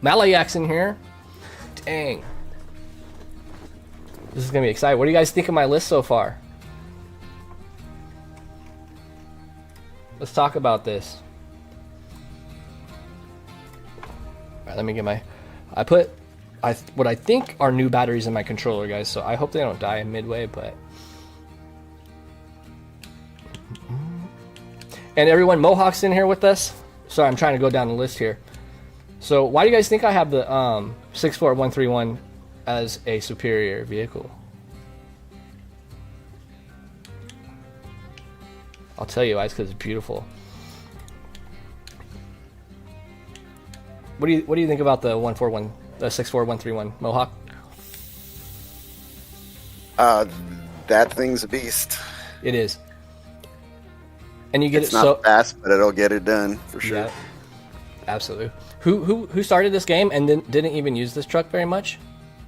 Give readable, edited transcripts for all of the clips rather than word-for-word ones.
Malayak's in here. Dang. This is going to be exciting. What do you guys think of my list so far? Let's talk about this. All right, let me get my... I put what I think are new batteries in my controller, guys, so I hope they don't die midway, but... And everyone, Mohawk's in here with us. Sorry, I'm trying to go down the list here. So why do you guys think I have the 64131 as a superior vehicle? I'll tell you why. It's because it's beautiful. What do you think about the 64131 Mohawk? That thing's a beast. It is. And you get it's not fast, but it'll get it done for sure. Yeah, absolutely. Who started this game and then didn't even use this truck very much,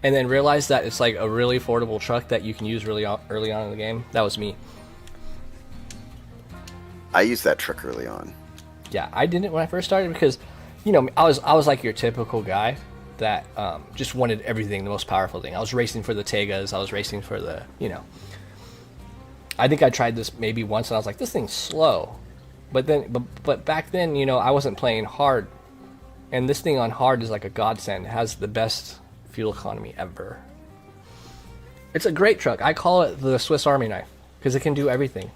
and then realized that it's like a really affordable truck that you can use really early on in the game? That was me. I used that truck early on. Yeah, I didn't when I first started because, you know, I was like your typical guy that just wanted everything, the most powerful thing. I was racing for the Tegas. I was racing for the, you know. I think I tried this maybe once and I was like, this thing's slow. But back then, you know, I wasn't playing hard. And this thing on hard is like a godsend. It has the best fuel economy ever. It's a great truck. I call it the Swiss Army knife because it can do everything.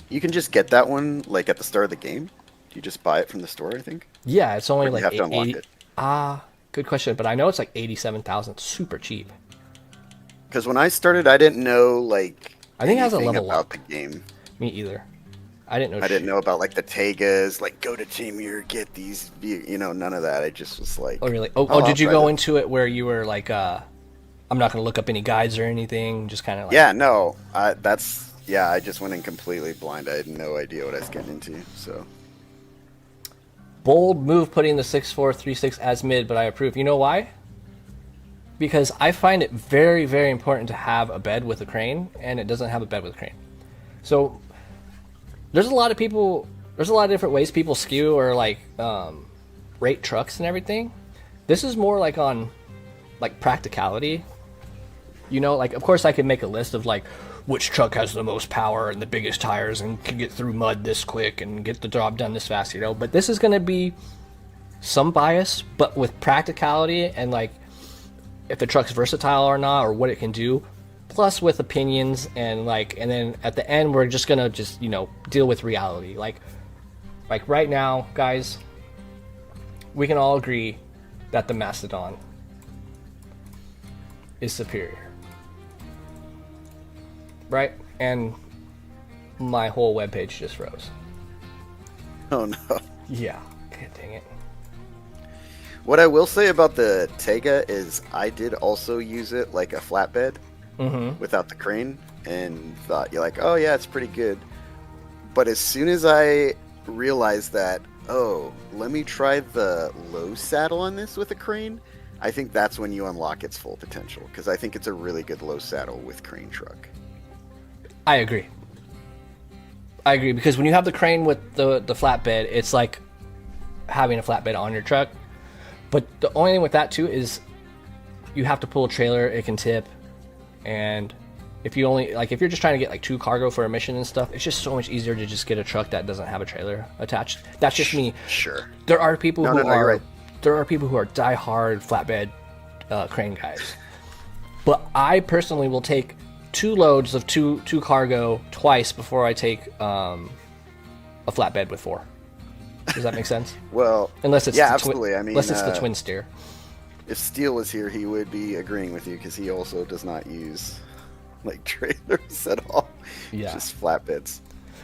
You can just get that one like at the start of the game. You just buy it from the store, I think. Yeah, it's only like you have to unlock it. Good question. But I know it's like 87,000. Super cheap. Because when I started, I didn't know like I think it has a level about up. the game. Me either. I didn't know. I didn't know about like the Tegas, like go to Tamir, get these, you know, none of that. I just was like, oh really? Oh, did you go into it where you were like, I'm not going to look up any guides or anything, just kind of like... Yeah, no, I just went in completely blind. I had no idea what I was getting into. So bold move putting the 6436 as mid, but I approve. You know why? Because I find it very, very important to have a bed with a crane, and it doesn't have a bed with a crane. So there's a lot of different ways people skew or like rate trucks and everything. This is more like on like practicality. You know, like of course I could make a list of like which truck has the most power and the biggest tires and can get through mud this quick and get the job done this fast, you know. But this is going to be some bias, but with practicality and like if the truck's versatile or not, or what it can do, plus with opinions and like, and then at the end we're just gonna you know deal with reality. Like right now, guys, we can all agree that the Mastodon is superior, right? And my whole webpage just froze. oh no. Yeah, dang it. What I will say about the Tega is I did also use it like a flatbed without the crane and thought, you're like, oh yeah, it's pretty good. But as soon as I realized that, oh, let me try the low saddle on this with a crane, I think that's when you unlock its full potential, because I think it's a really good low saddle with crane truck. I agree, because when you have the crane with the flatbed, it's like having a flatbed on your truck. But the only thing with that too is you have to pull a trailer, it can tip, and if you're just trying to get like 2 cargo for a mission and stuff, it's just so much easier to just get a truck that doesn't have a trailer attached. That's just me. Sure. There are people who are right. There are people who are die-hard flatbed crane guys. But I personally will take 2 loads of two cargo twice before I take a flatbed with 4. Does that make sense? Well, unless it's absolutely. Unless it's the twin steer. If Steele was here, he would be agreeing with you because he also does not use like trailers at all. Yeah, just flatbeds.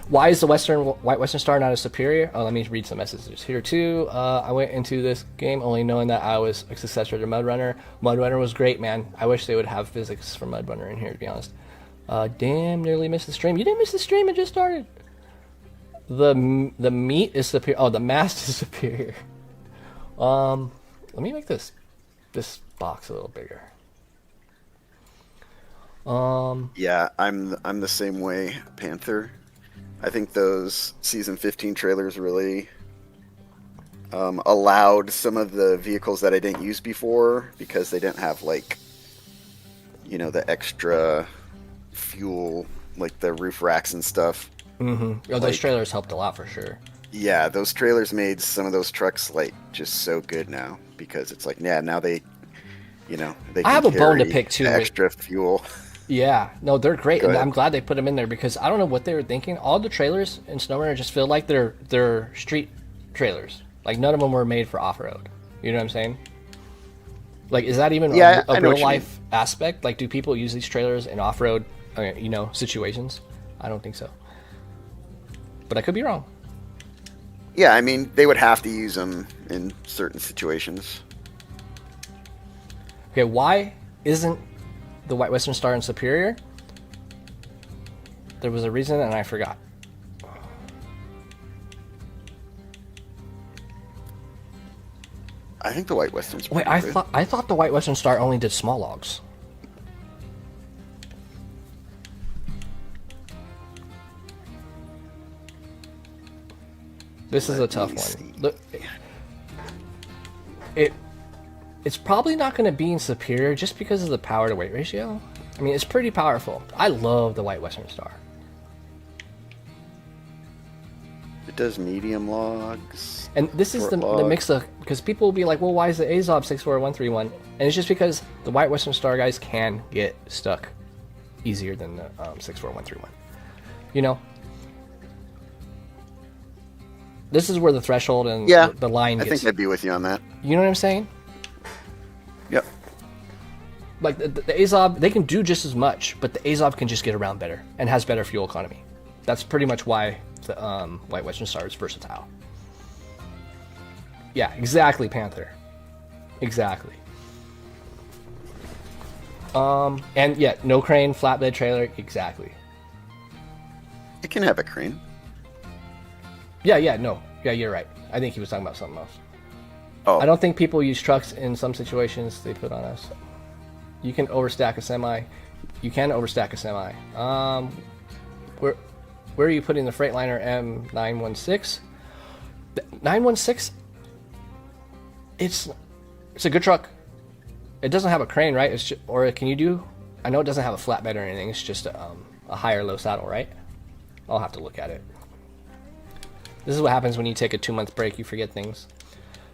Why is the White Western Star not as superior? Oh, let me read some messages here too. I went into this game only knowing that I was a successor to Mud Runner. Mud Runner was great, man. I wish they would have physics for Mud Runner in here, to be honest. Damn, nearly missed the stream. You didn't miss the stream. It just started. The meat is superior. Oh, the mast is superior. Let me make this box a little bigger. Yeah, I'm the same way, Panther. I think those season 15 trailers really allowed some of the vehicles that I didn't use before because they didn't have like, the extra fuel, like the roof racks and stuff. Mm-hmm. Oh, those trailers helped a lot for sure. Yeah, those trailers made some of those trucks like just so good now because it's like, yeah, now they can I have a bone to pick too. Extra fuel. Yeah, no, they're great, and I'm glad they put them in there because I don't know what they were thinking. All the trailers in Snowrunner just feel like they're street trailers. Like none of them were made for off-road. You know what I'm saying? Like, is that even a real life aspect? Like, do people use these trailers in off-road, situations? I don't think so. But I could be wrong. Yeah, I mean, they would have to use them in certain situations. Okay, why isn't the White Western Star in Superior? There was a reason, and I forgot. I think the White Western's Wait, I thought the White Western Star only did small logs. This is a tough one. Look, it's probably not going to be in Superior just because of the power to weight ratio. I mean, it's pretty powerful. I love the White Western Star. It does medium logs. And this is the mix of, because people will be like, well, why is the Azob 64131? And it's just because the White Western Star guys can get stuck easier than the 64131. This is where the threshold and the line gets. I think I'd be with you on that. You know what I'm saying? Yep. Like the Azob, they can do just as much, but the Azob can just get around better and has better fuel economy. That's pretty much why the White Western Star is versatile. Yeah, exactly, Panther. Exactly. And yeah, no crane, flatbed trailer, exactly. It can have a crane. Yeah, you're right. I think he was talking about something else. Oh. I don't think people use trucks in some situations they put on us. You can overstack a semi. You can overstack a semi. Where are you putting the Freightliner M916? The 916, it's a good truck. It doesn't have a crane, right? It's just, or can you do? I know it doesn't have a flatbed or anything. It's just a higher low saddle, right? I'll have to look at it. This is what happens when you take a 2-month break. You forget things.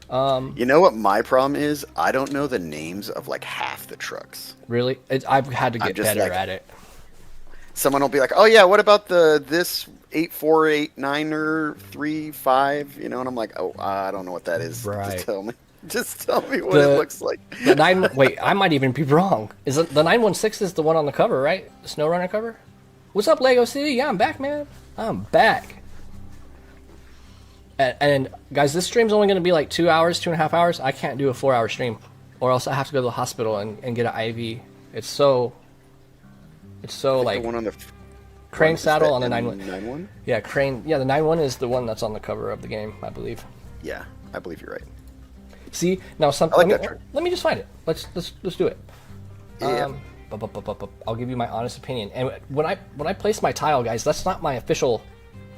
You know what my problem is? I don't know the names of like half the trucks. Really? I've had to get better at it. Someone will be like, "Oh yeah, what about this 8489er 35?" And I'm like, "Oh, I don't know what that is." Right. Just tell me what it looks like. Wait, I might even be wrong. Is it the 916 is the one on the cover, right? The Snowrunner cover. What's up, Lego City? Yeah, I'm back, man. I'm back. And guys, this stream's only going to be like 2 hours, 2.5 hours. I can't do a 4-hour stream, or else I have to go to the hospital and get an IV. It's so like the one on the crane saddle on the 9-1. 9-1? Yeah, crane. Yeah, the 9-1 is the one that's on the cover of the game, I believe. Yeah, I believe you're right. See, now something. I like that truck. Let me just find it. Let's do it. Yeah. I'll give you my honest opinion. And when I place my tile, guys, that's not my official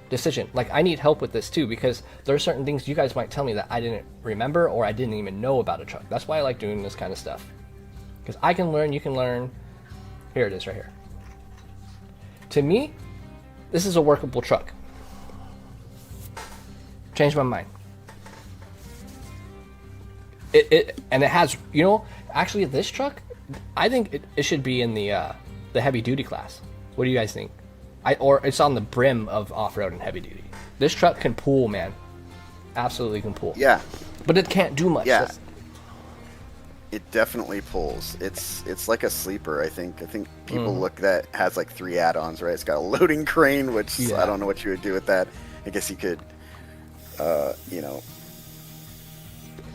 decision. Like, I need help with this too, because there are certain things you guys might tell me that I didn't remember or I didn't even know about a truck. That's why I like doing this kind of stuff, because I can learn, you can learn. Here it is right here. To me, this is a workable truck. Changed my mind. It has, actually this truck, I think it should be in the heavy duty class. What do you guys think? Or it's on the brim of off-road and heavy duty. This truck can pull, man. Absolutely can pull. Yeah. But it can't do much. Yeah. It definitely pulls. It's like a sleeper, I think. I think people look that has like 3 add-ons, right? It's got a loading crane, which I don't know what you would do with that. I guess you could,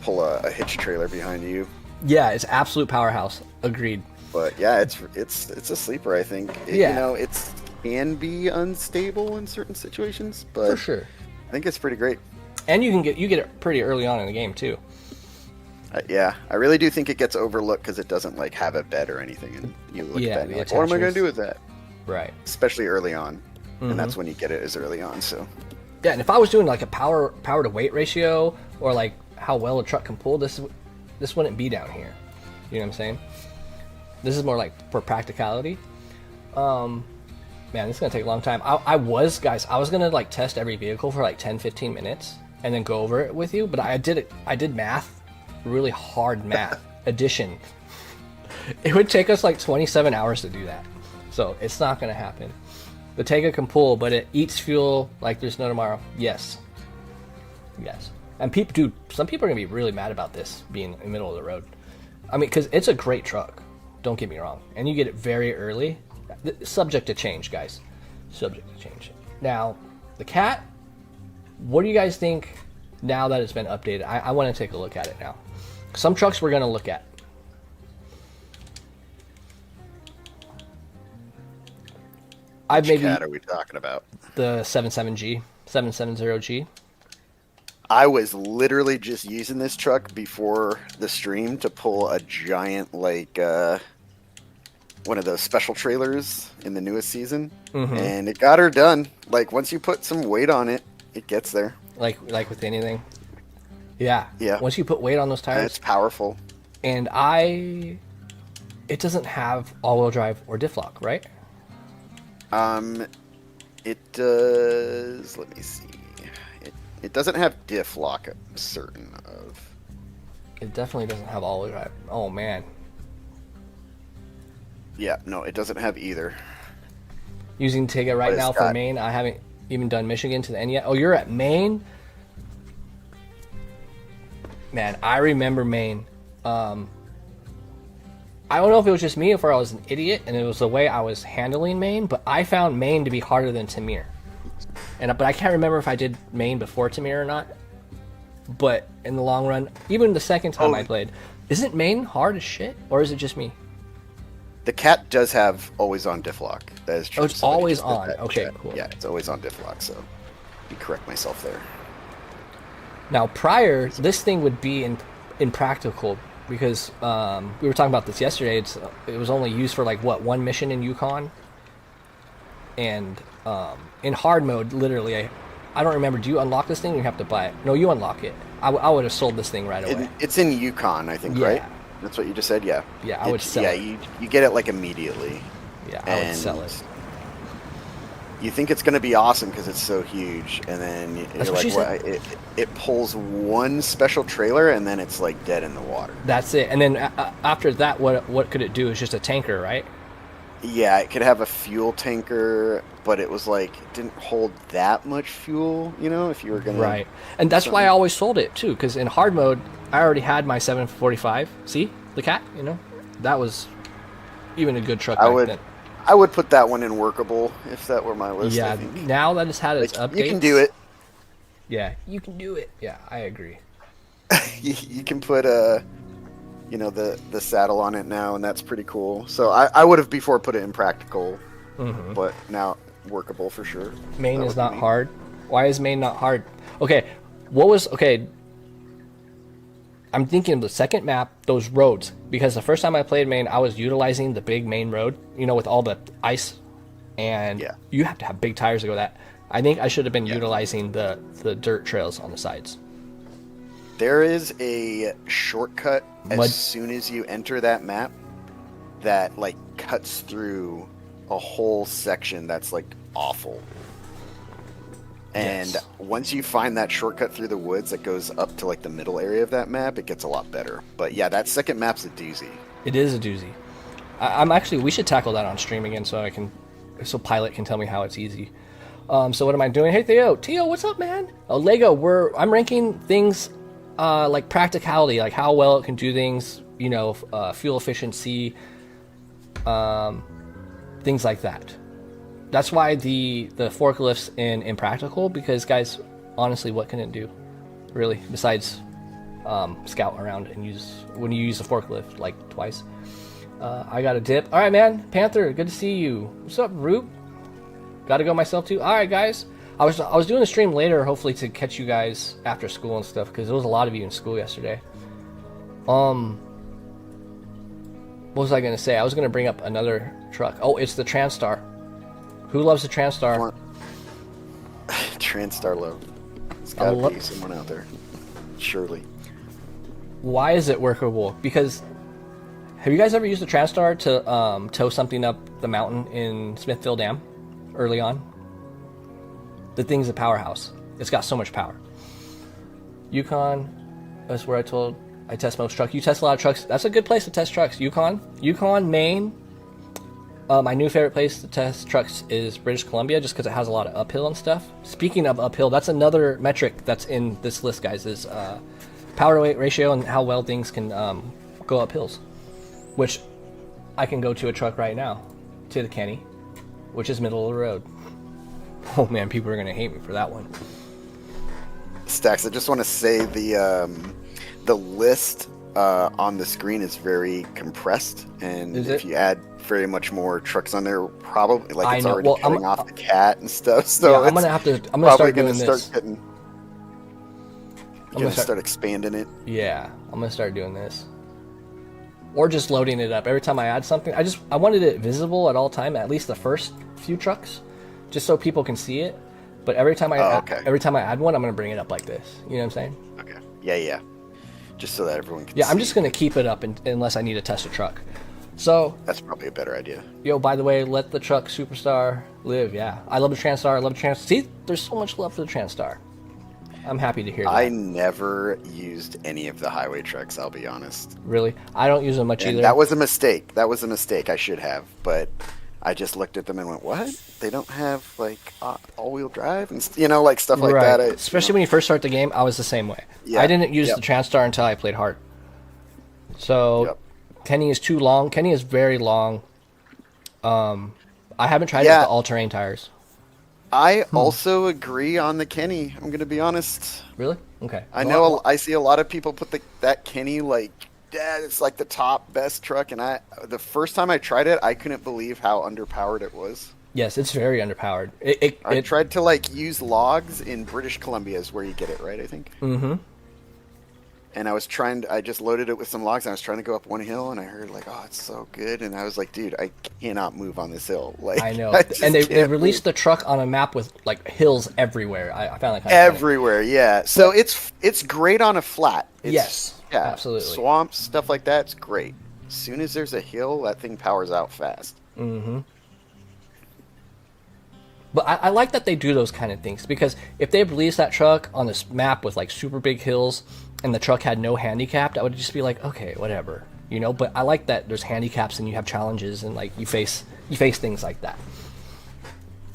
pull a hitch trailer behind you. Yeah, it's absolute powerhouse. Agreed. But yeah, it's a sleeper, I think. It can be unstable in certain situations, but for sure, I think it's pretty great. And you get it pretty early on in the game too. Yeah, I really do think it gets overlooked because it doesn't like have a bed or anything, and you look at that and you're like, what am I going to do with that? Right. Especially early on, and that's when you get it, is early on. So Yeah, and if I was doing like a power to weight ratio or like how well a truck can pull, this wouldn't be down here. You know what I'm saying? This is more like for practicality. Man, this is gonna take a long time. I was gonna like test every vehicle for like 10-15 minutes and then go over it with you, but I did math, really hard math, addition. It would take us like 27 hours to do that, so it's not gonna happen. The Tega can pull, but it eats fuel like there's no tomorrow. Yes. And some people are gonna be really mad about this being in the middle of the road. I mean, because it's a great truck, don't get me wrong, and you get it very early. Subject to change, guys. Subject to change. Now, the Cat, what do you guys think now that it's been updated? I want to take a look at it now. Some trucks we're going to look at. Which Cat are we talking about? The 77G, 770G. I was literally just using this truck before the stream to pull a giant, like, one of those special trailers in the newest season, and it got her done. Like, once you put some weight on it, it gets there. Like with anything. Yeah. Once you put weight on those tires, and it's powerful. And it doesn't have all-wheel drive or diff lock, right? It does. Let me see. It doesn't have diff lock. I'm certain of. It definitely doesn't have all-wheel drive. Oh man. Yeah, no, it doesn't have either. Using Tega right now for Maine. I haven't even done Michigan to the end yet. Oh, you're at Maine? Man, I remember Maine. I don't know if it was just me or if I was an idiot and it was the way I was handling Maine, but I found Maine to be harder than Tamir. But I can't remember if I did Maine before Tamir or not. But in the long run, even the second time I played, isn't Maine hard as shit? Or is it just me? The Cat does have always on diff lock. That is true. Oh, it's always on. Okay, cool. Yeah, it's always on diff lock, so you correct myself there. Now, prior, this thing would be impractical because we were talking about this yesterday. It was only used for like one mission in Yukon, and in hard mode, literally, I don't remember. Do you unlock this thing? Or you have to buy it. No, you unlock it. I would have sold this thing right away. It's in Yukon, I think, right? That's what you just said, yeah. Yeah, I would sell it. Yeah, you get it like immediately. Yeah, I would sell it. You think it's going to be awesome because it's so huge, and then you're like, what? It pulls one special trailer, and then it's like dead in the water. That's it. And then after that, what could it do? It's just a tanker, right? Yeah, it could have a fuel tanker, but it was like, it didn't hold that much fuel, if you were going to... Right. And that's why I always sold it, too, because in hard mode, I already had my 745. See? The Cat, That was even a good truck back then. I would put that one in workable if that were my list. Yeah, I think. Now that it's had its updates... You can do it. Yeah, you can do it. Yeah, I agree. you can put the saddle on it now, and that's pretty cool. So I would have before put it in practical, but now workable for sure. Maine is not hard. Why is Maine not hard? Okay, I'm thinking of the second map, those roads, because the first time I played Maine, I was utilizing the big main road, with all the ice, and you have to have big tires to go that. I think I should have been utilizing the dirt trails on the sides. There is a shortcut as soon as you enter that map that like cuts through a whole section that's like awful. And once you find that shortcut through the woods that goes up to like the middle area of that map, it gets a lot better. But yeah, that second map's a doozy. It is a doozy. I'm actually, we should tackle that on stream again so Pilot can tell me how it's easy. So what am I doing? Hey Theo, what's up, man? Oh, Lego, I'm ranking things like practicality, like how well it can do things, fuel efficiency, things like that. That's why the forklifts in Impractical, because guys, honestly, what can it do, really, besides scout around and when you use the forklift like twice. I got a dip. All right, man. Panther, good to see you. What's up, Root? Got to go myself too. All right, guys. I was doing a stream later, hopefully to catch you guys after school and stuff, because there was a lot of you in school yesterday. What was I gonna say? I was gonna bring up another truck. Oh, it's the Transtar. Who loves the Transtar? TranStar love. There's gotta be someone out there. Surely. Why is it workable? Because have you guys ever used a TranStar to tow something up the mountain in Smithville Dam early on? The thing's a powerhouse. It's got so much power. Yukon, that's where I test most trucks. You test a lot of trucks. That's a good place to test trucks. Yukon, Maine. My new favorite place to test trucks is British Columbia, just because it has a lot of uphill and stuff. Speaking of uphill, that's another metric that's in this list, guys, is power to weight ratio and how well things can go up hills. Which I can go to a truck right now, to the Kenny, which is middle of the road. Oh man, people are gonna hate me for that one. Stacks, I just want to say the list on the screen is very compressed, and if you add very much more trucks on there, probably like it's already cutting off the cat and stuff. So yeah, I'm gonna start doing this. I'm gonna start expanding it. Yeah, I'm gonna start doing this, or just loading it up every time I add something. I wanted it visible at all time, at least the first few trucks, just so people can see it. But every time I add one, I'm gonna bring it up like this. You know what I'm saying? Okay. Yeah. Just so that everyone can. Yeah, I'm just gonna keep it up unless I need to test a truck. So that's probably a better idea. Yo, by the way, let the truck superstar live. Yeah, I love the TranStar. See, there's so much love for the TranStar. I'm happy to hear that. I never used any of the highway trucks, I'll be honest. Really? I don't use them much either. That was a mistake. I should have, but I just looked at them and went, what? They don't have, like, all-wheel drive? And, like, stuff like that. Especially when you first start the game, I was the same way. Yeah. I didn't use the TranStar until I played hard. So, Kenny is too long. Kenny is very long. I haven't tried it with the all-terrain tires. I also agree on the Kenny. I'm going to be honest. Really? Okay. I see a lot of people put that Kenny like, it's like the top best truck. And the first time I tried it, I couldn't believe how underpowered it was. Yes, it's very underpowered. I tried to like use logs in British Columbia is where you get it, right? I think. Mm-hmm. And I just loaded it with some logs, and I was trying to go up one hill, and I heard, like, oh, it's so good. And I was like, dude, I cannot move on this hill. Like, I know. And they released the truck on a map with, like, hills everywhere. I found that kind of everywhere, funny. Yeah. So it's great on a flat. Yes, yeah, absolutely. Swamps, stuff like that, it's great. As soon as there's a hill, that thing powers out fast. Mm-hmm. But I like that they do those kind of things, because if they released that truck on this map with, like, super big hills, and the truck had no handicap, I would just be like, okay, whatever, But I like that there's handicaps and you have challenges and like you face things like that,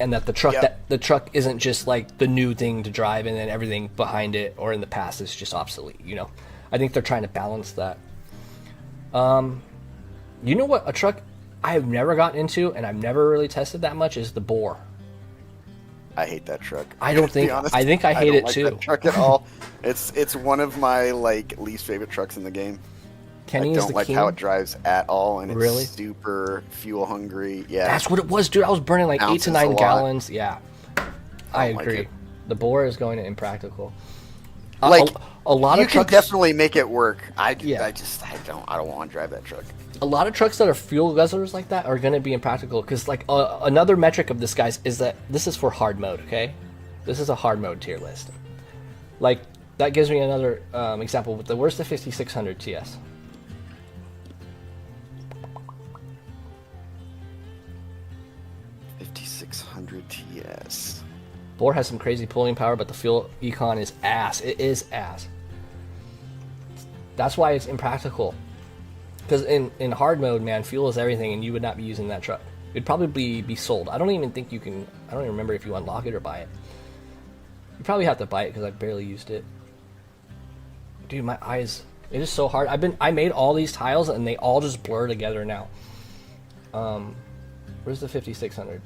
and that the truck isn't just like the new thing to drive and then everything behind it or in the past is just obsolete. I think they're trying to balance that. You know what? A truck I have never gotten into and I've never really tested that much is the Boar. I hate that truck. I don't think. I think I hate it too. That truck at all. It's one of my least favorite trucks in the game. Kenny I don't like how it drives at all, and it's really super fuel hungry. Yeah, that's what it was, dude. I was burning like 8 to 9 gallons. Yeah, I agree. Like the Boar is going to impractical. A lot of trucks, can definitely make it work. I don't want to drive that truck. A lot of trucks that are fuel guzzlers like that are going to be impractical, because like another metric of this, guys, is that this is for hard mode. Okay, this is a hard mode tier list. Like that gives me another example with where's the 5600 TS? TS. Boar has some crazy pulling power, but the fuel econ is ass. It is ass. That's why it's impractical. Because in hard mode, man, fuel is everything, and you would not be using that truck. It'd probably be sold. I don't even think you can. I don't even remember if you unlock it or buy it. You probably have to buy it because I barely used it. Dude, my eyes. It is so hard. I made all these tiles and they all just blur together now. Where's the 5600?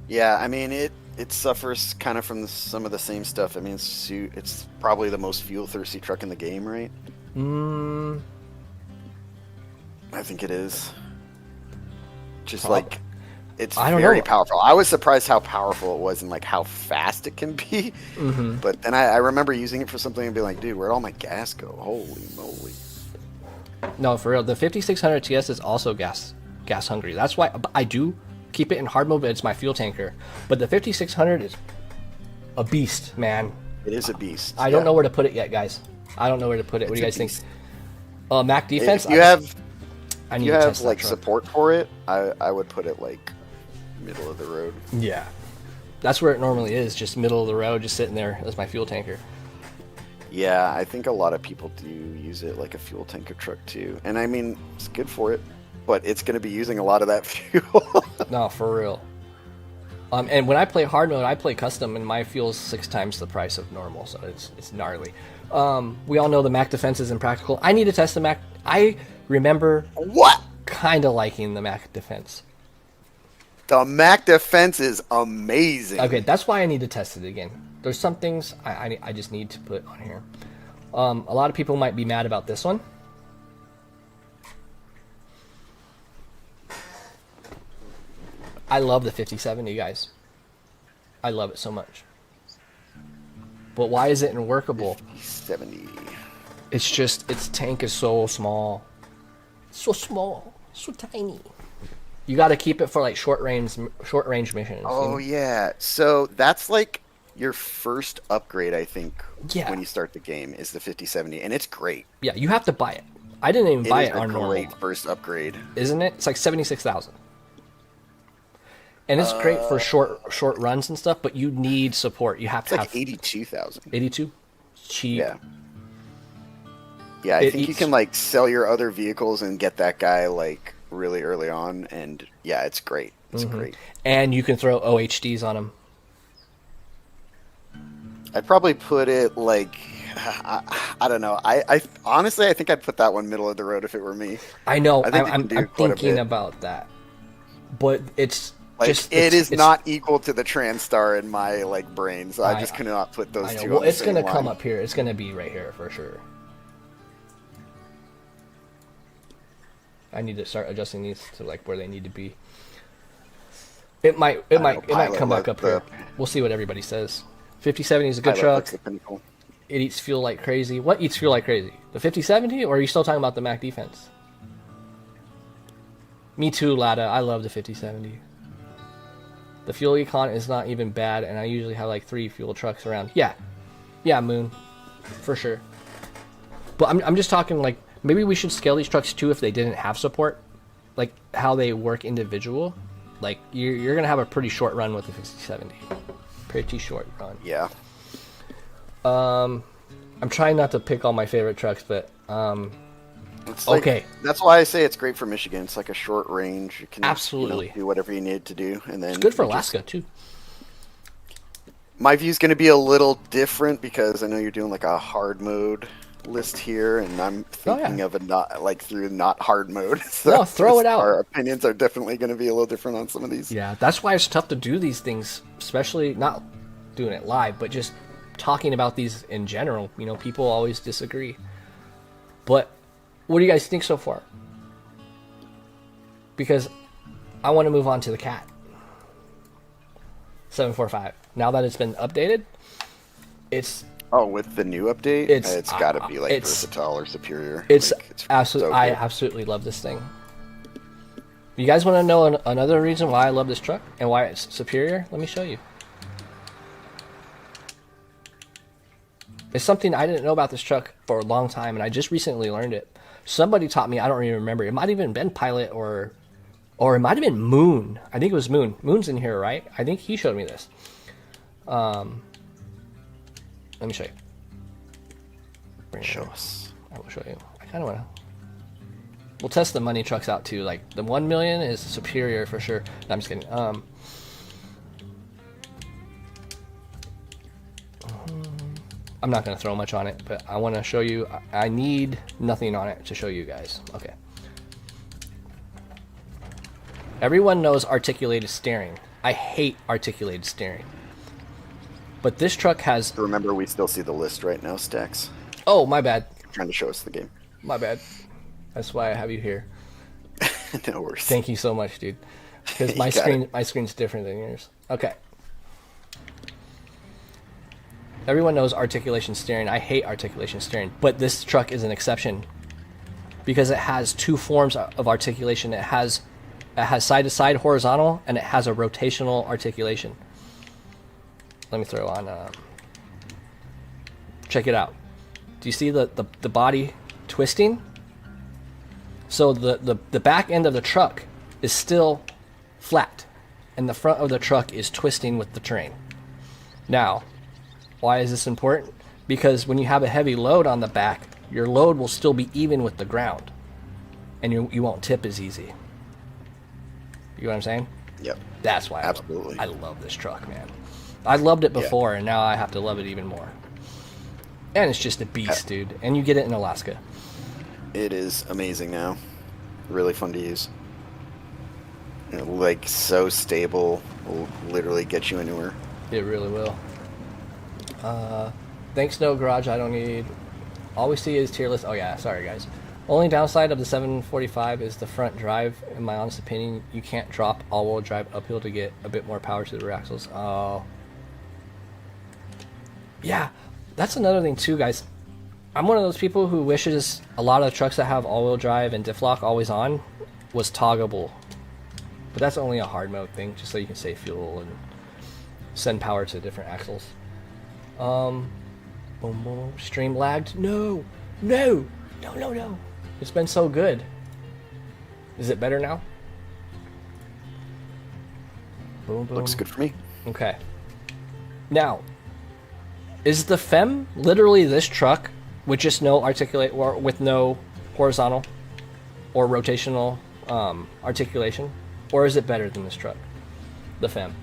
Yeah, I mean it suffers kind of from some of the same stuff. I mean, it's probably the most fuel thirsty truck in the game, right? I think it is. Just like it's very powerful. I was surprised how powerful it was and like how fast it can be. Mm-hmm. But then I remember using it for something and being like, dude, where'd all my gas go? Holy moly! No, for real. The 5600 TS is also gas hungry. That's why I do keep it in hard mode, but it's my fuel tanker. But the 5600 is a beast, man. It is a beast. I don't know where to put it yet, guys. I don't know where to put it. What do you guys think? Mac defense. If you have like support for it, I would put it like middle of the road. Yeah, that's where it normally is, just middle of the road, just sitting there as my fuel tanker. Yeah, I think a lot of people do use it like a fuel tanker truck too, and I mean it's good for it, but it's going to be using a lot of that fuel. No, for real. And when I play hard mode, I play custom, and my fuel's 6 times the price of normal, so it's gnarly. We all know the Mac defense is impractical. I need to test the Mac. I remember kind of liking the Mac defense. The Mac defense is amazing. Okay, that's why I need to test it again. There's some things I just need to put on here. A lot of people might be mad about this one. I love the 5070, guys. I love it so much. But why is it unworkable? 5070. It's just, its tank is so small. So small. So tiny. You got to keep it for like short range missions. Oh, yeah. So that's like your first upgrade, I think, when you start the game, is the 5070. And it's great. Yeah, you have to buy it. I didn't even buy it on normal. It's a great first upgrade. Isn't it? It's like 76,000. And it's great for short runs and stuff, but you need support. You have to have 82,000. 82? Cheap. Yeah. Yeah, I think you can like sell your other vehicles and get that guy like really early on, and yeah, it's great. It's great. And you can throw OHDs on them. I'd probably put it like I don't know. I honestly I think I'd put that one middle of the road if it were me. I know. I'm thinking about that, but it's. Like it is not equal to the TranStar in my like brain, so I just cannot put those two. Well, it's gonna come up here. It's gonna be right here for sure. I need to start adjusting these to like where they need to be. It might come back up here. We'll see what everybody says. 5070 is a good truck. It eats fuel like crazy. What eats fuel like crazy? The 5070, or are you still talking about the Mac defense? Me too, Lada. I love the 5070. The fuel econ is not even bad, and I usually have like 3 fuel trucks around. Yeah, Moon, for sure. But I'm just talking like maybe we should scale these trucks too if they didn't have support, like how they work individual. Like you're gonna have a pretty short run with the 5070. Pretty short run. Yeah. I'm trying not to pick all my favorite trucks, but It's like, okay. That's why I say it's great for Michigan. It's like a short range. You can absolutely do whatever you need to do, and then it's good for Alaska too. My view is going to be a little different because I know you're doing like a hard mode list here, and I'm thinking of a not hard mode. So no, throw it out. Our opinions are definitely going to be a little different on some of these. Yeah, that's why it's tough to do these things, especially not doing it live, but just talking about these in general. You know, people always disagree, but. What do you guys think so far? Because I want to move on to the Cat 745. Now that it's been updated, it's with the new update, it's got to be like versatile or superior. It's absolutely. So I absolutely love this thing. You guys want to know another reason why I love this truck and why it's superior? Let me show you. It's something I didn't know about this truck for a long time, and I just recently learned it. Somebody taught me. I don't even remember. It might have even been Pilot or it might have been Moon. I think it was Moon. Moon's in here, right? I think he showed me this. Let me show you. Show us. I will show you. I kind of want to. We'll test the money trucks out too. Like the 1 million is superior for sure. No, I'm just kidding. I'm not going to throw much on it, but I want to show you. I need nothing on it to show you guys. Okay. Everyone knows articulated steering. I hate articulated steering. But this truck has... Remember, we still see the list right now, Stacks. Oh, my bad. Trying to show us the game. My bad. That's why I have you here. No worries. Thank you so much, dude. Because my screen's different than yours. Okay. Everyone knows articulation steering. I hate articulation steering, but this truck is an exception because it has 2 forms of articulation. It has It has side-to-side horizontal, and it has a rotational articulation. Let me throw on... check it out. Do you see the body twisting? So the back end of the truck is still flat, and the front of the truck is twisting with the terrain. Now, why is this important? Because when you have a heavy load on the back, your load will still be even with the ground, and you won't tip as easy. You know what I'm saying? Yep. That's why absolutely. I love this truck, man. I loved it before, and now I have to love it even more. And it's just a beast, dude. And you get it in Alaska. It is amazing now. Really fun to use. You know, like, so stable. Will literally get you anywhere. It really will. Thanks, no garage. I don't need. All we see is tier list. Oh yeah, sorry guys. Only downside of the 745 is the front drive. In my honest opinion, you can't drop all-wheel drive uphill to get a bit more power to the rear axles. Oh. Yeah, that's another thing too, guys. I'm one of those people who wishes a lot of the trucks that have all-wheel drive and diff lock always on was toggleable. But that's only a hard mode thing, just so you can save fuel and send power to different axles. Boom, boom. Stream lagged. No. It's been so good. Is it better now? Boom, boom. Looks good for me. Okay. Now, is the FEM literally this truck with just no articulate or with no horizontal or rotational articulation, or is it better than this truck, the FEM?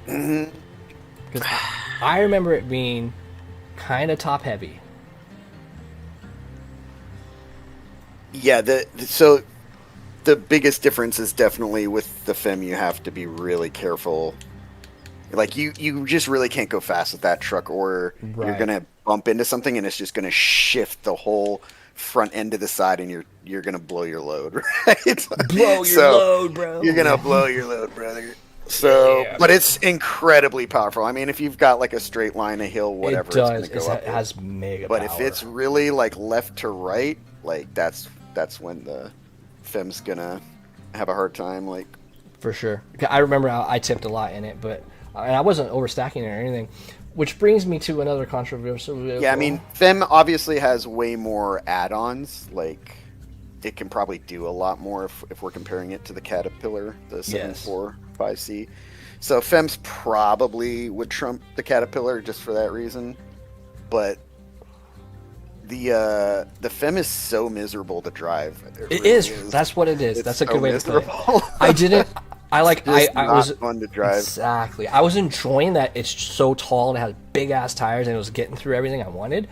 Because I remember it being kind of top heavy. Yeah, so the biggest difference is definitely with the FEM. You have to be really careful. Like you just really can't go fast with that truck, or you're gonna bump into something and it's just gonna shift the whole front end to the side, and you're gonna blow your load. Right? Blow your load, bro. You're gonna blow your load, brother. So, yeah. But it's incredibly powerful. I mean, if you've got like a straight line, a hill, whatever, it does. it's gonna go up. It has mega But power. if it's really like left to right, like that's when the FEM's gonna have a hard time. Like, for sure. I remember I tipped a lot in it, but and I wasn't overstacking it or anything. Which brings me to another controversial vehicle. Yeah, I mean, FEM obviously has way more add-ons. Like, it can probably do a lot more if we're comparing it to the Caterpillar, the 745C. So FEM's probably would trump the Caterpillar just for that reason. But the FEM is so miserable to drive. It really is. That's what it is. That's a good way to put it. I didn't. I was fun to drive. Exactly. I was enjoying that it's so tall and it had big ass tires and it was getting through everything I wanted.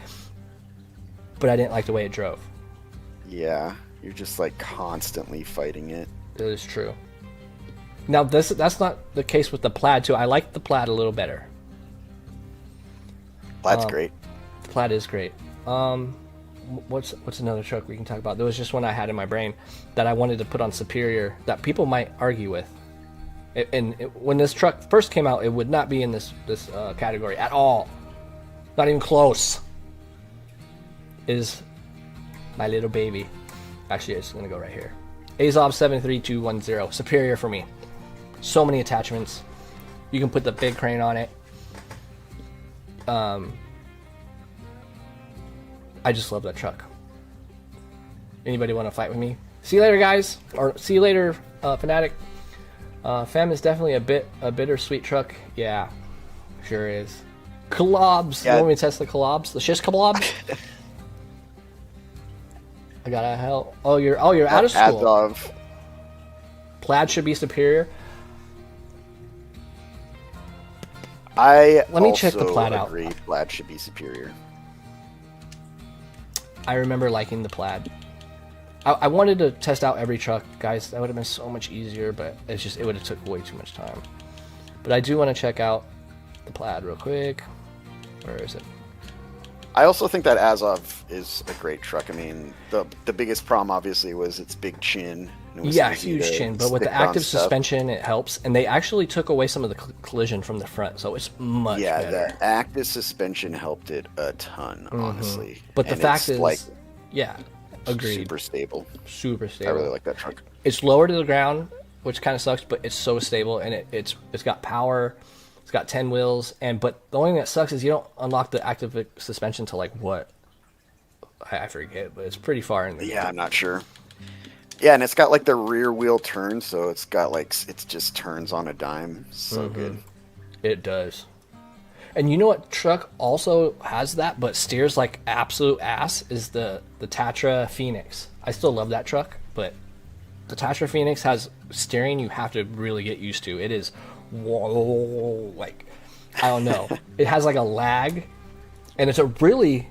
But I didn't like the way it drove. Yeah, you're just like constantly fighting it. It is true. Now that's not the case with the Plaid too. I like the Plaid a little better. Plaid's great. The Plaid is great. What's another truck we can talk about? There was just one I had in my brain that I wanted to put on Superior that people might argue with. When this truck first came out, it would not be in this category at all. Not even close. Is my little baby. Actually, it's going to go right here. Azov 73210. Superior for me. So many attachments. You can put the big crane on it. I just love that truck. Anybody want to fight with me? See you later, guys. Or see you later, Fanatic. FEM is definitely a bittersweet truck. Yeah, sure is. Collabs. Yeah. You want me to test the collabs? The shish collabs? I got a hell. Oh, you're out of school. Azov. Plaid should be superior. Let me check the Plaid out. Agree. Plaid should be superior. I remember liking the Plaid. I wanted to test out every truck, guys. That would have been so much easier, but it would have took way too much time. But I do want to check out the Plaid real quick. Where is it? I also think that Azov is a great truck. I mean, the biggest problem obviously was its big chin. And it was easy huge to chin. But with stick the on active stuff. suspension, it helps. And they actually took away some of the collision from the front, so it's much better. The active suspension helped it a ton, honestly. But the And fact it's is, yeah, Agreed. Super stable. Super I stable. really like that truck. It's lower to the ground, which kind of sucks, but it's so stable, and it's got power. It's got 10 wheels, but the only thing that sucks is you don't unlock the active suspension to like what? I forget, but it's pretty far in the Yeah, I'm not sure. Yeah, and it's got like the rear wheel turn, so it's got like it just turns on a dime. So good. It does. And you know what truck also has that, but steers like absolute ass is the Tatra Phoenix. I still love that truck, but the Tatra Phoenix has steering you have to really get used to. It is like I don't know. It has like a lag, and it's a really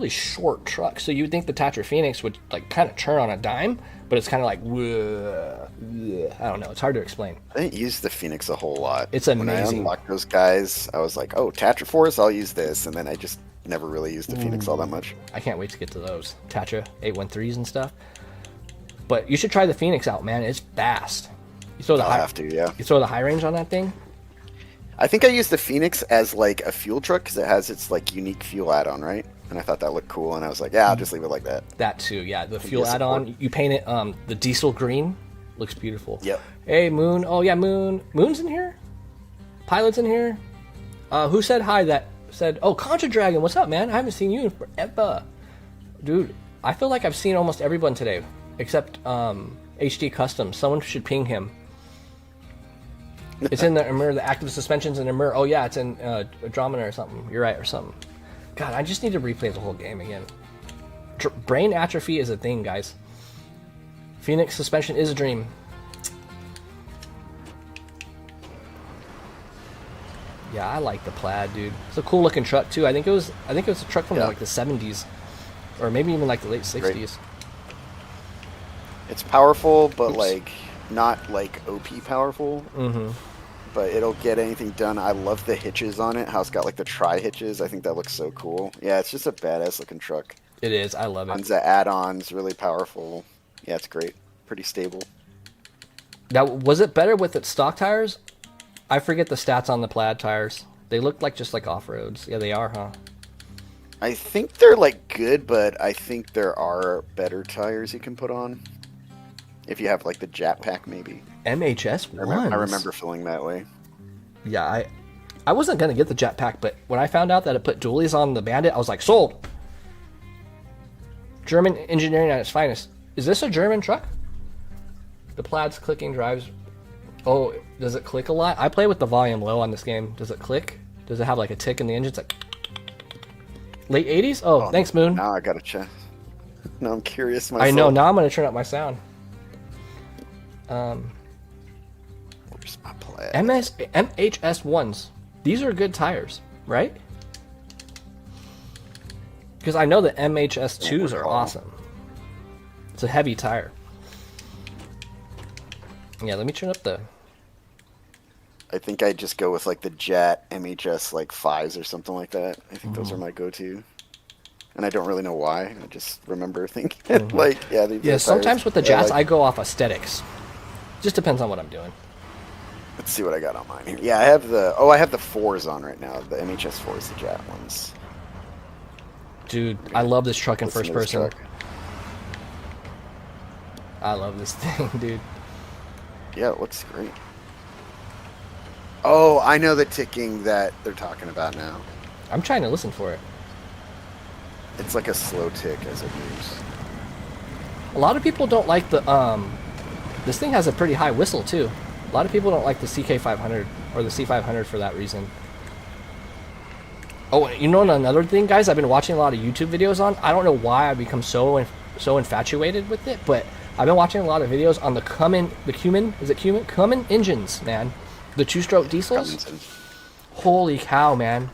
short truck. So you would think the Tatra Phoenix would like kind of turn on a dime, but it's kind of like I don't know. It's hard to explain. I didn't use the Phoenix a whole lot. It's amazing. When I unlocked those guys, I was like, oh, Tatra Force, I'll use this, and then I just never really used the Phoenix all that much. I can't wait to get to those Tatra 813s and stuff. But you should try the Phoenix out, man. It's fast. You throw the I'll have to, yeah. You throw the high range on that thing. I think I used the Phoenix as like a fuel truck because it has its like unique fuel add-on, right? And I thought that looked cool, and I was like, yeah, I'll just leave it like that. That too, yeah. The fuel add-on, you paint it the diesel green. Looks beautiful. Yep. Hey, Moon. Oh yeah, Moon. Moon's in here. Pilot's in here. Who said hi? That said, oh, Contra Dragon. What's up, man? I haven't seen you in forever, dude. I feel like I've seen almost everyone today, except HD Custom. Someone should ping him. It's in the Emir, the active suspensions in Emir. Oh yeah, it's in Andromeda or something. You're right, or something. God, I just need to replay the whole game again. Brain atrophy is a thing, guys. Phoenix suspension is a dream. Yeah, I like the Plaid, dude. It's a cool looking truck too. I think it was a truck from like the 70s, or maybe even like the late 60s. Great. It's powerful, but like not like OP powerful. Mm-hmm. But it'll get anything done. I love the hitches on it. How it's got like the tri hitches. I think that looks so cool. Yeah, it's just a badass looking truck. It is. I love it. Tons of add-ons, really powerful. Yeah, it's great. Pretty stable. Now, was it better with its stock tires? I forget the stats on the Plaid tires. They look like just like off-roads. Yeah, they are, huh? I think they're like good, but I think there are better tires you can put on. If you have like the Jet Pack, maybe. MHS ones. I remember feeling that way. Yeah, I wasn't gonna get the Jet Pack, but when I found out that it put dualies on the Bandit, I was like, sold. German engineering at its finest. Is this a German truck? The Plaid's clicking drives. Oh, does it click a lot? I play with the volume low on this game. Does it click? Does it have like a tick in the engine? It's like late 80s? Oh, thanks, Moon. Now I gotta check. Now I'm curious myself. I know. Now I'm gonna turn up my sound. Where's my Plaid? MHS ones. These are good tires, right? Because I know the MHS 2s are awesome. It's a heavy tire. Yeah, let me turn up the... I think I'd just go with like the Jet MHS like 5s or something like that. I think those are my go-to. And I don't really know why. I just remember thinking like, yeah. Yeah, sometimes with the Jets, I go off aesthetics. Just depends on what I'm doing. Let's see what I got on mine here. Yeah, I have the 4s on right now. The MHS 4s, the Jet ones. Dude, I love this truck in first person. Truck. I love this thing, dude. Yeah, it looks great. Oh, I know the ticking that they're talking about now. I'm trying to listen for it. It's like a slow tick as it moves. A lot of people don't like the this thing has a pretty high whistle too. A lot of people don't like the CK500 or the C500 for that reason. Oh, you know another thing, guys? I've been watching a lot of YouTube videos on. I don't know why I've become so infatuated with it, but I've been watching a lot of videos on the Cummins engines, man. The two-stroke diesels. Holy cow, man.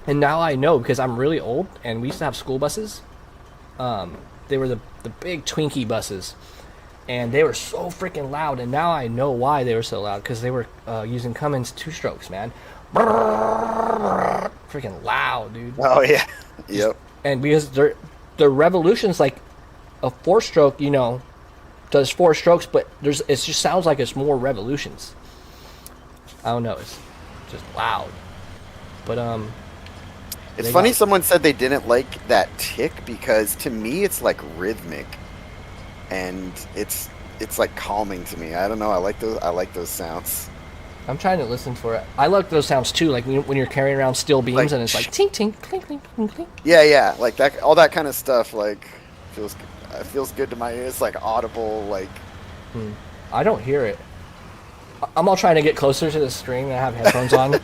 And now I know because I'm really old and we used to have school buses. They were the big Twinkie buses. And they were so freaking loud. And now I know why they were so loud. Because they were using Cummins two-strokes, man. Freaking loud, dude. Oh, yeah. Yep. And because the Revolution's like a four-stroke, you know, does 4 strokes, but it just sounds like it's more revolutions. I don't know. It's just loud. But It's They funny got someone said they didn't like that tick because to me it's like rhythmic and it's like calming to me. I don't know. I like those sounds. I'm trying to listen for it. I like those sounds too, like when you're carrying around steel beams Like and it's like tink tink clink clink clink clink. yeah, like that all that kind of stuff like feels good to my ears. It's like audible like I don't hear it. I'm all trying to get closer to the string and I have headphones on.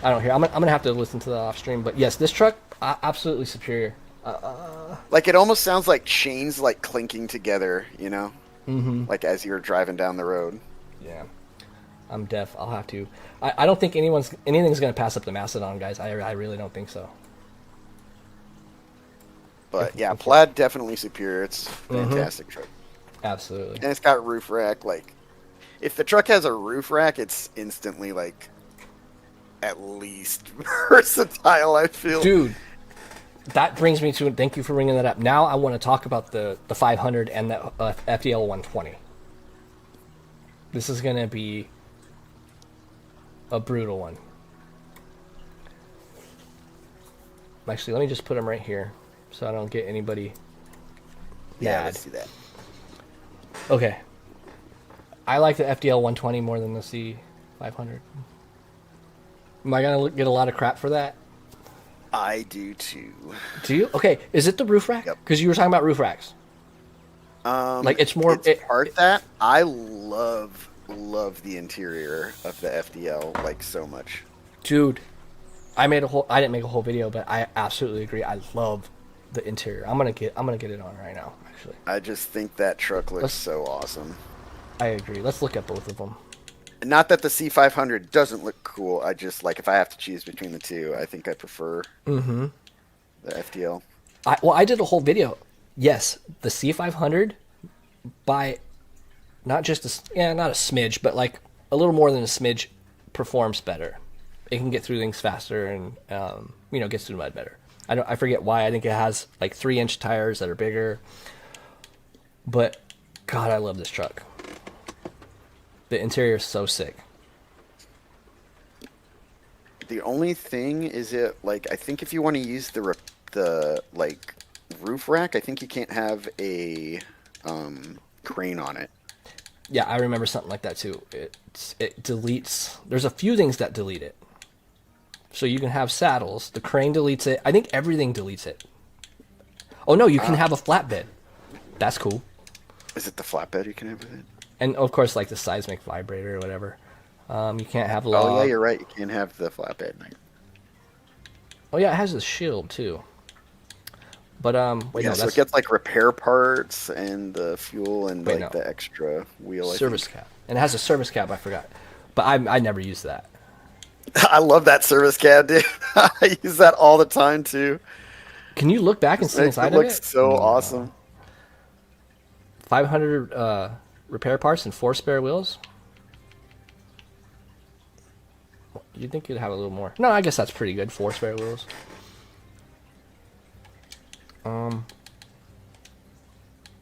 I don't hear. I'm gonna have to listen to the off stream, but yes, this truck absolutely superior. like it almost sounds like chains like clinking together, you know? Like as you're driving down the road. Yeah, I'm deaf. I'll have to. I don't think anything's gonna pass up the Mastodon, guys. I really don't think so. But yeah, Plaid definitely superior. It's fantastic truck. Absolutely. And it's got roof rack. Like, if the truck has a roof rack, it's instantly like at least versatile. I feel, Dude, that brings me to, thank you for bringing that up. Now I want to talk about the 500 and the FDL 120. This is gonna be a brutal one. Actually, let me just put them right here so I don't get anybody yeah, mad. let's do that. Okay. I like the FDL 120 more than the C500. Am I going to get a lot of crap for that? I do too. Do you? Okay, is it the roof rack? Yep. Because you were talking about roof racks. Like, it's more... that. I love the interior of the FDL, like, so much. Dude, I didn't make a whole video, but I absolutely agree. I love the interior. I'm gonna get it on right now, actually. I just think that truck looks so awesome. I agree. Let's look at both of them. Not that the C500 doesn't look cool. I just, like, if I have to choose between the two, I think I prefer the FDL. I did a whole video. Yes, the C500 by not just not a smidge, but like a little more than a smidge performs better. It can get through things faster and gets through mud better. I forget why. I think it has like 3-inch tires that are bigger. But God, I love this truck. The interior is so sick. The only thing is I think if you want to use the like roof rack, I think you can't have a crane on it. Yeah, I remember something like that too. It deletes. There's a few things that delete it. So you can have saddles. The crane deletes it. I think everything deletes it. Oh no, you can have a flatbed. That's cool. Is it the flatbed you can have with it? And of course, like the seismic vibrator or whatever. You can't have log. Oh yeah, you're right. You can't have the flatbed. Oh yeah, it has a shield too. But wait, yeah, no, so that's it gets like repair parts and the fuel and the extra wheel. Service cab, and it has a service cab. I forgot, but I never used that. I love that service cab, dude. I use that all the time too. Can you look back and see inside of it? It looks so awesome. 500 repair parts and 4 spare wheels. You'd think you'd have a little more. No, I guess that's pretty good. 4 spare wheels.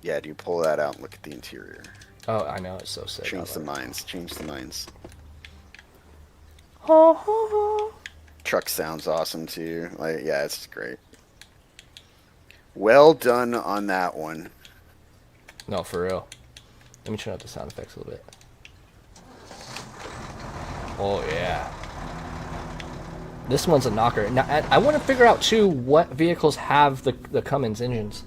Yeah, do you pull that out and look at the interior? Oh, I know, it's so sick. Change the minds. Truck sounds awesome too. Like, yeah, it's great. Well done on that one. No, for real. Let me turn up the sound effects a little bit. Oh yeah. This one's a knocker. Now, I want to figure out too what vehicles have the Cummins engines.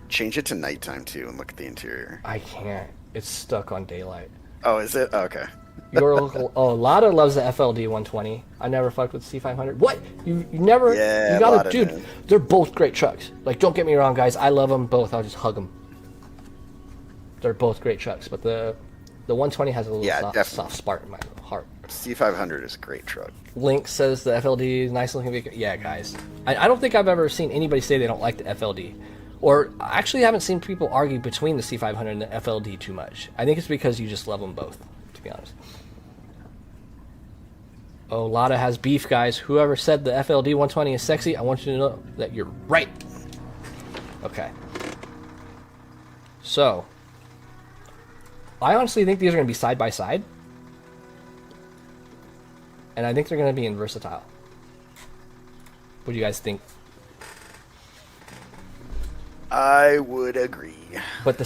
Change it to nighttime too and look at the interior. I can't. It's stuck on daylight. Oh, is it? Oh, okay. Your local. Oh, Lada loves the FLD 120. I never fucked with C500. What? You never? Yeah, you gotta, Lada, dude. man. They're both great trucks. Like, don't get me wrong, guys. I love them both. I'll just hug them. They're both great trucks, but the 120 has a little soft spot in my heart. C500 is a great truck. Link says the FLD is nice looking vehicle. Yeah, guys. I don't think I've ever seen anybody say they don't like the FLD. Or I actually haven't seen people argue between the C500 and the FLD too much. I think it's because you just love them both, to be honest. Oh, Lada has beef, guys. Whoever said the FLD 120 is sexy, I want you to know that you're right. Okay. So, I honestly think these are going to be side by side. and I think they're going to be in versatile. What do you guys think? I would agree. But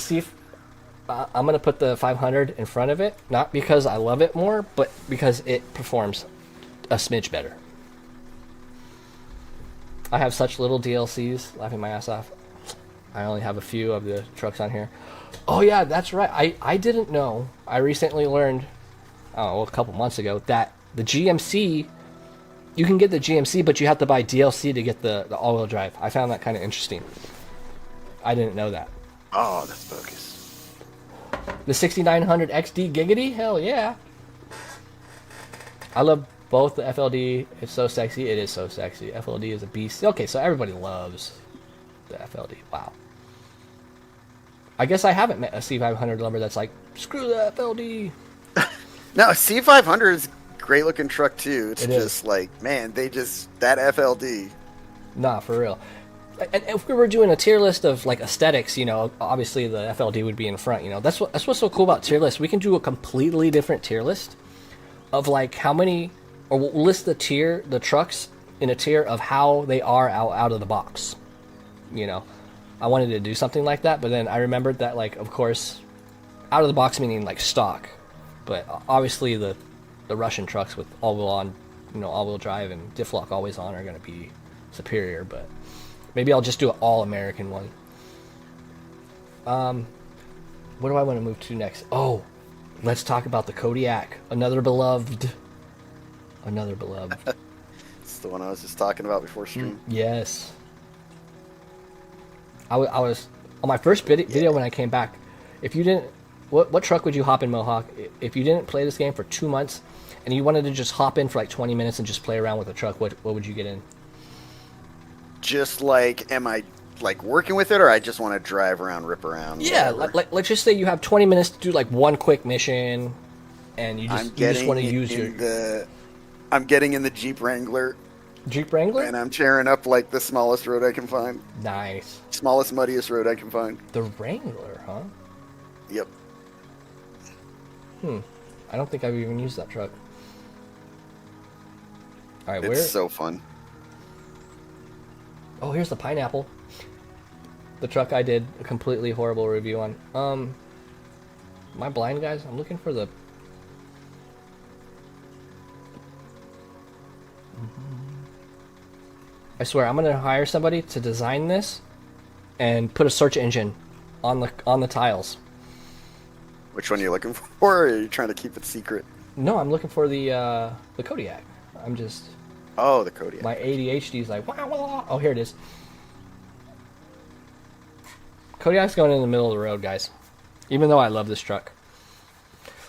I'm going to put the 500 in front of it, not because I love it more, but because it performs a smidge better. I have such little DLCs, laughing my ass off. I only have a few of the trucks on here. Oh yeah, that's right. I didn't know. I recently learned, a couple months ago, that the GMC, you can get the GMC, but you have to buy DLC to get the all-wheel drive. I found that kind of interesting. I didn't know that. Oh, that's bogus. The 6900 XD Giggity? Hell yeah. I love both the FLD. It's so sexy. It is so sexy. FLD is a beast. Okay, so everybody loves the FLD. Wow. I guess I haven't met a C500 lover that's like, screw the FLD. No, C500 is a great looking truck too. It's It just is. like, man, that FLD. Nah, for real. And if we were doing a tier list of like aesthetics, obviously the FLD would be in front. That's what's so cool about tier lists. We can do a completely different tier list of like how many, or we'll list the trucks in a tier of how they are out of the box. I wanted to do something like that, but then I remembered that, like, of course, out of the box meaning like stock, but obviously the Russian trucks with all-wheel drive and diff lock always on are going to be superior. But maybe I'll just do an all-American one. What do I want to move to next? Oh, let's talk about the Kodiak, another beloved. It's the one I was just talking about before stream. Yes. I was on my first video when I came back. If you didn't, what truck would you hop in, Mohawk? If you didn't play this game for 2 months and you wanted to just hop in for like 20 minutes and just play around with the truck, what would you get in? Just like, am I like working with it, or I just want to drive around, rip around? Yeah, like let's just say you have 20 minutes to do like one quick mission, and you just want to use I'm getting in the Jeep Wrangler. Jeep Wrangler? And I'm tearing up like the smallest road I can find. Nice. Smallest, muddiest road I can find. The Wrangler, huh? Yep. I don't think I've even used that truck. All right, It's so fun. Oh, here's the Pineapple. The truck I did a completely horrible review on. Am I blind, guys? I'm looking for the... I swear, I'm gonna hire somebody to design this and put a search engine on the tiles. Which one are you looking for, or are you trying to keep it secret? No, I'm looking for the Kodiak. I'm just... Oh, the Kodiak. My ADHD is like, wah, wah. Oh, here it is. Kodiak's going in the middle of the road, guys. Even though I love this truck.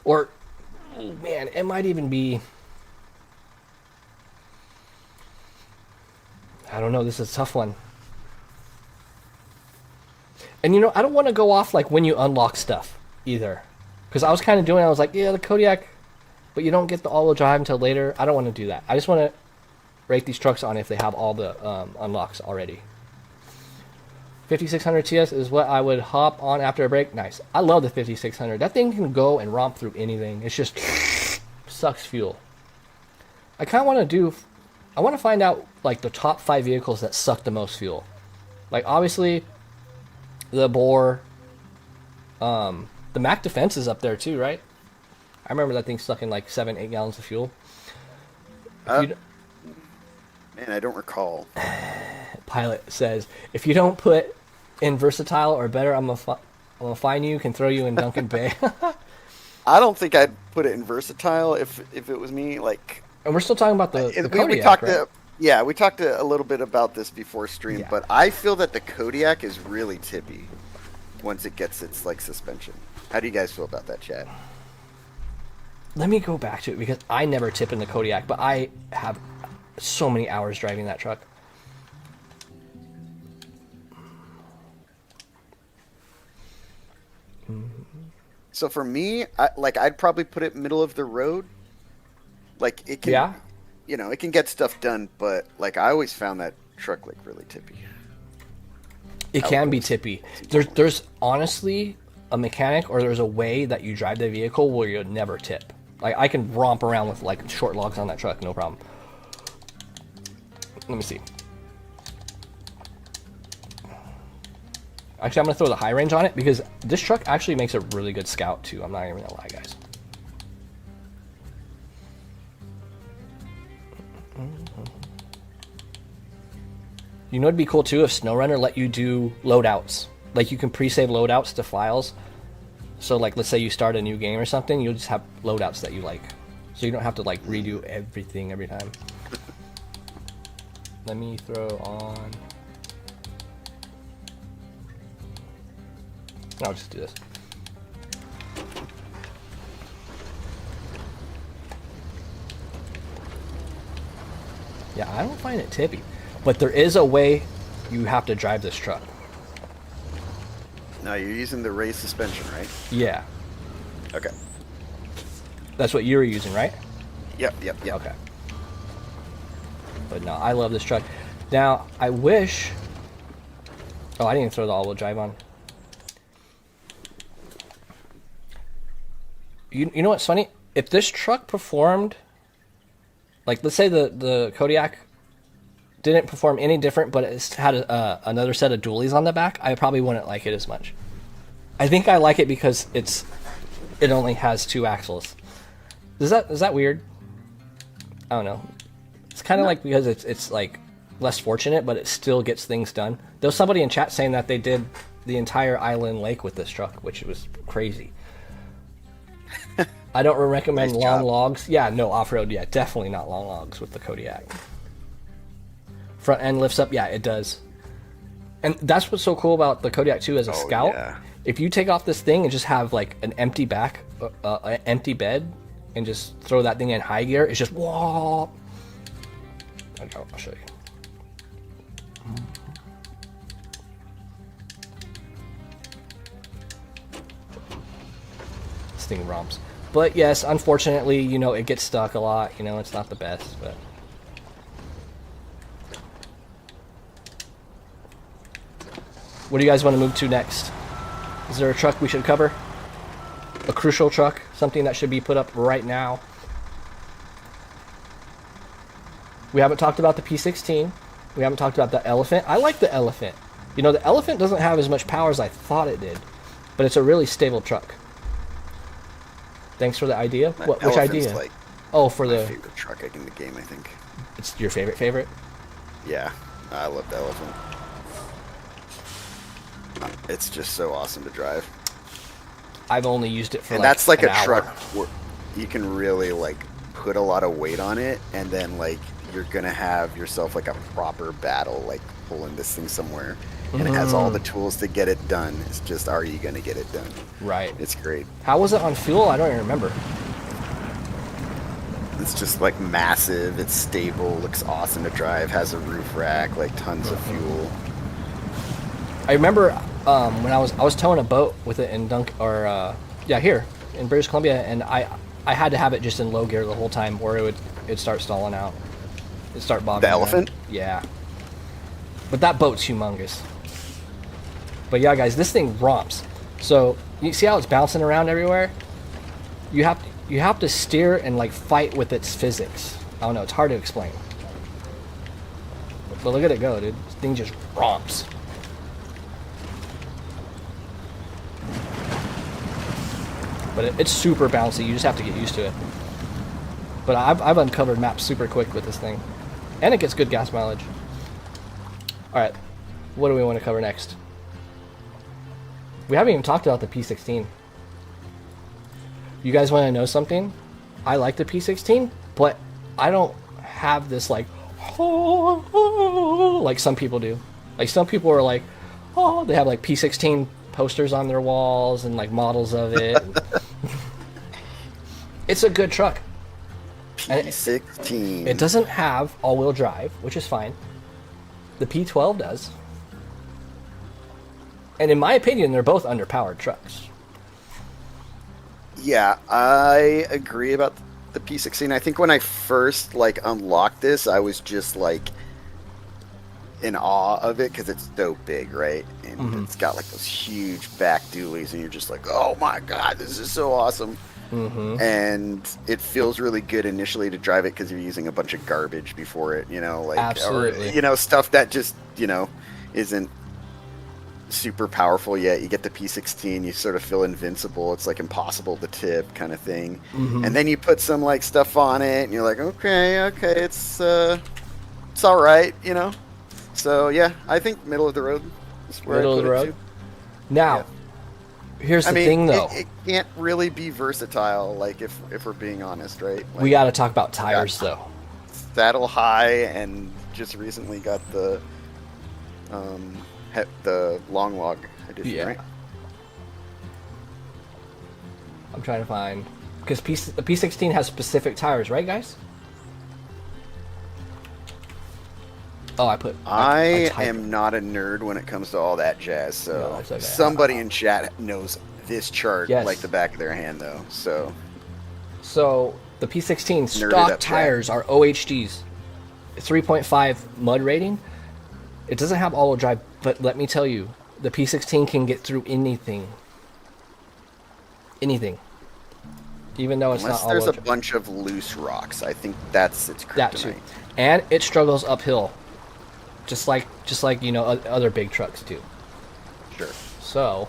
Or, oh, man, it might even be... I don't know, this is a tough one. And I don't want to go off like when you unlock stuff either. Because I was kind of doing, I was like, yeah, the Kodiak, but you don't get the all-wheel drive until later. I don't want to do that. I just want to rate these trucks on if they have all the unlocks already. 5600 TS is what I would hop on after a break. Nice. I love the 5600. That thing can go and romp through anything. It's just sucks fuel. I kind of want to find out like the top 5 vehicles that suck the most fuel. Like obviously the Boar, the Mac Defense is up there too, right? I remember that thing sucking like 7-8 gallons of fuel. Man, I don't recall. Pilot says, if you don't put in versatile or better, I'm gonna fine you. Can throw you in Duncan Bay. I don't think I'd put it in versatile if it was me. Like, and we're still talking about the Kodiak, we talked right? We talked a little bit about this before stream, but I feel that the Kodiak is really tippy once it gets its like suspension. How do you guys feel about that, Chad? Let me go back to it because I never tip in the Kodiak, but I have so many hours driving that truck. So for me, I'd probably put it middle of the road. Like it can, it can get stuff done, but like I always found that truck like really tippy. It can be tippy. There's honestly a mechanic or there's a way that you drive the vehicle where you'll never tip. Like I can romp around with like short logs on that truck, no problem. Let me see. Actually, I'm gonna throw the high range on it because this truck actually makes a really good scout too. I'm not even gonna lie, guys. You know, it'd be cool too if Snowrunner let you do loadouts. Like you can pre-save loadouts to files. So like, let's say you start a new game or something, you'll just have loadouts that you like. So you don't have to like redo everything every time. Let me throw on. I'll just do this. Yeah, I don't find it tippy. But there is a way you have to drive this truck. No, you're using the raised suspension, right? Yeah. Okay. That's what you were using, right? Yep. Okay. But no, I love this truck. Now, I wish... Oh, I didn't even throw the all-wheel drive on. You know what's funny? If this truck performed... Like, let's say the Kodiak didn't perform any different, but it had another set of dualies on the back, I probably wouldn't like it as much. I think I like it because it only has 2 axles. Is that weird? I don't know. It's kind of like because it's like less fortunate, but it still gets things done. There was somebody in chat saying that they did the entire island lake with this truck, which was crazy. I don't recommend Nice long job. logs. Yeah, no, off-road, yeah, definitely not long logs with the Kodiak. Front end lifts up, yeah, it does. And that's what's so cool about the Kodiak 2 as a scout. Yeah. If you take off this thing and just have like an empty back, an empty bed, and just throw that thing in high gear, it's just whoa. I'll show you. This thing romps. But yes, unfortunately, you know, it gets stuck a lot. You know, it's not the best, but... What do you guys want to move to next? Is there a truck we should cover? A crucial truck? Something that should be put up right now? We haven't talked about the P16. We haven't talked about the Elephant. I like the Elephant. You know, the Elephant doesn't have as much power as I thought it did, but it's a really stable truck. Thanks for the idea. Which idea? Like for my the... favorite truck in the game, I think. It's your favorite? Yeah, I love the Elephant. It's just so awesome to drive. I've only used it for And that's like an a hour. truck where you can really like put a lot of weight on it, and then like you're gonna have yourself like a proper battle, like pulling this thing somewhere. And it has all the tools to get it done. It's just, are you gonna get it done? Right. It's great. How was it on fuel? I don't even remember. It's just like massive. It's stable. Looks awesome to drive. Has a roof rack. Like tons of fuel. I remember when I was towing a boat with it in here in British Columbia, and I had to have it just in low gear the whole time, or it'd start stalling out. It'd start bobbing. The around. Elephant? Yeah. But that boat's humongous. But yeah, guys, this thing romps. So you see how it's bouncing around everywhere? You have to steer and like fight with its physics. I don't know, it's hard to explain. But look at it go, dude. This thing just romps. But it's super bouncy. You just have to get used to it. But I've uncovered maps super quick with this thing. And it gets good gas mileage. Alright, what do we want to cover next? We haven't even talked about the P16. You guys want to know something? I like the P16, but I don't have this like some people do. Like some people are like, oh, they have like P16 posters on their walls and like models of it. It's a good truck. P16. It doesn't have all-wheel drive, which is fine. The P12 does. And in my opinion, they're both underpowered trucks. Yeah, I agree about the P16. I think when I first like unlocked this, I was just like in awe of it because it's so big, right? And it's got like those huge back dualies, and you're just like, oh my god, this is so awesome. and it feels really good initially to drive it because you're using a bunch of garbage before it, like Absolutely. or stuff that just isn't super powerful yet. You get the P16, you sort of feel invincible. It's like impossible to tip kind of thing. And then you put some like stuff on it, and you're like, okay, it's all right, So yeah, I think middle of the road is where Middle I of put the it road. too. Now, here's the thing, though. It can't really be versatile, like if we're being honest, right? Like, We got to talk about tires, though. Saddle high, and just recently got the long log edition, Yeah. right? I'm trying to find, because the P16 has specific tires, right, guys? Oh, I I typed am not a nerd when it comes to all that jazz, so No, it's okay. somebody in chat knows this chart Yes. like the back of their hand, though. So So the P16 Nerded stock up, tires are OHDs, 3.5 mud rating. It doesn't have all-wheel drive, but let me tell you, the P16 can get through anything. Anything. Even though it's unless not there's all-wheel a drive. bunch of loose rocks, I think that's its That too. kryptonite. And it struggles uphill, just like other big trucks do. Sure. So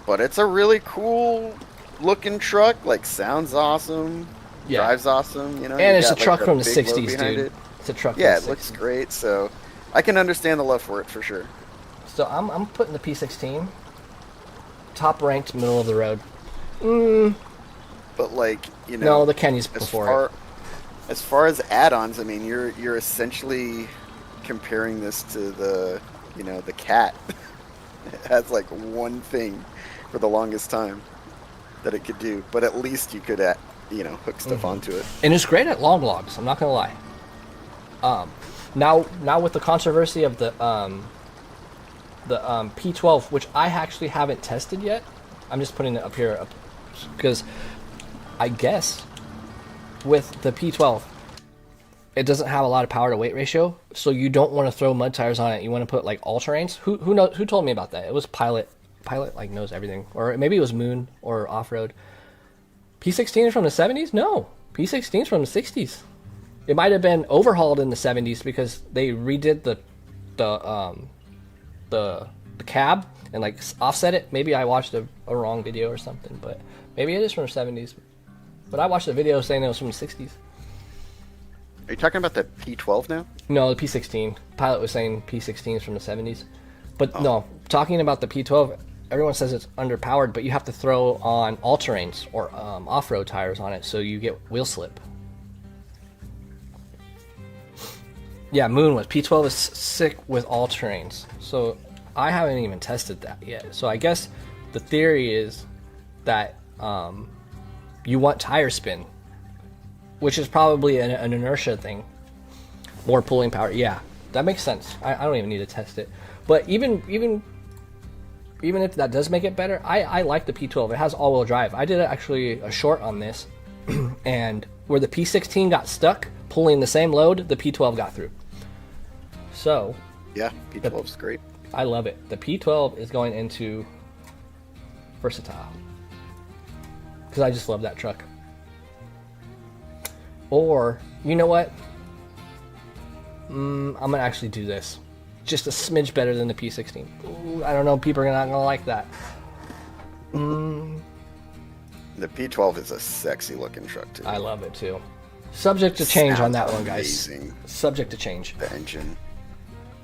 But it's a really cool looking truck. Like, sounds awesome. Yeah. Drives awesome. and it's a truck from the big load 60s, behind dude. it. It's a truck. Yeah, from it the looks 60s. great. So I can understand the love for it for sure. So I'm putting the P16 top ranked, middle of the road. But like, No, the Kenny's as before it. as far as add-ons, I mean, you're essentially comparing this to the the cat. It has like one thing for the longest time that it could do, but at least you could hook stuff onto it. And it's great at long logs. I'm not gonna lie. Now with the controversy of the P12, which I actually haven't tested yet, I'm just putting it up here because I guess with the P12, it doesn't have a lot of power to weight ratio, so you don't want to throw mud tires on it. You want to put like all terrains. Who knows? Who told me about that? It was Pilot. Pilot like knows everything, or maybe it was Moon or Offroad. P16 is from the 70s? No, P16 is from the 60s. It might have been overhauled in the 70s because they redid the cab and like offset it. Maybe I watched a wrong video or something, but maybe it is from the 70s. But I watched a video saying it was from the 60s. Are you talking about the P12 now? No, the P16. Pilot was saying P16 is from the 70s. But no, talking about the P12, everyone says it's underpowered, but you have to throw on all-terrains or off-road tires on it so you get wheel slip. Yeah, Moon was. P12 is sick with all-terrains. So I haven't even tested that yet. So I guess the theory is that you want tire spin, which is probably an inertia thing. More pulling power. Yeah, that makes sense. I don't even need to test it. But even if that does make it better, I like the P12. It has all-wheel drive. I did actually a short on this, and where the P16 got stuck pulling the same load, the P12 got through. So Yeah, P12's great. I love it. The P12 is going into versatile because I just love that truck. Or you know what? I'm gonna actually do this. Just a smidge better than the P16. Ooh, I don't know. People are not gonna like that. The P12 is a sexy looking truck too. I love it too. Subject to change on that one, guys. Amazing. Subject to change. The engine.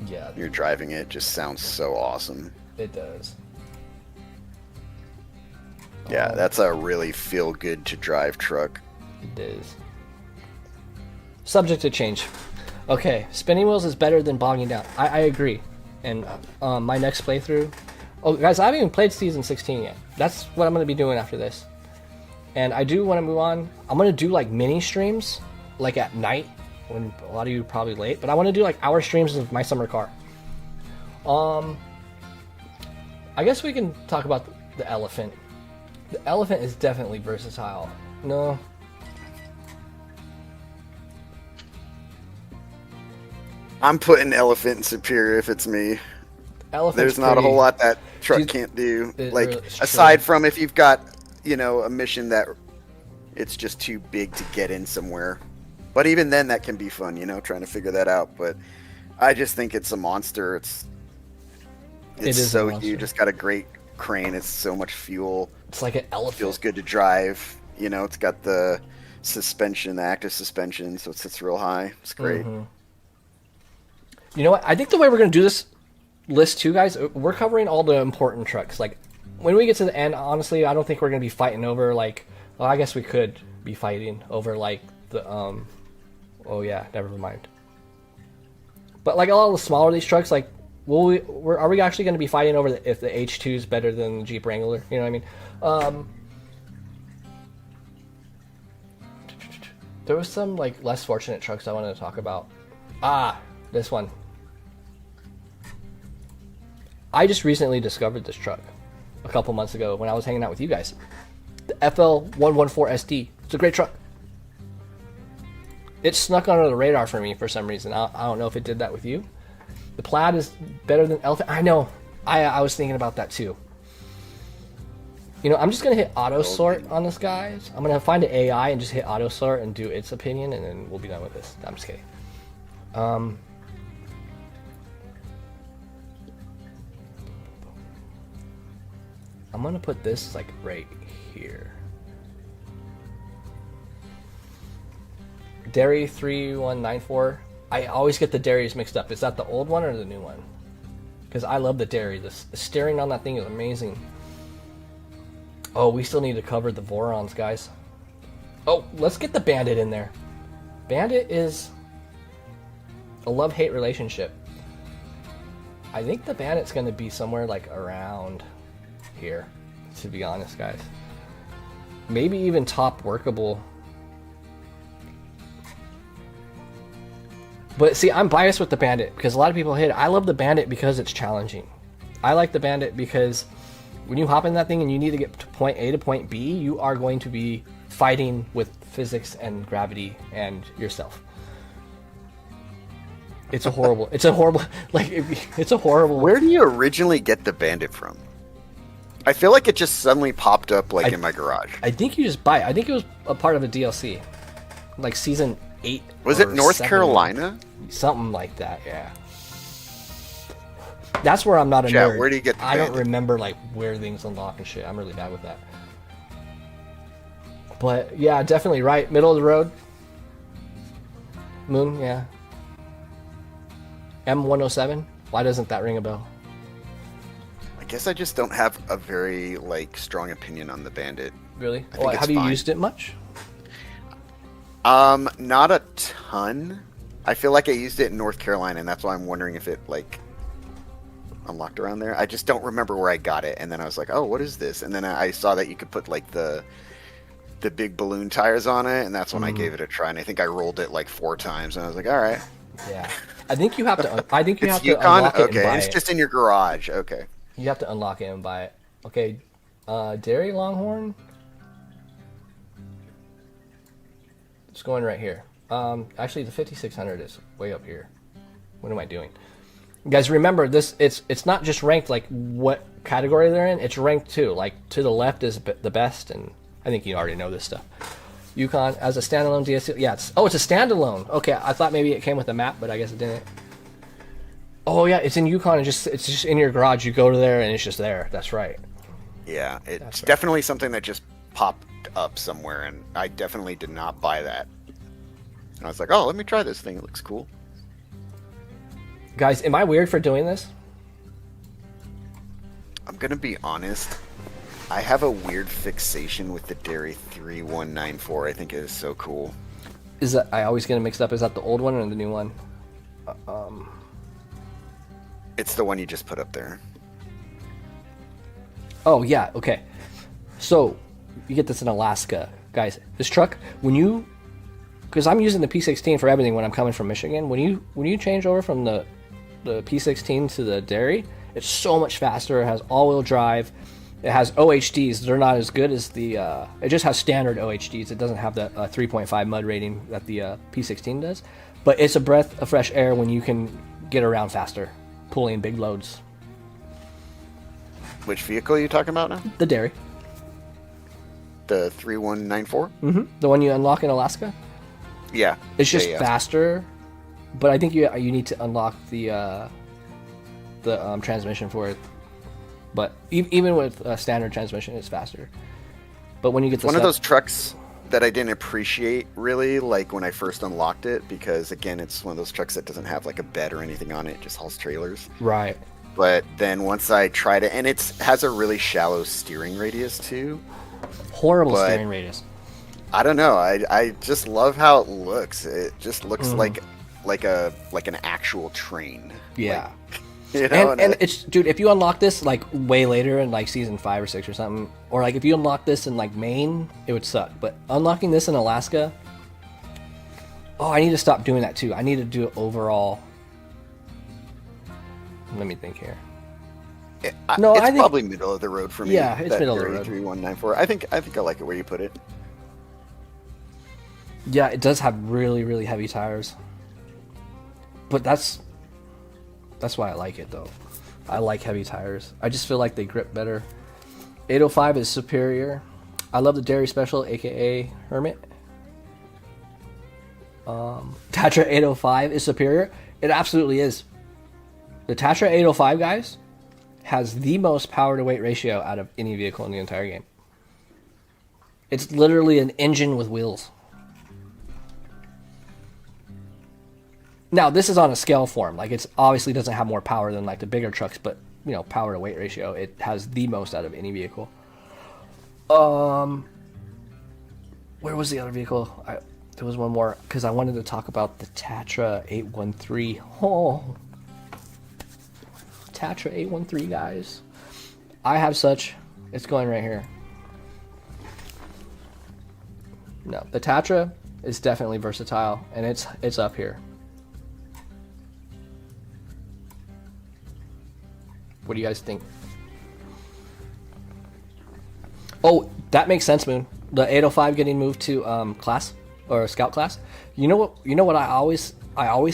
Yeah, You're driving it, just sounds so awesome. it does. Yeah, that's a really feel good to drive truck. It is. Subject to change. Okay, spinning wheels is better than bogging down. I agree. And my next playthrough... Oh, guys, I haven't even played Season 16 yet. That's what I'm going to be doing after this. And I do want to move on. I'm going to do, like, mini streams, like, at night, when a lot of you are probably late. But I want to do, like, hour streams of my summer car. I guess we can talk about the elephant. The elephant is definitely versatile. No... I'm putting elephant in superior if it's me. Elephant's There's not a pretty- whole lot that truck Dude, can't do. it Like, really- it's aside true. from if you've got, a mission that it's just too big to get in somewhere. But even then, that can be fun, trying to figure that out. But I just think it's a monster. It's so huge. It's got a great crane. It's so much fuel. It's like an elephant. Feels good to drive. It's got the suspension, the active suspension, so it sits real high. It's great. Mm-hmm. You know what? I think the way we're going to do this list too, guys, we're covering all the important trucks. Like, when we get to the end, honestly, I don't think we're going to be fighting over, like, well, I guess we could be fighting over, like, the, oh yeah, never mind. But, like, a lot of the smaller these trucks, like, are we actually going to be fighting over if the H2 is better than the Jeep Wrangler? You know what I mean? There was some, like, less fortunate trucks I wanted to talk about. This one. I just recently discovered this truck a couple months ago when I was hanging out with you guys. The FL114SD. It's a great truck. It snuck under the radar for me for some reason. I don't know if it did that with you. The Plaid is better than Elephant. I know. I was thinking about that too. I'm just going to hit auto sort on this, guys. I'm going to find an AI and just hit auto sort and do its opinion, and then we'll be done with this. I'm just kidding. I'm going to put this, like, right here. Dairy 3194. I always get the dairies mixed up. Is that the old one or the new one? Because I love the dairy. The steering on that thing is amazing. Oh, we still need to cover the Vorons, guys. Oh, let's get the Bandit in there. Bandit is a love-hate relationship. I think the Bandit's going to be somewhere, like, around here, to be honest, guys. Maybe even top workable. But see, I'm biased with the Bandit because a lot of people hate it. I love the Bandit because it's challenging. I like the Bandit because when you hop in that thing and you need to get to point A to point B, you are going to be fighting with physics and gravity and yourself. It's a horrible, it's a horrible. Where do you originally get the Bandit from? I feel like it just suddenly popped up, like, in my garage. I think you just buy it. I think it was a part of a DLC. Like season 8. Was it North Carolina? Something like that, yeah. That's where I'm not a nerd. Where do you get the I Bandit? don't remember, like, where things unlock and shit. I'm really bad with that. But, yeah, definitely right. Middle of the road. Moon, yeah. M107. Why doesn't that ring a bell? I guess I just don't have a very, like, strong opinion on the Bandit. Really? Have you used it much? Not a ton. I feel like I used it in North Carolina, and that's why I'm wondering if it, like, unlocked around there. I just don't remember where I got it, and then I was like, oh, what is this? And then I saw that you could put, like, the big balloon tires on it, and that's when I gave it a try, and I think I rolled it, like, 4 times, and I was like, all right. Yeah. I think you have to It's to Yukon? unlock it and Okay, buy it's it. just in your garage. Okay. You have to unlock it and buy it. Okay, Dairy Longhorn. It's going right here. Actually, the 5600 is way up here. What am I doing? Guys, remember this. It's not just ranked like what category they're in. It's ranked too. Like to the left is the best, and I think you already know this stuff. Yukon as a standalone DLC. Yeah, it's a standalone. Okay, I thought maybe it came with a map, but I guess it didn't. Oh yeah, it's in Yukon, and it's just in your garage. You go to there, and it's just there. That's right. Yeah, it's definitely something that just popped up somewhere, and I definitely did not buy that. And I was like, oh, let me try this thing. It looks cool. Guys, am I weird for doing this? I'm gonna be honest. I have a weird fixation with the Dairy 3194. I think it is so cool. Is that I always get it mixed up? Is that the old one or the new one? It's the one you just put up there. Oh yeah, okay. So you get this in Alaska, guys. This truck, because I'm using the P16 for everything when I'm coming from Michigan. When you change over from the P16 to the Dairy, it's so much faster. It has all-wheel drive. It has OHDs. They're not as good as the. It just has standard OHDs. It doesn't have the 3.5 mud rating that the P16 does. But it's a breath of fresh air when you can get around faster, pulling big loads. Which vehicle are you talking about now? The Dairy. The 3194. The one you unlock in Alaska. Yeah, It's just yeah. faster, but I think you need to unlock the transmission for it. But even with a standard transmission, it's faster. But when you get the One of those trucks that I didn't appreciate really, like when I first unlocked it, because again, it's one of those trucks that doesn't have like a bed or anything on it, it just hauls trailers. right, But then once I tried it, and it has a really shallow steering radius too. horrible But steering radius. I don't know. I just love how it looks. It just looks like an actual train. Yeah. You know, And it's, dude, if you unlock this like way later in like season 5 or 6 or something, or like if you unlock this in like Maine, it would suck. But unlocking this in Alaska, oh, I need to stop doing that too. I need to do it overall. Let me think here. No, it's I think probably middle of the road for me. Yeah, it's middle of the road. 3194. I think I like it where you put it. Yeah, it does have really, really heavy tires. But that's why I like it, though. I like heavy tires. I just feel like they grip better. 805 is superior. I love the Dairy Special, aka Hermit. Tatra 805 is superior. It absolutely is. The Tatra 805, guys, has the most power to weight ratio out of any vehicle in the entire game. It's literally an engine with wheels. Now, this is on a scale form. Like, it's obviously doesn't have more power than like the bigger trucks, but you know, power to weight ratio, it has the most out of any vehicle. Where was the other vehicle? There was one more because I wanted to talk about the Tatra 813. Oh, Tatra 813, guys. I have such. It's going right here. No, the Tatra is definitely versatile, and it's up here. What do you guys think? Oh, that makes sense, Moon. The 805 getting moved to class or scout class. You know what? I always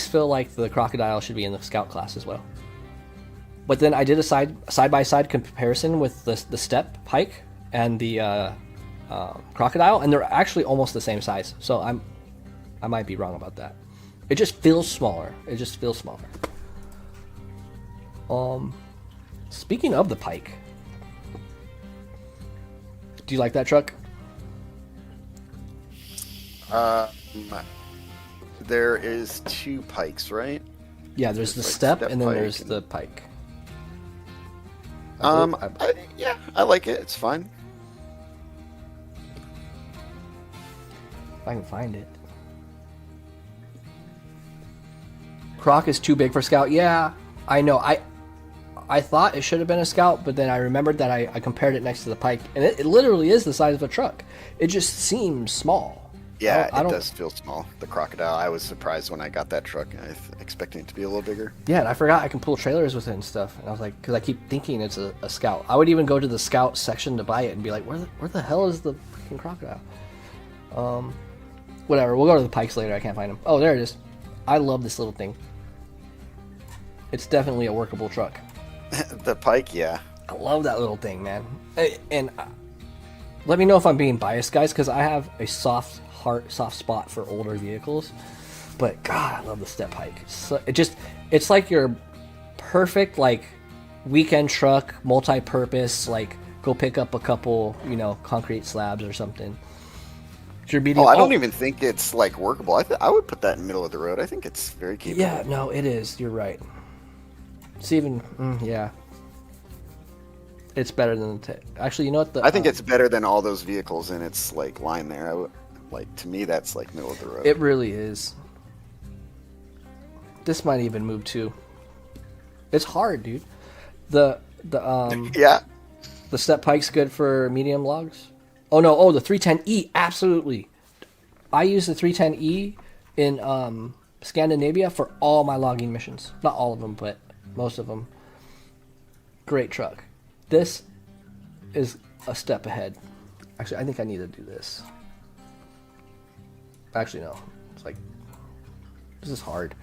feel like the Crocodile should be in the scout class as well. But then I did a side by side comparison with the Step Pike and the Crocodile, and they're actually almost the same size. So I might be wrong about that. It just feels smaller. Speaking of the Pike, do you like that truck? There is 2 Pikes, right? Yeah, there's the Step and then there's the Pike. Yeah, I like it. It's fine. If I can find it. Croc is too big for Scout. Yeah, I know. I thought it should have been a Scout, but then I remembered that I compared it next to the Pike, and it literally is the size of a truck. It just seems small. Yeah, it does feel small. The Crocodile, I was surprised when I got that truck. I was expecting it to be a little bigger. Yeah, and I forgot I can pull trailers with it and stuff. And I was like, because I keep thinking it's a Scout. I would even go to the Scout section to buy it and be like, where the hell is the freaking Crocodile? Whatever, we'll go to the Pikes later. I can't find them. Oh, there it is. I love this little thing. It's definitely a workable truck. The Pike, yeah. I love that little thing, man. And let me know if I'm being biased, guys, because I have a soft spot for older vehicles. But God, I love the Step Pike. So it's like your perfect like weekend truck, multi-purpose. Like go pick up a couple, concrete slabs or something. I don't even think it's like workable. I would put that in the middle of the road. I think it's very capable. Yeah, no, it is. You're right. It's even, yeah. It's better than actually. You know what? I think it's better than all those vehicles in its like line there. To me, that's like middle of the road. It really is. This might even move too. It's hard, dude. Yeah. The Step Pike's good for medium logs. Oh no! Oh, the 310E, absolutely. I use the 310E in Scandinavia for all my logging missions. Not all of them, but most of them. Great truck. This is a step ahead. Actually, I think I need to do this. Actually, no. It's like this is hard.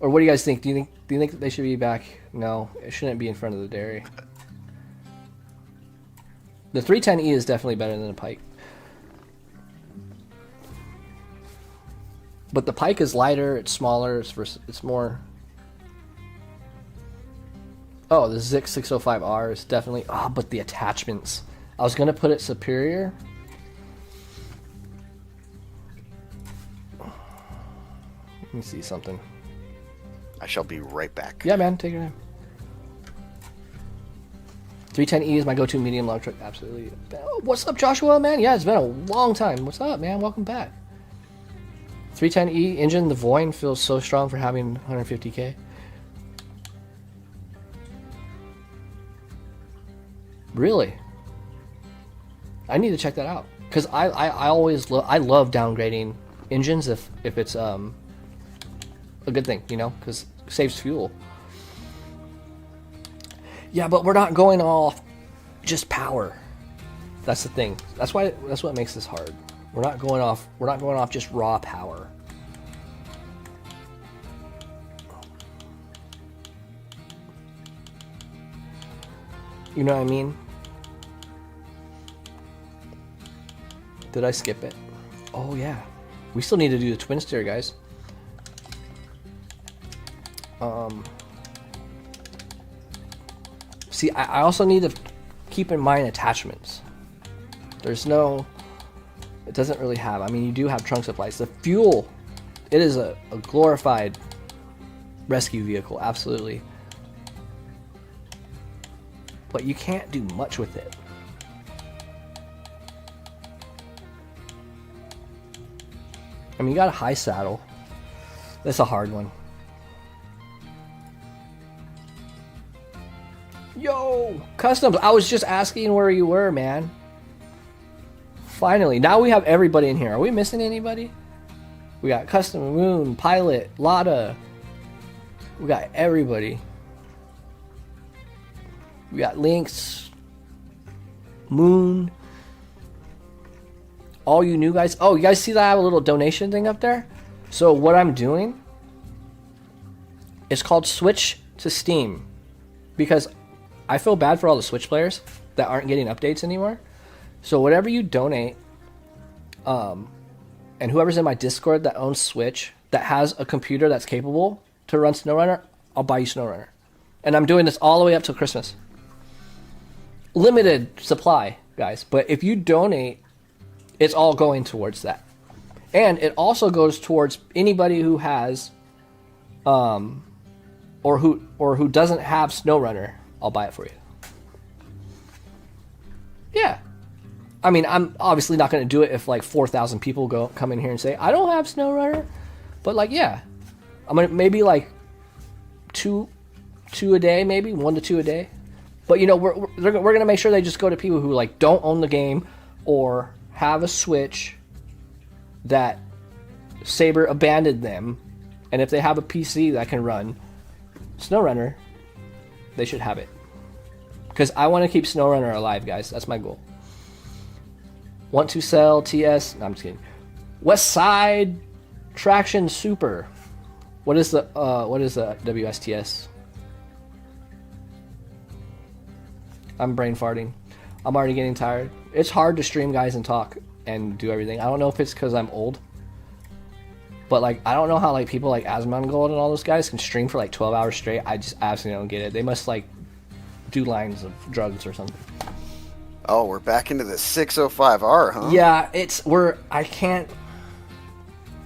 Or what do you guys think? Do you think that they should be back? No, it shouldn't be in front of the dairy. The 310E is definitely better than the Pike. But the Pike is lighter, it's smaller, it's more... Oh, the Zix 605R is definitely... Oh, but the attachments. I was going to put it superior. Let me see something. I shall be right back. Yeah, man, take your time. 310E is my go-to medium long truck. Absolutely. Oh, what's up, Joshua, man? Yeah, it's been a long time. What's up, man? Welcome back. 310E engine, the Voin feels so strong for having 150K. Really? I need to check that out. Because I always love downgrading engines if it's a good thing, you know, because it saves fuel. Yeah, but we're not going off just power. That's the thing. That's what makes this hard. We're not going off just raw power. You know what I mean? Did I skip it? Oh yeah. We still need to do the twin steer, guys. See, I also need to keep in mind attachments. There's no... It doesn't really have... I mean, you do have trunk supplies. The fuel, it is a glorified rescue vehicle, absolutely. But you can't do much with it. I mean, you got a high saddle. That's a hard one. Yo, Customs, I was just asking where you were, man. Finally, now we have everybody in here. Are we missing anybody? We got Custom, Moon, Pilot, Lotta. We got everybody. We got Lynx, Moon. All you new guys. Oh, you guys see that I have a little donation thing up there? So what I'm doing, it's called Switch to Steam. Because I feel bad for all the Switch players that aren't getting updates anymore. So whatever you donate, and whoever's in my Discord that owns Switch, that has a computer that's capable to run Snowrunner, I'll buy you Snowrunner. And I'm doing this all the way up till Christmas. Limited supply, guys. But if you donate, it's all going towards that. And it also goes towards anybody who has, or who doesn't have Snowrunner. I'll buy it for you. Yeah. I mean, I'm obviously not going to do it if like 4,000 people come in here and say, I don't have Snowrunner. But like, yeah. I'm going to maybe like two a day, maybe 1 to 2 a day. But you know, we're going to make sure they just go to people who like don't own the game or have a Switch that Saber abandoned them. And if they have a PC that can run Snowrunner, they should have it. Because I want to keep Snowrunner alive, guys. That's my goal. Want to sell TS? No, I'm just kidding. West Side Traction Super. What is the WSTS? I'm brain farting. I'm already getting tired. It's hard to stream, guys, and talk and do everything. I don't know if it's because I'm old. But like, I don't know how like people like Asmongold and all those guys can stream for like 12 hours straight. I just absolutely don't get it. They must like do lines of drugs or something. Oh, we're back into the 605R, huh? Yeah,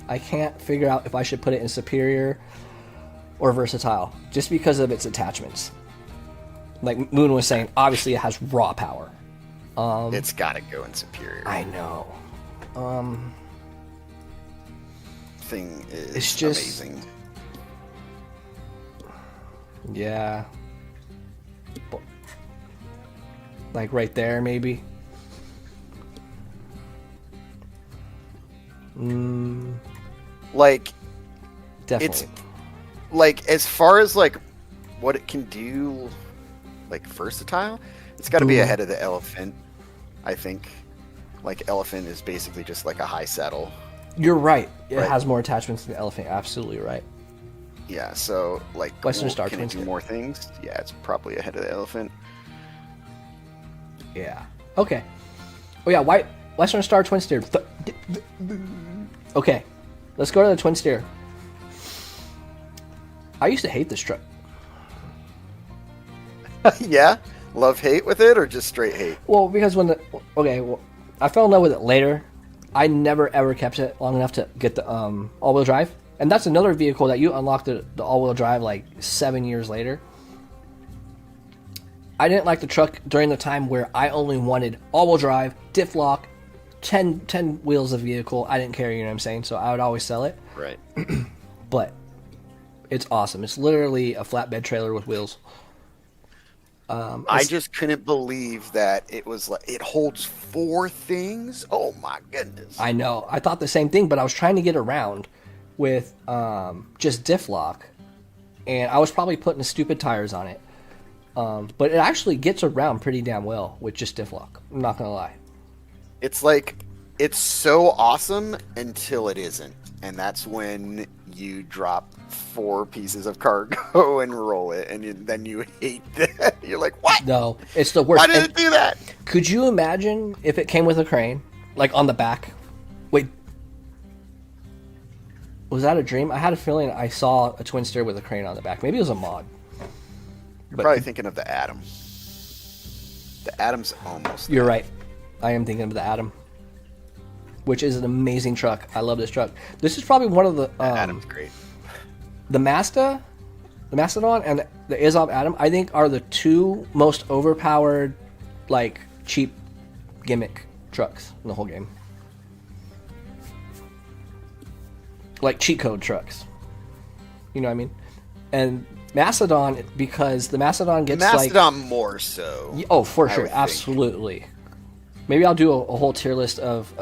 I can't figure out if I should put it in superior or versatile just because of its attachments. Like Moon was saying, obviously it has raw power. It's got to go in superior. I know. Thing is it's just amazing. Yeah. Like right there, maybe. Like, definitely. It's like as far as like what it can do, like versatile. It's got to be ahead of the Elephant, I think. Like Elephant is basically just like a high saddle. You're right. It has more attachments than the Elephant. Absolutely right. Yeah. So like, Western Star can it do more things? Yeah, it's probably ahead of the Elephant. Yeah. Okay. Oh yeah, Western Star Twin Steer. Okay. Let's go to the twin steer. I used to hate this truck. Yeah? Love hate with it or just straight hate? Well, because I fell in love with it later. I never ever kept it long enough to get the all-wheel drive. And that's another vehicle that you unlocked the all-wheel drive like 7 years later. I didn't like the truck during the time where I only wanted all-wheel drive, diff lock, 10 wheels of vehicle. I didn't care, you know what I'm saying? So I would always sell it. Right. But it's awesome. It's literally a flatbed trailer with wheels. I just couldn't believe that it was like it holds 4 things. Oh my goodness! I know. I thought the same thing, but I was trying to get around with just diff lock, and I was probably putting stupid tires on it. But it actually gets around pretty damn well with just diff lock. I'm not gonna lie. It's like it's so awesome until it isn't, and that's when you drop 4 pieces of cargo and roll it, and then you hate that. You're like, what? No, it's the worst. Why did it do that? Could you imagine if it came with a crane, like on the back? Wait, was that a dream? I had a feeling I saw a twin steer with a crane on the back. Maybe it was a mod. You're probably thinking of the Atom. The Atom's almost You're right. I am thinking of the Atom, which is an amazing truck. I love this truck. This is probably one of the Atom's great. The Mastodon and the Azov Atom, I think, are the 2 most overpowered, like, cheap gimmick trucks in the whole game. Like, cheat code trucks. You know what I mean? And Mastodon, because the Mastodon gets Mastodon more so. Oh, for sure. Absolutely. Maybe I'll do a whole tier list of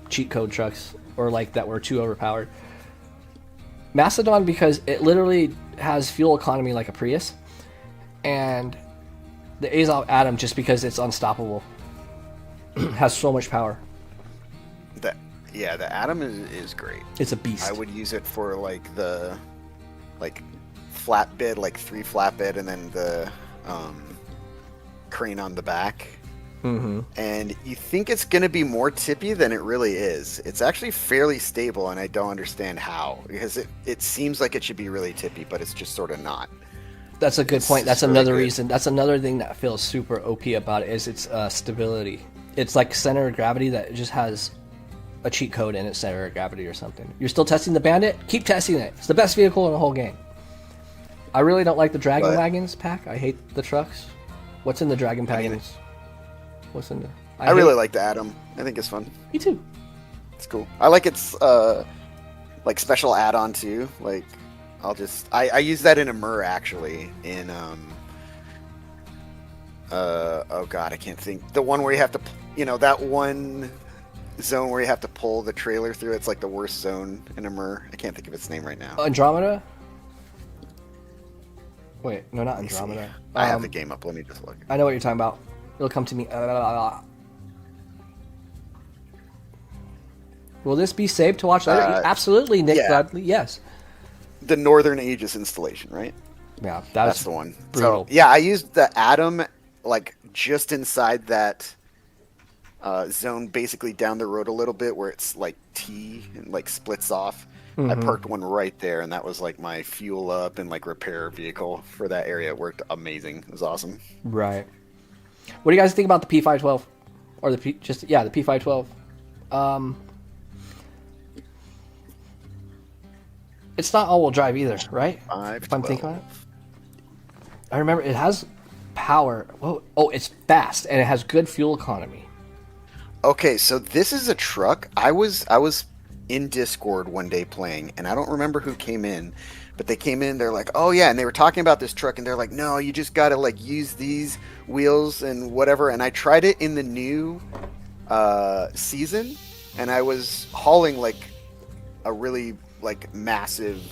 cheat code trucks, or like that were too overpowered. Mastodon, because it literally has fuel economy like a Prius, and the Azov Atom, just because it's unstoppable, has so much power. The Atom is great. It's a beast. I would use it for like the flatbed, like 3 flatbed, and then the crane on the back. Mm-hmm. And you think it's going to be more tippy than it really is. It's actually fairly stable, and I don't understand how, because it seems like it should be really tippy, but it's just sort of not. That's a good point. That's another reason. That's another thing that feels super OP about it, is its stability. It's like center of gravity that just has a cheat code in its center of gravity or something. You're still testing the Bandit? Keep testing it. It's the best vehicle in the whole game. I really don't like the Dragon Wagons pack. I hate the trucks. What's in the Dragon Wagons? What's in there? I really like the Atom. I think it's fun. Me too. It's cool. I like its like special add-on too. Like I use that in a Mur actually in oh god, I can't think. The one where you have to, that one zone where you have to pull the trailer through. It's like the worst zone in a Mur. I can't think of its name right now. Andromeda? Wait, no, not Andromeda. I have the game up. Let me just look. I know what you're talking about. It'll come to me. Will this be saved to watch later? Absolutely, Nick Bradley. Yes. The Northern Aegis installation, right? Yeah, that's the one. Brutal. So, yeah, I used the Atom like just inside that zone, basically down the road a little bit, where it's like T and like splits off. Mm-hmm. I parked one right there, and that was like my fuel up and like repair vehicle for that area. It worked amazing. It was awesome. Right. What do you guys think about the P512? Or the P512? It's not all-wheel drive either, right? If I'm thinking about it. I remember it has power. Oh, it's fast, and it has good fuel economy. Okay, so this is a truck. I was in Discord one day playing, and I don't remember who came in, but they came in, they're like, oh yeah, and they were talking about this truck, and they're like, no, you just gotta like use these wheels and whatever. And I tried it in the new season, and I was hauling like a really like massive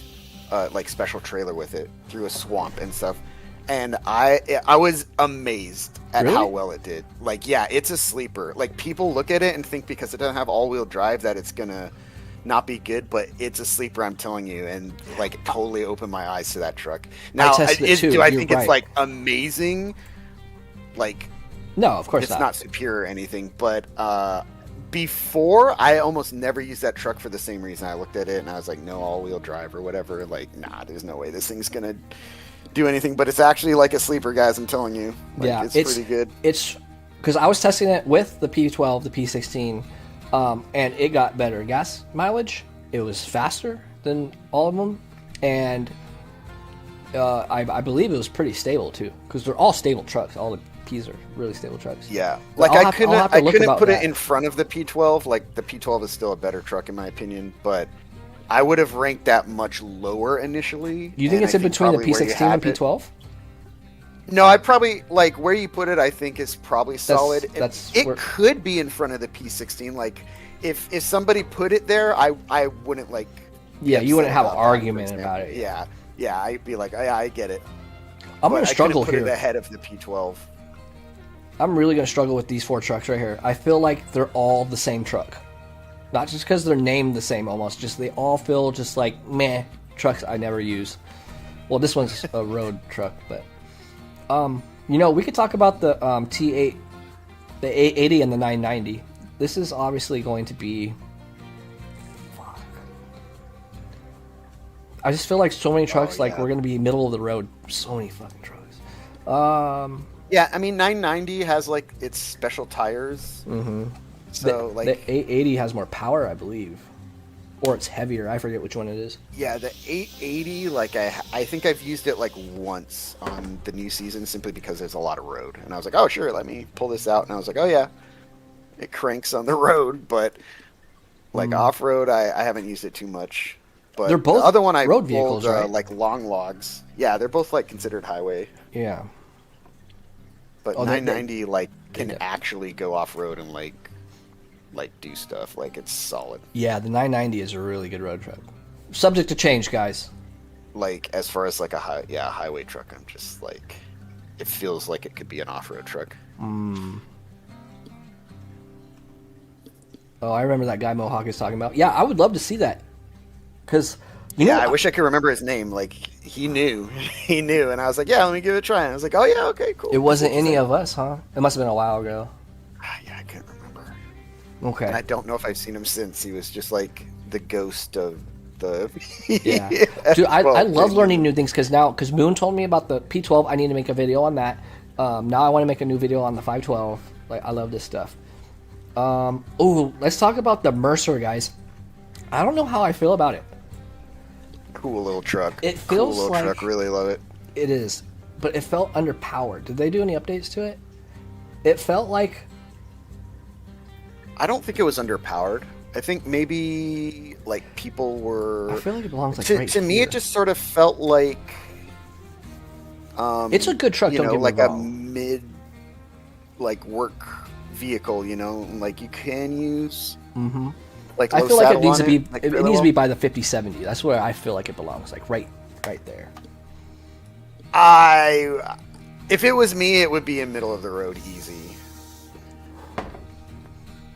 like special trailer with it through a swamp and stuff, and I was amazed at how well it did. Like, yeah, it's a sleeper. Like, people look at it and think because it doesn't have all-wheel drive that it's gonna not be good, but it's a sleeper, I'm telling you, and like it totally opened my eyes to that truck. Now, do I think it's like amazing? Like, no, of course it's not superior or anything, but before, I almost never used that truck for the same reason. I looked at it and I was like, no all-wheel drive or whatever. Like, nah, there's no way this thing's gonna do anything. But it's actually like a sleeper, guys. I'm telling you. Like, yeah, it's pretty good. It's because I was testing it with the P12, the P16, and it got better gas mileage. It was faster than all of them, and I believe it was pretty stable too, because they're all stable trucks. All the P's are really stable trucks. Yeah, like I couldn't put it in front of the P12. Like the P12 is still a better truck in my opinion, but I would have ranked that much lower initially. You think it's in between the P16 and P12? No, I probably like where you put it. I think is probably solid. It could be in front of the P16. Like if somebody put it there, I wouldn't like. Yeah, you wouldn't have an argument about it. Yeah, I'd be like, I get it. I'm gonna struggle here. Put it ahead of the P12. I'm really gonna struggle with these 4 trucks right here. I feel like they're all the same truck, not just because they're named the same. Almost, just they all feel just like meh trucks I never use. Well, this one's a road truck, but we could talk about the T8, the 880 and the 990. This is obviously going to be. Fuck. I just feel like so many trucks. Like we're gonna be middle of the road. So many fucking trucks. Yeah, I mean 990 has like its special tires. Mm-hmm. So the 880 has more power, I believe, or it's heavier. I forget which one it is. Yeah, the 880, like I think I've used it like once on the new season simply because there's a lot of road, and I was like, oh sure, let me pull this out, and I was like, oh yeah, it cranks on the road, but like off road, I haven't used it too much. But they're both the other one I road vehicles, right? Like long logs. Yeah, they're both like considered highway. Yeah. But 990 can actually go off road and like do stuff. Like it's solid. Yeah, the 990 is a really good road truck. Subject to change, guys. Like as far as like a highway truck, I'm just like it feels like it could be an off-road truck. Oh, I remember that guy Mohawk is talking about. Yeah, I would love to see that. Cuz I wish I could remember his name. Like he knew, and I was like, "Yeah, let me give it a try." And I was like, "Oh yeah, okay, cool." It wasn't any of us, huh? It must have been a while ago. Yeah, I can't remember. Okay. And I don't know if I've seen him since. He was just like the ghost of the. Yeah, dude, I love learning new things because Moon told me about the P12. I need to make a video on that. Now I want to make a new video on the 512. Like I love this stuff. Let's talk about the Mercer, guys. I don't know how I feel about it. Cool little truck. It feels cool little truck. Really love it. It is, but it felt underpowered. Did they do any updates to it? It felt like. I don't think it was underpowered. I think maybe like people were. I feel like it belongs like to me. It just sort of felt like. It's a good truck. Don't get me like wrong. A mid, like work vehicle. Like you can use. Mm-hmm. Like I feel like it needs to be. Like it needs to be by the 5070. That's where I feel like it belongs. Like right there. If it was me, it would be in middle of the road, easy.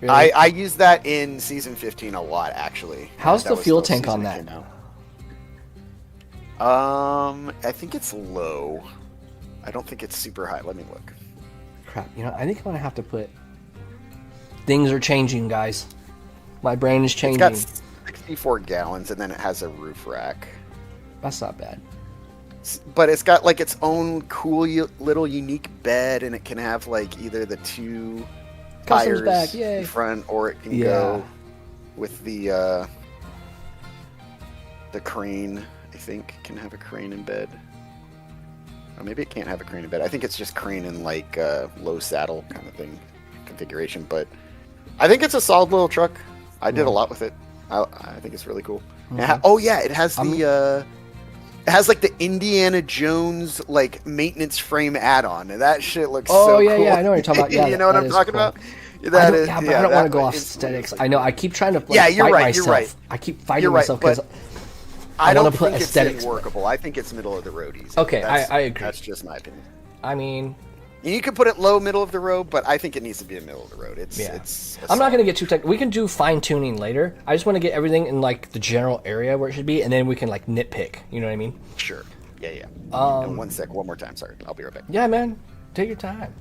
Really? I used that in season 15 a lot, actually. How's the fuel tank on that? I think it's low. I don't think it's super high. Let me look. Crap. I think I'm gonna have to put. Things are changing, guys. My brain is changing. It's got 64 gallons, and then it has a roof rack. That's not bad. But it's got like its own cool little unique bed, and it can have like either the 2 tires back, yay. in front, or it can go with the crane. I think it can have a crane in bed. Or maybe it can't have a crane in bed. I think it's just crane and like low saddle kind of thing configuration. But I think it's a solid little truck. I did a lot with it. I think it's really cool. Mm-hmm. It has it has like the Indiana Jones like maintenance frame add-on, and that shit looks so cool. Yeah, I know what you're talking about. Yeah, you know what I'm talking about? I don't want to go off aesthetics. I know. I keep trying to fight myself. You're right. I keep fighting myself because I want to put aesthetics. It's workable. I think it's middle of the road easy. Okay, I agree. That's just my opinion. I mean, you can put it low, middle of the road, but I think it needs to be in middle of the road. I'm not going to get too technical. We can do fine tuning later. I just want to get everything in like the general area where it should be, and then we can like nitpick. You know what I mean? Sure. Yeah. And one more time. Sorry, I'll be right back. Yeah, man. Take your time.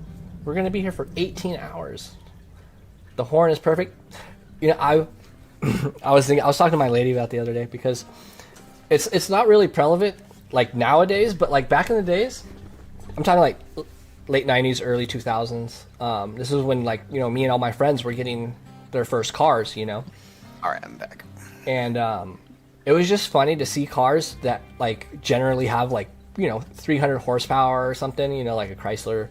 We're going to be here for 18 hours. The horn is perfect. You know, I was talking to my lady about the other day because it's not really prevalent like nowadays, but like back in the days, I'm talking like late 90s, early 2000s. This is when like, you know, me and all my friends were getting their first cars, you know. All right, I'm back. And it was just funny to see cars that like generally have like, you know, 300 horsepower or something, you know, like a Chrysler.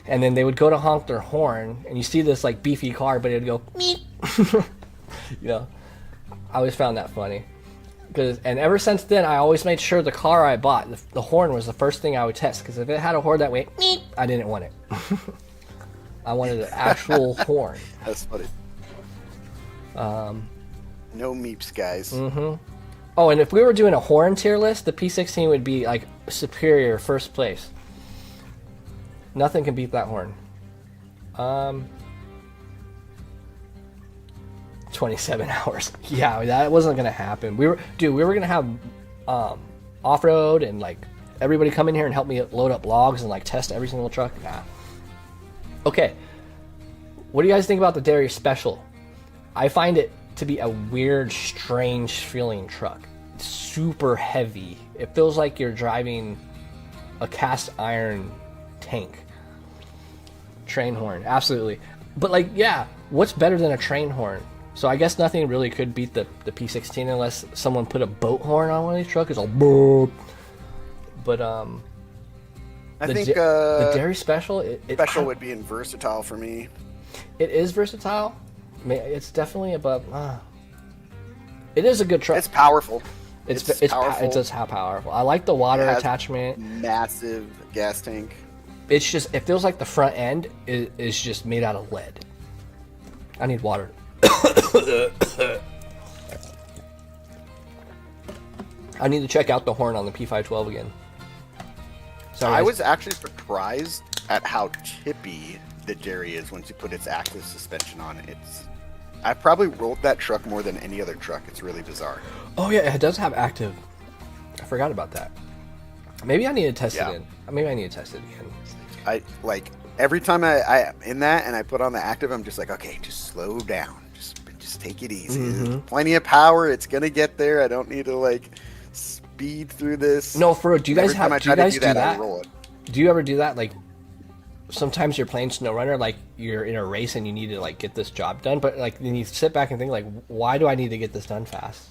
And then they would go to honk their horn, and you see this like beefy car, but it'd go meep. You know, I always found that funny. And ever since then, I always made sure the car I bought, the horn was the first thing I would test. Because if it had a horn that went meep, I didn't want it. I wanted an actual horn. That's funny. No meeps, guys. Mm-hmm. Oh, and if we were doing a horn tier list, the P16 would be like superior, first place. Nothing can beat that horn. 27 hours. Yeah, that wasn't gonna happen. We were gonna have off-road and like everybody come in here and help me load up logs and like test every single truck. Nah. Okay. What do you guys think about the Dairy Special? I find it to be a weird, strange feeling truck. It's super heavy. It feels like you're driving a cast iron tank. Train horn, absolutely. But like, yeah, what's better than a train horn? So I guess nothing really could beat the P16 unless someone put a boat horn on one of these trucks. It's all boop. But I think the Dairy Special, Special would be in versatile for me. It is versatile. It's definitely above. It is a good truck. It's powerful. It's powerful. It does have powerful. I like the water attachment. Massive gas tank. It's just, it feels like the front end is just made out of lead. I need water. I need to check out the horn on the P512 again. Sorry, I was actually surprised at how tippy the Dairy is once you put its active suspension on it. I've probably rolled that truck more than any other truck. It's really bizarre. Oh yeah, it does have active. I forgot about that. Maybe I need to test it in. Maybe I need to test it again. I like every time I in that and I put on the active, I'm just like, okay, just slow down. Just take it easy. Mm-hmm. Plenty of power. It's gonna get there. I don't need to like speed through this. No, for real. Do you guys do that? I roll it. Do you ever do that? Like sometimes you're playing Snowrunner, like you're in a race and you need to like get this job done, but like then you sit back and think like, why do I need to get this done fast?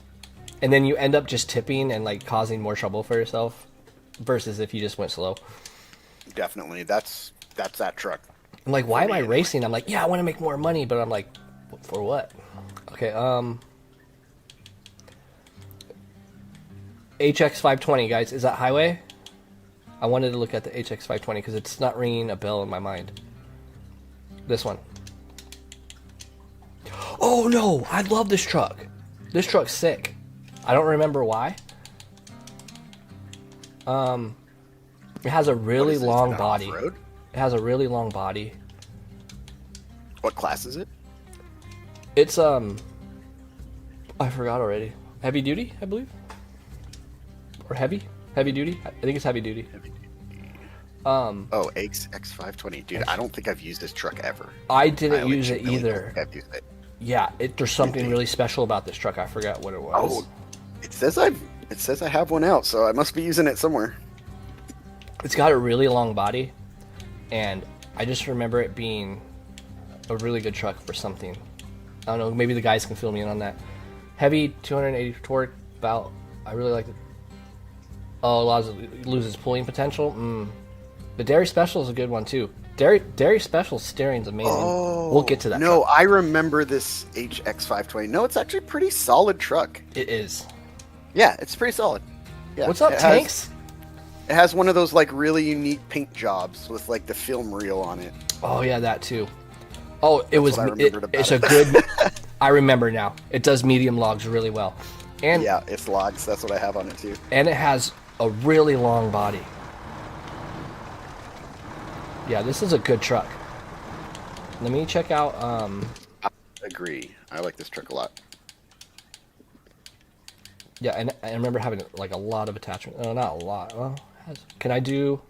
And then you end up just tipping and like causing more trouble for yourself versus if you just went slow. Definitely. That's that truck. I'm like, why am I racing? I'm like, yeah, I want to make more money, but I'm like, for what? Okay, HX520, guys, is that highway? I wanted to look at the HX520 because it's not ringing a bell in my mind. This one. Oh no, I love this truck. This truck's sick. I don't remember why. It has a really long body. Off-road? It has a really long body. What class is it? It's I forgot already. Heavy duty, I believe. Or heavy duty. I think it's heavy duty. X520, dude. I don't think I've used this truck ever. I didn't use it either. I've used it. Yeah, there's something really special about this truck. I forgot what it was. Oh, it says I have one out, so I must be using it somewhere. It's got a really long body, and I just remember it being a really good truck for something. I don't know, maybe the guys can fill me in on that. Heavy, 280 torque, about, I really like it. Oh, loses pulling potential. The Dairy Special is a good one too. Dairy Special steering's amazing. Oh, we'll get to that. No, truck. I remember this HX520. No, it's actually a pretty solid truck. It is. Yeah, it's pretty solid. Yeah. What's up, Tanks? It has one of those like really unique paint jobs with like the film reel on it. Oh yeah, that too. Oh, it's a it. good. I remember now. It does medium logs really well, and yeah, it's logs. That's what I have on it too. And it has a really long body. Yeah, this is a good truck. Let me check out. I agree. I like this truck a lot. Yeah, and I remember having like a lot of attachment. Oh, not a lot. Well, can I do?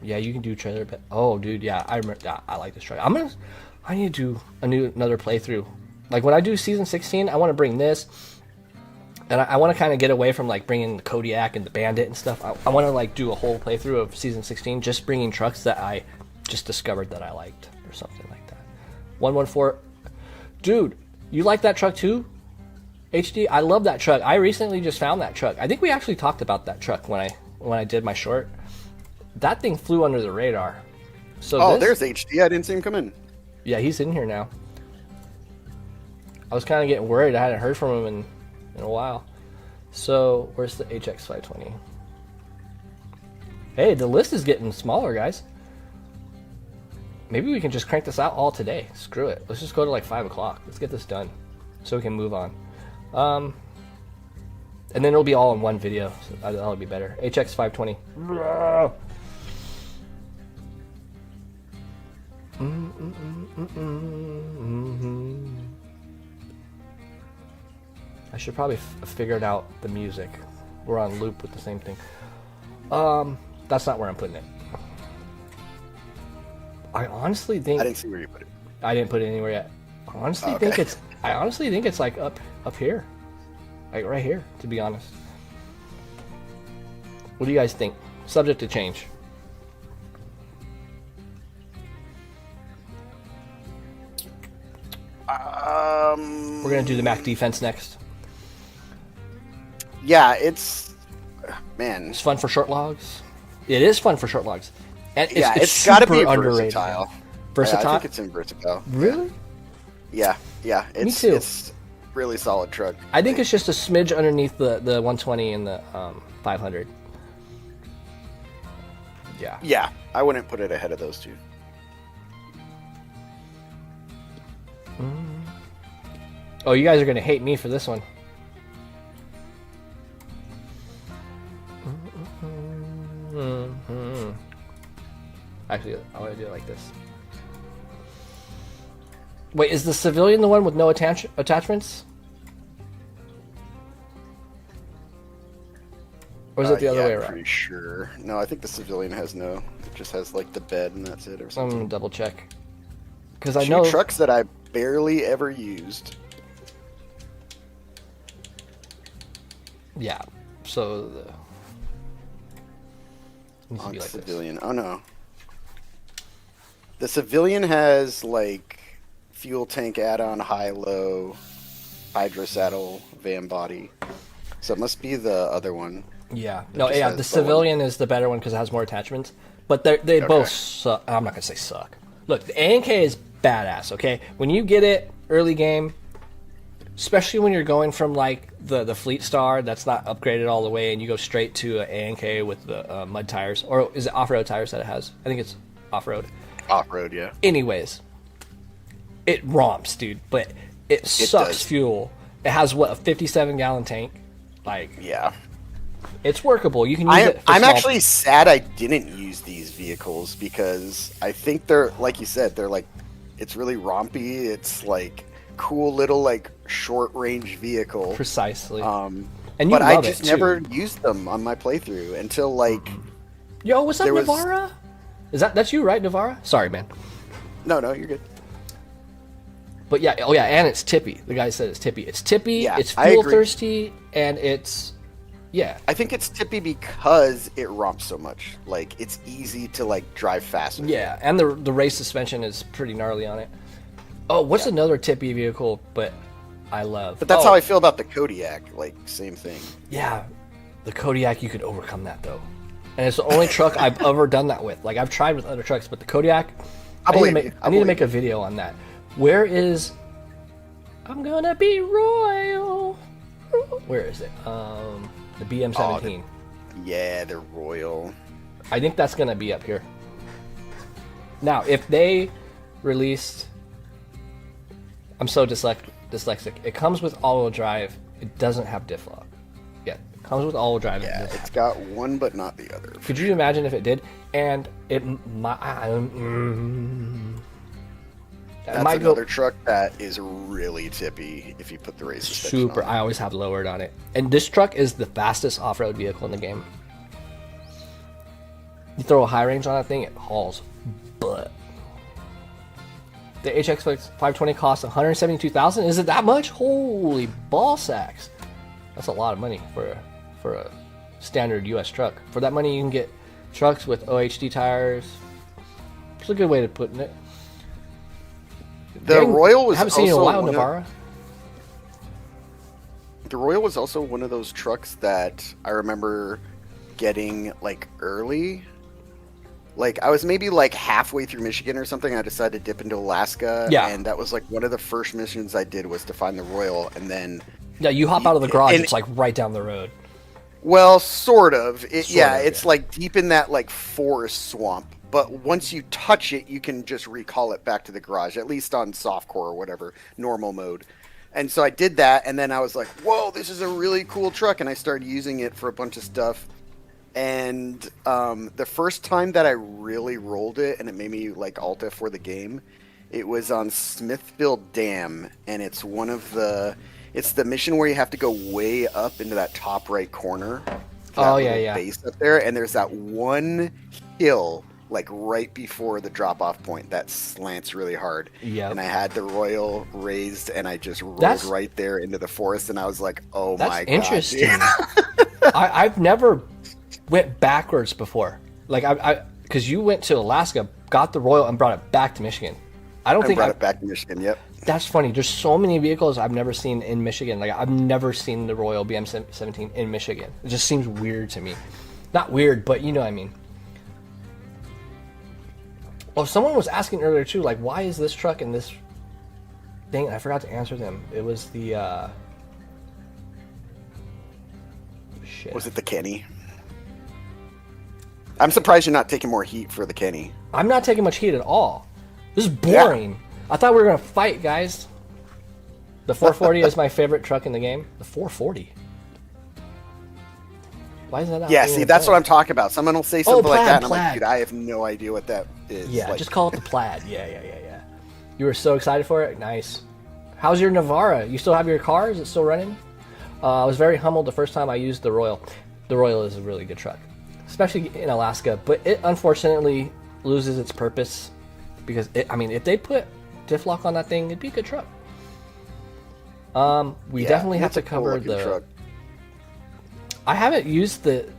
Yeah, you can do trailer bed. Oh, dude, yeah, I remember. Yeah, I like this truck. I need to do another playthrough. Like when I do season 16, I want to bring this, and I want to kind of get away from like bringing the Kodiak and the Bandit and stuff. I want to like do a whole playthrough of season 16, just bringing trucks that I just discovered that I liked or something like that. 114, dude, you like that truck too? HD, I love that truck. I recently just found that truck. I think we actually talked about that truck when I did my short. That thing flew under the radar. So there's HD. I didn't see him come in. Yeah, he's in here now. I was kind of getting worried. I hadn't heard from him in a while. So where's the HX520? Hey, the list is getting smaller, guys. Maybe we can just crank this out all today. Screw it. Let's just go to like 5 o'clock. Let's get this done so we can move on. And then it'll be all in one video. So that'll be better. HX520. I should probably figured out the music. We're on loop with the same thing. That's not where I'm putting it. I honestly think I didn't see where you put it. I didn't put it anywhere yet. I honestly think it's like up here. Like right here, to be honest. What do you guys think? Subject to change. We're gonna do the Mac defense next. Yeah, it's fun for short logs. It is fun for short logs, and it's got to be underrated. versatile. Versatile. I think it's in versatile. Really? Yeah. Me too. It's really solid truck. I think it's just a smidge underneath the 120 and the 500. Yeah. Yeah, I wouldn't put it ahead of those two. Oh, you guys are gonna hate me for this one. Actually, I want to do it like this. Wait, is the civilian the one with no attachments? Or is it the other way around? I'm pretty sure. No, I think the civilian has no. It just has like the bed and that's it or I'm something. gonna double check. Because I know trucks that I barely ever used. Yeah. So On like civilian. Oh no. The civilian has like fuel tank add-on, high-low, hydro saddle, van body. So it must be the other one. Yeah. No, yeah, the civilian is the better one because it has more attachments. But they both suck. I'm not going to say suck. Look, the A&K is badass, okay? When you get it early game, especially when you're going from like the Fleet Star that's not upgraded all the way and you go straight to an A&K with the mud tires. Or is it off-road tires that it has? I think it's off-road. Off-road, yeah. Anyways, it romps, dude, but it sucks fuel. It has, what, a 57-gallon tank? Like, yeah. It's workable. You can use it for I'm actually sad I didn't use these vehicles because I think they're, like you said, they're like, it's really rompy. It's like cool little like short range vehicle. Precisely. And you but I love just it, too. never used them on my playthrough until like. Yo, what's up, Navara? That's you, right, Navara? Sorry, man. No, you're good. But yeah, and it's tippy. The guy said it's tippy. It's tippy. Yeah, it's fuel thirsty, and it's I think it's tippy because it romps so much. Like it's easy to like drive fast. Yeah, and the race suspension is pretty gnarly on it. Oh, what's another tippy vehicle? But I love. But that's how I feel about the Kodiak. Like same thing. Yeah, the Kodiak, you could overcome that though, and it's the only truck I've ever done that with. Like I've tried with other trucks, but the Kodiak, I need to make a video on that. Where is I'm gonna be royal? Where is it? The BM17. Yeah, they're royal. I think that's gonna be up here. Now, if they released, I'm so dyslexic. It comes with all-wheel drive. It doesn't have diff lock. Yeah, it comes with all-wheel drive. Yeah, it's got one but not the other. Could you imagine if it did? And it That's another truck that is really tippy if you put the race suspension on. I always have lowered on it. And this truck is the fastest off-road vehicle in the game. You throw a high range on that thing, it hauls butt. The HX 520 costs $172,000. Is it that much? Holy ball sacks! That's a lot of money for a standard U.S. truck. For that money, you can get trucks with OHD tires. It's a good way of putting it. The Royal was I haven't seen you in a while, Navara. The Royal was also one of those trucks that I remember getting like early. Like I was maybe like halfway through Michigan or something. I decided to dip into Alaska, and that was like one of the first missions I did was to find the Royal, and then you hop out of the garage. It's like right down the road. Well, sort of. It's like deep in that like forest swamp. But once you touch it, you can just recall it back to the garage, at least on softcore or whatever, normal mode. And so I did that, and then I was like, whoa, this is a really cool truck, and I started using it for a bunch of stuff. And the first time that I really rolled it, and it made me like Alta for the game, it was on Smithfield Dam, and it's the mission where you have to go way up into that top right corner. Base up there, and there's that one hill like right before the drop-off point that slants really hard. Yeah. And I had the Royal raised, and I just rolled right there into the forest, and I was like, "Oh my god!" That's interesting. I've never went backwards before. Like because you went to Alaska, got the Royal, and brought it back to Michigan. I brought it back to Michigan. Yep. That's funny. There's so many vehicles I've never seen in Michigan. Like I've never seen the Royal BM17 in Michigan. It just seems weird to me. Not weird, but you know what I mean. Well, someone was asking earlier too, like, why is this truck and this thing? I forgot to answer them. It was the shit. Was it the Kenny? I'm surprised you're not taking more heat for the Kenny. I'm not taking much heat at all. This is boring. Yeah. I thought we were gonna fight, guys. The 440 is my favorite truck in the game. The 440. Why is that not? Yeah, see, that's what I'm talking about. Someone will say something like that, and I'm like, dude, I have no idea what that is. Yeah, like, just call it the Plaid. Yeah. You were so excited for it? Nice. How's your Navara? You still have your car? Is it still running? I was very humbled the first time I used the Royal. The Royal is a really good truck, especially in Alaska, but it unfortunately loses its purpose because, if they put diff lock on that thing, it'd be a good truck. We definitely have to cover the... Truck. I haven't used the...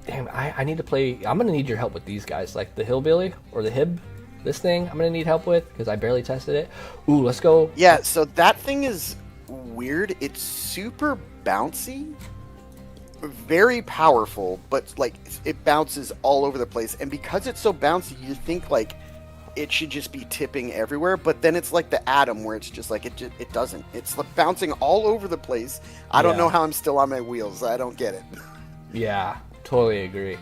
Damn, I need to play... I'm going to need your help with these guys, like the Hillbilly or the Hib. This thing I'm going to need help with because I barely tested it. Ooh, let's go. Yeah, so that thing is weird. It's super bouncy, very powerful, but like it bounces all over the place. And because it's so bouncy, you think like it should just be tipping everywhere, but then it's like the Atom where it's just like it doesn't. It's like bouncing all over the place. I don't know how I'm still on my wheels. I don't get it. Yeah, totally agree.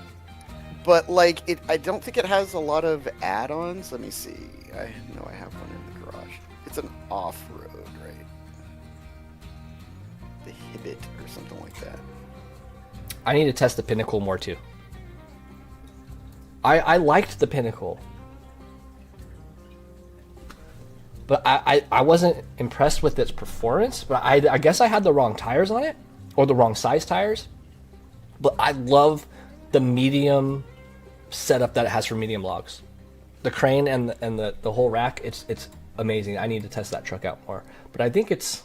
But like I don't think it has a lot of add-ons. Let me see. I know I have one in the garage. It's an off-road, right? The Hibbit or something like that. I need to test the Pinnacle more too. I liked the Pinnacle. But I wasn't impressed with its performance. But I guess I had the wrong tires on it. Or the wrong size tires. But I love the medium setup that it has for medium logs. The crane and the whole rack, it's amazing. I need to test that truck out more. But I think it's...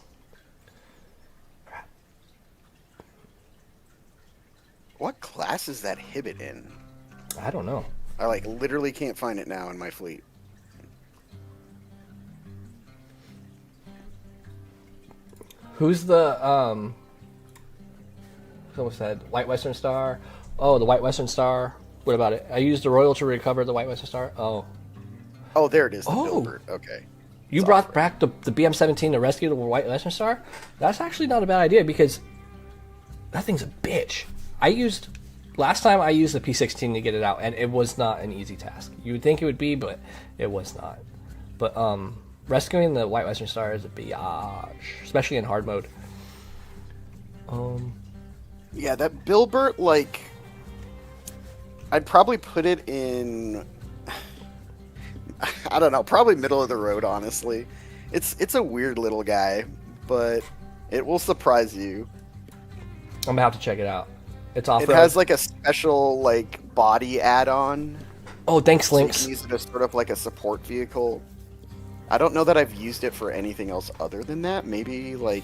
What class is that Hibbit in? I don't know. I like literally can't find it now in my fleet. Who's the someone said White Western Star? Oh, the White Western Star. What about it? I used the Royal to recover the White Western Star. Oh, there it is. The Bilbert. Okay. You brought back the BM17 to rescue the White Western Star? That's actually not a bad idea because that thing's a bitch. Last time I used the P16 to get it out, and it was not an easy task. You would think it would be, but it was not. But rescuing the White Western Star is a biatch, especially in hard mode. Yeah, that Bilbert, like, I'd probably put it in, I don't know, probably middle of the road, honestly. It's a weird little guy, but it will surprise you. I'm gonna have to check it out. It's off-road. It has like a special like body add-on. Oh, thanks, So you Lynx. can use it as sort of like a support vehicle. I don't know that I've used it for anything else other than that. Maybe like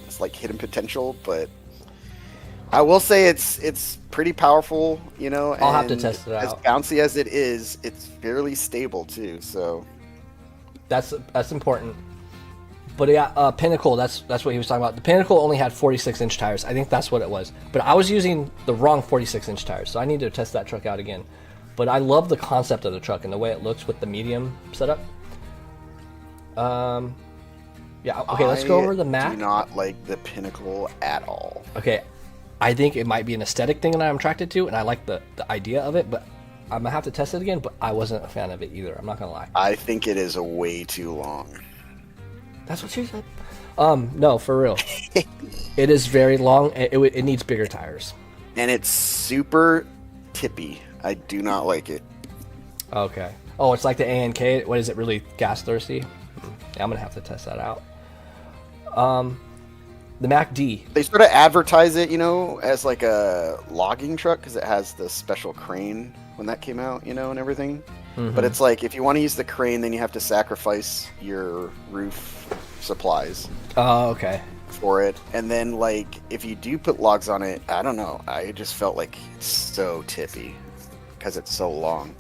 it's like hidden potential, but I will say it's pretty powerful, you know. I'll have to and test it as out. bouncy as it is, it's fairly stable too. So That's important. But yeah, Pinnacle, that's what he was talking about. The Pinnacle only had 46-inch tires. I think that's what it was. But I was using the wrong 46-inch tires, so I need to test that truck out again. But I love the concept of the truck and the way it looks with the medium setup. Yeah, okay, let's go over the Mac. I do not like the Pinnacle at all. Okay, I think it might be an aesthetic thing that I'm attracted to, and I like the idea of it, but I'm going to have to test it again, but I wasn't a fan of it either. I'm not going to lie. I think it is way too long. That's what she said. No, for real. It is very long. It needs bigger tires. And it's super tippy. I do not like it. Okay. Oh, it's like the ANK. What is it, really gas thirsty? Yeah, I'm going to have to test that out. The Mac D. They sort of advertise it, you know, as like a logging truck because it has the special crane when that came out, you know, and everything. Mm-hmm. But it's like if you want to use the crane, then you have to sacrifice your roof supplies. Oh, okay. For it. And then like if you do put logs on it, I don't know. I just felt like it's so tippy because it's so long.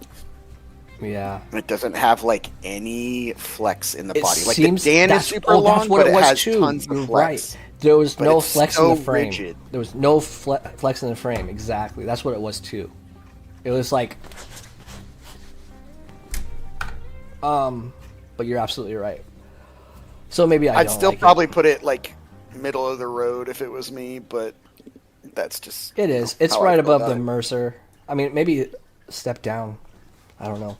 Yeah. It doesn't have like any flex in the It body. Like seems the Dan is super long, but it has tons of flex. Right. There was But no it's flex so in the frame. rigid. There was no flex in the frame. Exactly. That's what it was too. It was like, but you're absolutely right. So maybe I'd don't still like probably put it like middle of the road if it was me, but that's just it is. It's how I right feel above about the it. Mercer. I mean, maybe a step down. I don't know.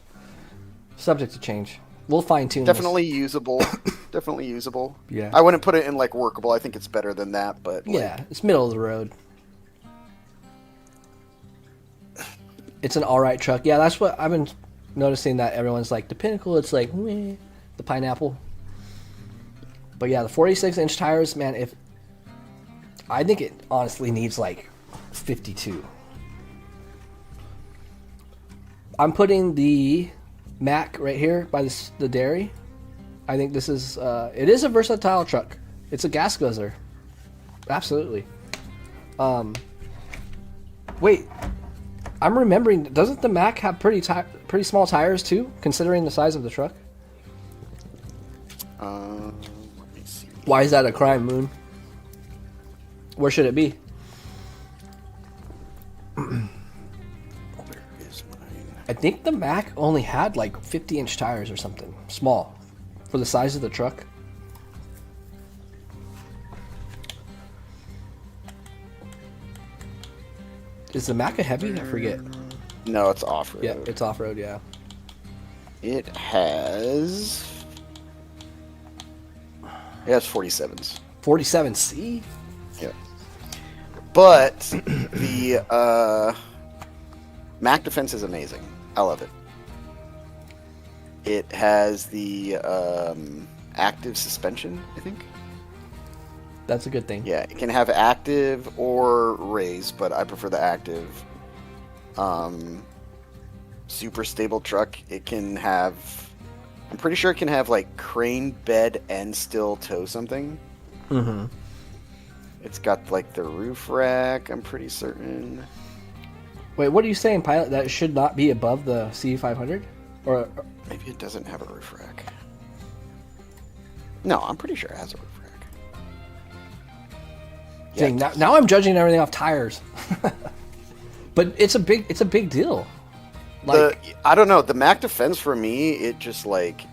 Subject to change. We'll fine tune. Definitely usable. Definitely usable. Yeah. I wouldn't put it in like workable. I think it's better than that, but like, Yeah, it's middle of the road. It's an all right truck. Yeah, that's what I've been noticing, that everyone's like the Pinnacle. It's like meh, the Pineapple. But yeah, the 46-inch tires, man. I think it honestly needs like 52. I'm putting the Mac right here by the dairy. I think this is it is a versatile truck. It's a gas guzzler. Absolutely. Wait, I'm remembering. Doesn't the Mac have pretty small tires too, considering the size of the truck? let me see. Why is that a crime, Moon? Where should it be? Where is mine? I think the Mac only had like 50-inch tires or something, small, for the size of the truck. Is the Mac a heavy? I forget. No, it's off-road. Yeah, it's off-road, yeah. It has 47s. 47C? Yeah. But the Mac Defense is amazing. I love it. It has the active suspension, I think. That's a good thing. Yeah, it can have active or raise, but I prefer the active. Super stable truck. It can have, I'm pretty sure it can have like crane bed and still tow something. Mm-hmm. It's got like the roof rack, I'm pretty certain. Wait, what are you saying, Pilot? That it should not be above the C500? Or Maybe it doesn't have a roof rack. No, I'm pretty sure it has a roof rack. Yeah, dang, now I'm judging everything off tires. But it's a big deal. Like, I don't know. The Mac Defense for me, it just like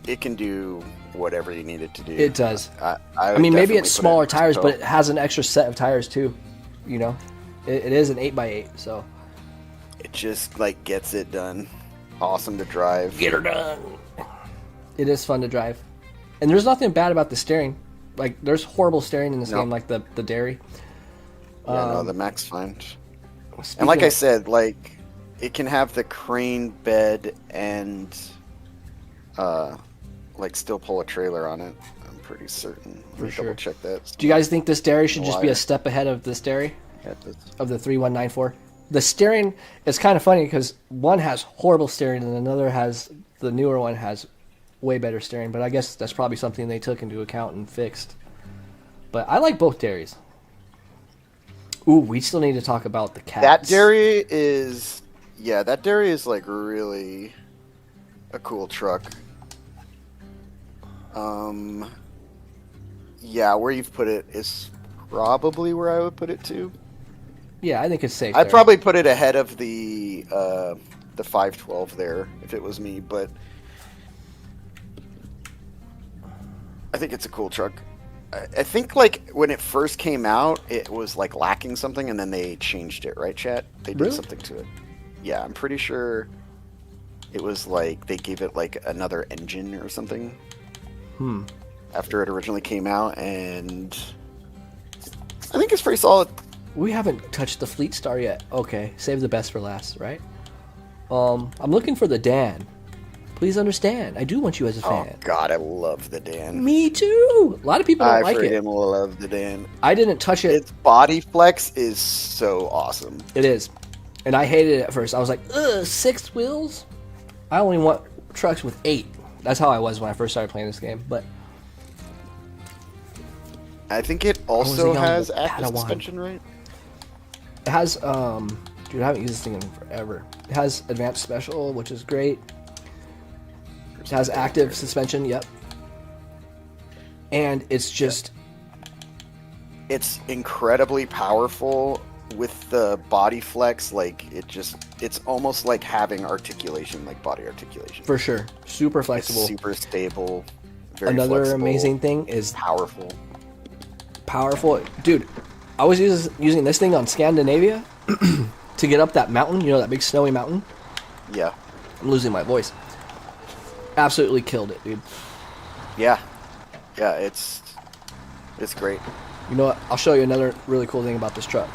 it can do whatever you need it to do. it does. I I would mean, maybe definitely it's put smaller it in tires, tow. but it has an extra set of tires too. You know, it is an 8x8, so It just like gets it done. Awesome to drive. get her done. It is fun to drive, and there's nothing bad about the steering. Like, there's horrible steering in this No. game, like the dairy. Yeah, no, the Mac's fine. And Speaking like I of- said, like it can have the crane bed and like still pull a trailer on it. I'm pretty certain. Let me sure. double check that. do you guys think this dairy should just be a Liar. step ahead of this dairy Yeah, that's- of the 3194? The steering is kind of funny because one has horrible steering and the newer one has way better steering. But I guess that's probably something they took into account and fixed. But I like both Derrys. Ooh, we still need to talk about the cats. That Derry is like really a cool truck. Yeah, where you've put it is probably where I would put it too. Yeah, I think it's safe. I'd probably put it ahead of the 512 there if it was me, but I think it's a cool truck. I think like when it first came out, it was like lacking something, and then they changed it, right, chat? They did something to it. Yeah, I'm pretty sure it was like they gave it like another engine or something. After it originally came out, and I think it's pretty solid. We haven't touched the Fleet Star yet. Okay, save the best for last, right? I'm looking for the Dan. Please understand, I do want you as a fan. Oh God, I love the Dan. Me too. A lot of people don't like it. I freaking love the Dan. I didn't touch it. Its body flex is so awesome. It is, and I hated it at first. I was like, ugh, 6 wheels. I only want trucks with 8. That's how I was when I first started playing this game. But I think it also has active suspension, right? It has, dude, I haven't used this thing in forever. It has advanced special, which is great. It has active suspension, yep. And it's just... It's incredibly powerful with the body flex. Like, it's almost like having articulation, like body articulation. For sure. Super flexible. It's super stable. Very Another flexible, amazing thing is... Powerful. Dude, I was using this thing on Scandinavia to get up that mountain, you know, that big snowy mountain? Yeah. I'm losing my voice. Absolutely killed it, dude. Yeah. Yeah, it's great. You know what? I'll show you another really cool thing about this truck.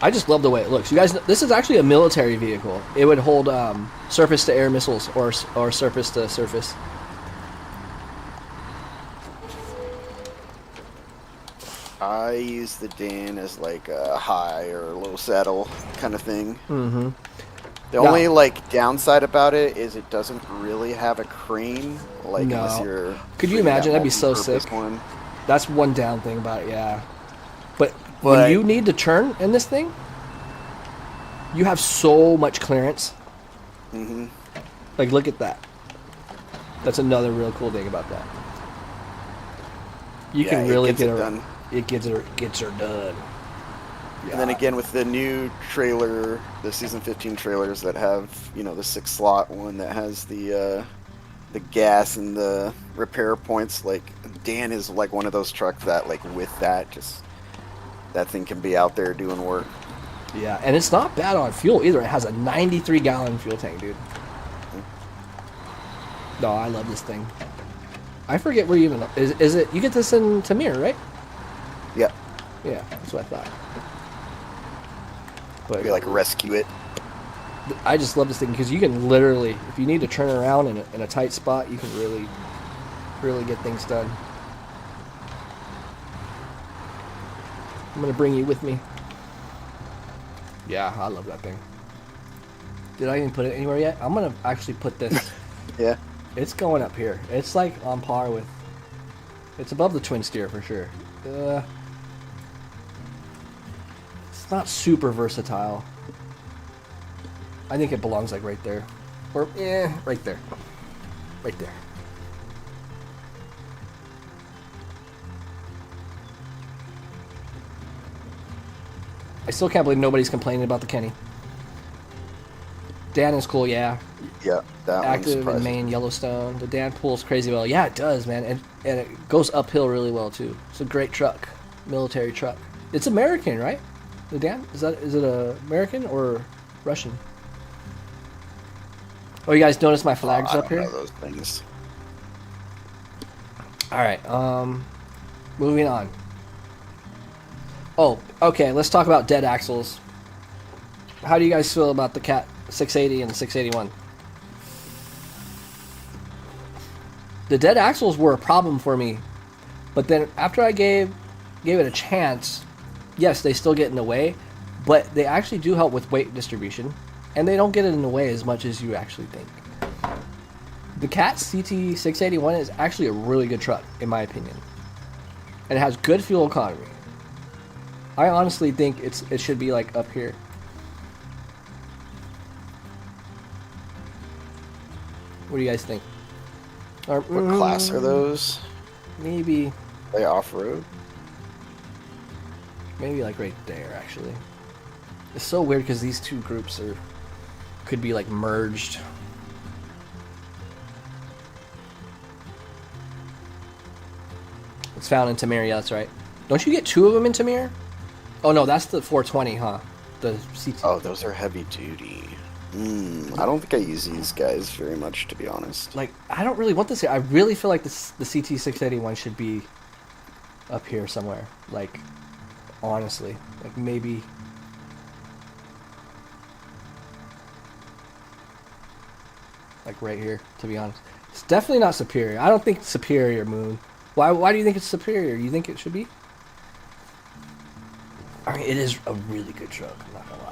I just love the way it looks. You guys, this is actually a military vehicle. It would hold surface-to-air missiles or surface-to-surface. I use the Dan as like a high or low saddle kind of thing. Mm-hmm. The only like downside about it is it doesn't really have a crane. Like unless you're. Could you imagine? That'd be so sick. One. That's one down thing about it, yeah. But when you need to turn in this thing, you have so much clearance. Mm-hmm. Like, look at that. That's another real cool thing about that. You can really get her done. It gets her done. Yeah. And then again with the new trailer, the season 15 trailers that have, you know, the 6-slot one that has the gas and the repair points, like Dan is like one of those trucks that like with that that thing can be out there doing work. Yeah, and it's not bad on fuel either. It has a 93-gallon fuel tank, dude. No, I love this thing. I forget where you even is it. You get this in Tamir, right? Yeah. Yeah, that's what I thought. But maybe like rescue it. I just love this thing because you can literally, if you need to turn around in a tight spot, you can really get things done. I'm gonna bring you with me. Yeah, I love that thing. Did I even put it anywhere yet? I'm gonna actually put this. Yeah. It's going up here. It's like on par with. It's above the twin steer for sure. It's not super versatile. I think it belongs like right there. Or, right there. Right there. I still can't believe nobody's complaining about the Kenny. Dan is cool, yeah. Yeah, that active in Maine, Yellowstone. The Dan pulls crazy well. Yeah, it does, man. And it goes uphill really well, too. It's a great truck. Military truck. It's American, right? The Dan? Is it American or Russian? Oh, you guys notice my flags up here? I don't know those things. Alright, moving on. Oh, okay, let's talk about dead axles. How do you guys feel about the Cat 680 and the 681? The dead axles were a problem for me, but then after I gave it a chance, yes, they still get in the way, but they actually do help with weight distribution, and they don't get in the way as much as you actually think. The Cat CT681 is actually a really good truck, in my opinion. And it has good fuel economy. I honestly think it should be like up here. What do you guys think? Or, What class are those? Maybe Are they off-road? maybe like right there, actually. It's so weird because these two groups could be like merged. It's found in Tamir, yeah, that's right. Don't you get two of them in Tamir? Oh no, that's the 420, huh? The CT. Oh, those are heavy duty. I don't think I use these guys very much, to be honest. Like, I don't really want this here. I really feel like the CT681 should be up here somewhere. Like, honestly. Like, maybe... like, right here, to be honest. It's definitely not Superior. I don't think Superior, Moon. Why do you think it's Superior? You think it should be? I mean, it is a really good truck, I'm not gonna lie.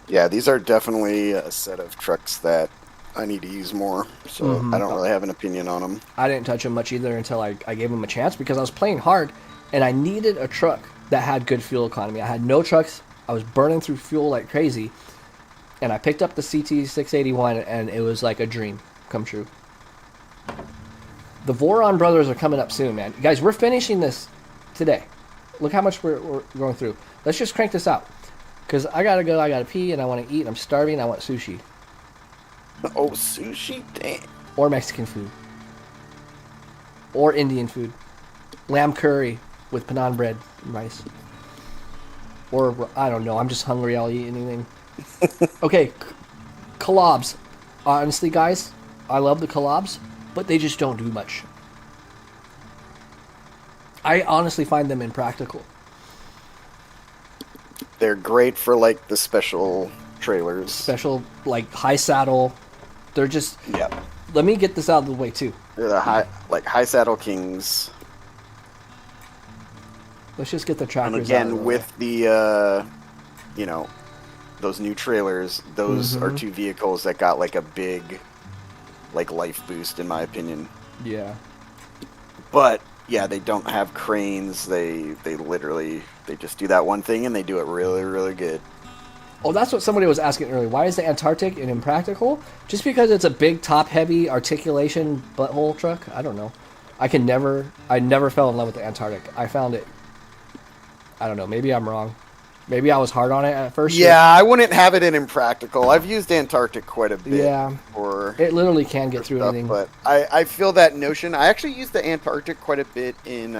Yeah, these are definitely a set of trucks that I need to use more, so I don't really have an opinion on them. I didn't touch them much either until I gave them a chance because I was playing hard and I needed a truck that had good fuel economy. I had no trucks. I was burning through fuel like crazy. And I picked up the CT681 and it was like a dream come true. The Voron brothers are coming up soon, man. Guys, we're finishing this today. Look how much we're going through. Let's just crank this out. Because I gotta go, I gotta pee, and I want to eat. I'm starving, I want sushi. Oh, sushi? Damn. Or Mexican food. Or Indian food. Lamb curry with pandan bread and rice. Or, I don't know, I'm just hungry, I'll eat anything. Okay, collabs. Honestly, guys, I love the collabs, but they just don't do much. I honestly find them impractical. They're great for, like, the special trailers. Special, like, high saddle. They're just... Yeah. Let me get this out of the way, too. They're the high saddle kings. Let's just get the trackers And again, out of the with way. the, you know, those new trailers, those are two vehicles that got, like, a big, like, life boost, in my opinion. Yeah. But, yeah, they don't have cranes. They literally... They just do that one thing, and they do it really, really good. Oh, that's what somebody was asking earlier. Why is the Antarctic an impractical? Just because it's a big, top-heavy articulation butthole truck? I don't know. I never fell in love with the Antarctic. I found it... I don't know. Maybe I'm wrong. Maybe I was hard on it at first. Yeah, I wouldn't have it in impractical. I've used Antarctic quite a bit. Yeah. It literally can get through stuff, anything. But I feel that notion. I actually used the Antarctic quite a bit in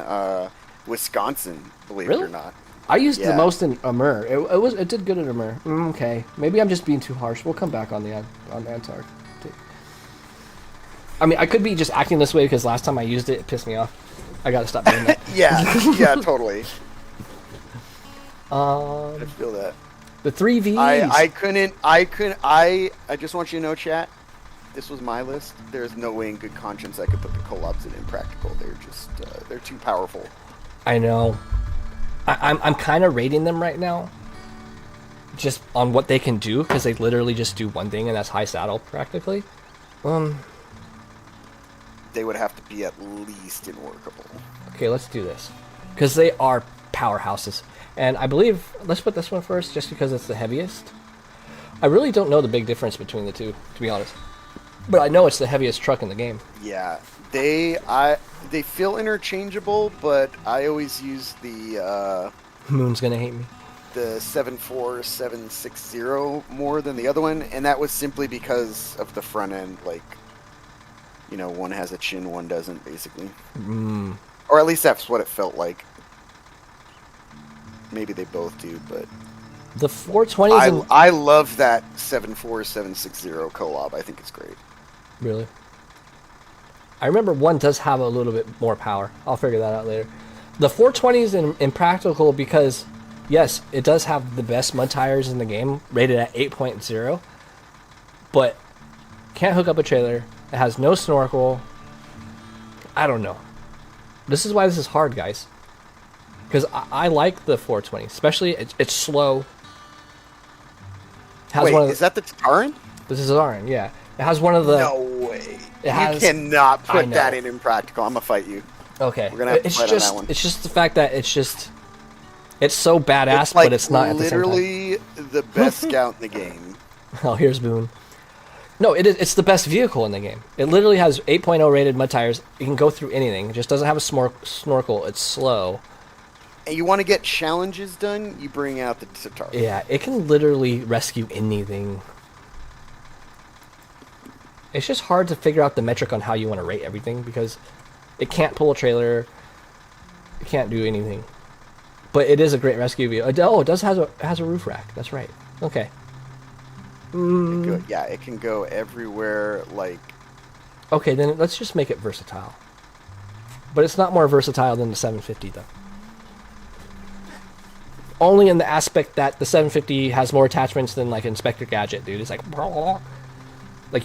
Wisconsin, believe it or not. I used the most in Amur. It did good in Amur. Okay, maybe I'm just being too harsh. We'll come back on the Antarctic. I mean, I could be just acting this way because last time I used it, it pissed me off. I gotta stop doing that. yeah, totally. I feel that. The 3Vs. I just want you to know, chat. This was my list. There's no way in good conscience I could put the collabs in impractical. They're just they're too powerful. I know. I'm kind of rating them right now, just on what they can do, because they literally just do one thing, and that's high saddle, practically. They would have to be at least workable. Okay, let's do this, because they are powerhouses. And I believe, let's put this one first, just because it's the heaviest. I really don't know the big difference between the two, to be honest. But I know it's the heaviest truck in the game. Yeah, they feel interchangeable, but I always use the Moon's gonna hate me. The 74760 more than the other one, and that was simply because of the front end. Like, you know, one has a chin, one doesn't, basically. Or at least that's what it felt like. Maybe they both do, but the 420s. I love that 74760 collab. I think it's great. Really? I remember one does have a little bit more power. I'll figure that out later. The 420s in impractical because, yes, it does have the best mud tires in the game, rated at 8.0. But Can't hook up a trailer. It has no snorkel. I don't know. This is why this is hard, guys. Because I like the 420, especially it's slow. Has Wait, one of is that the Tataran? This is Zarin, yeah. It has one of the... No way. It has, you cannot I put know. that in Impractical. I'm going to fight you. Okay. We're going to have to fight on that one. It's just the fact that it's so badass, It's like but it's not at the same time. literally the best scout in the game. Oh, here's Boone. No, it's the best vehicle in the game. It literally has 8.0 rated mud tires. It can go through anything. It just doesn't have a snorkel. It's slow. And you want to get challenges done, you bring out the Tataran. Yeah, it can literally rescue anything. It's just hard to figure out the metric on how you want to rate everything because it can't pull a trailer. It can't do anything. But it is a great rescue vehicle. Oh, it does has a roof rack. That's right. Okay. It can go everywhere. Like, okay, then let's just make it versatile. But it's not more versatile than the 750, though. Only in the aspect that the 750 has more attachments than like Inspector Gadget, dude. It's like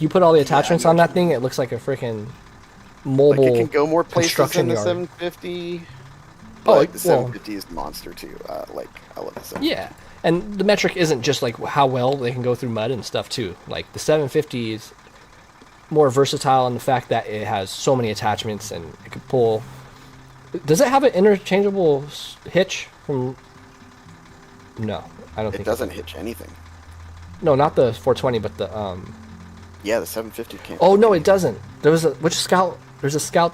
you put all the attachments on that thing, it looks like a freaking mobile. Like it can go more places than the yard. 750. Oh, like the 750 is the monster too. I love the 750. Yeah, and the metric isn't just like how well they can go through mud and stuff too. Like the 750 is more versatile in the fact that it has so many attachments and it can pull. Does it have an interchangeable hitch from? No, I don't think it doesn't hitch anything. No, not the 420, but the Yeah, the 750 can't. Oh no, it doesn't. There's a scout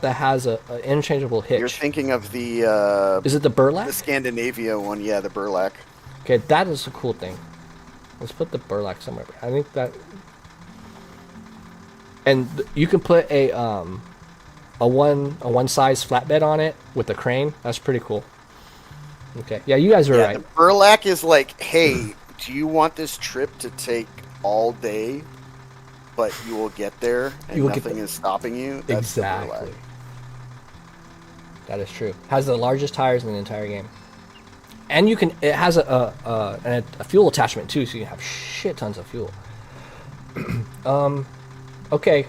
that has a interchangeable hitch. You're thinking of the. Is it the Burlak? The Scandinavia one, yeah, the Burlak. Okay, that is a cool thing. Let's put the Burlak somewhere. I think that. And you can put a one size flatbed on it with a crane. That's pretty cool. Okay, yeah, you guys are right. The Burlak is like, hey, do you want this trip to take all day, but you will get there and nothing is stopping you? That's exactly. That is true. Has the largest tires in the entire game, and it has a fuel attachment too, so you have shit tons of fuel. Okay,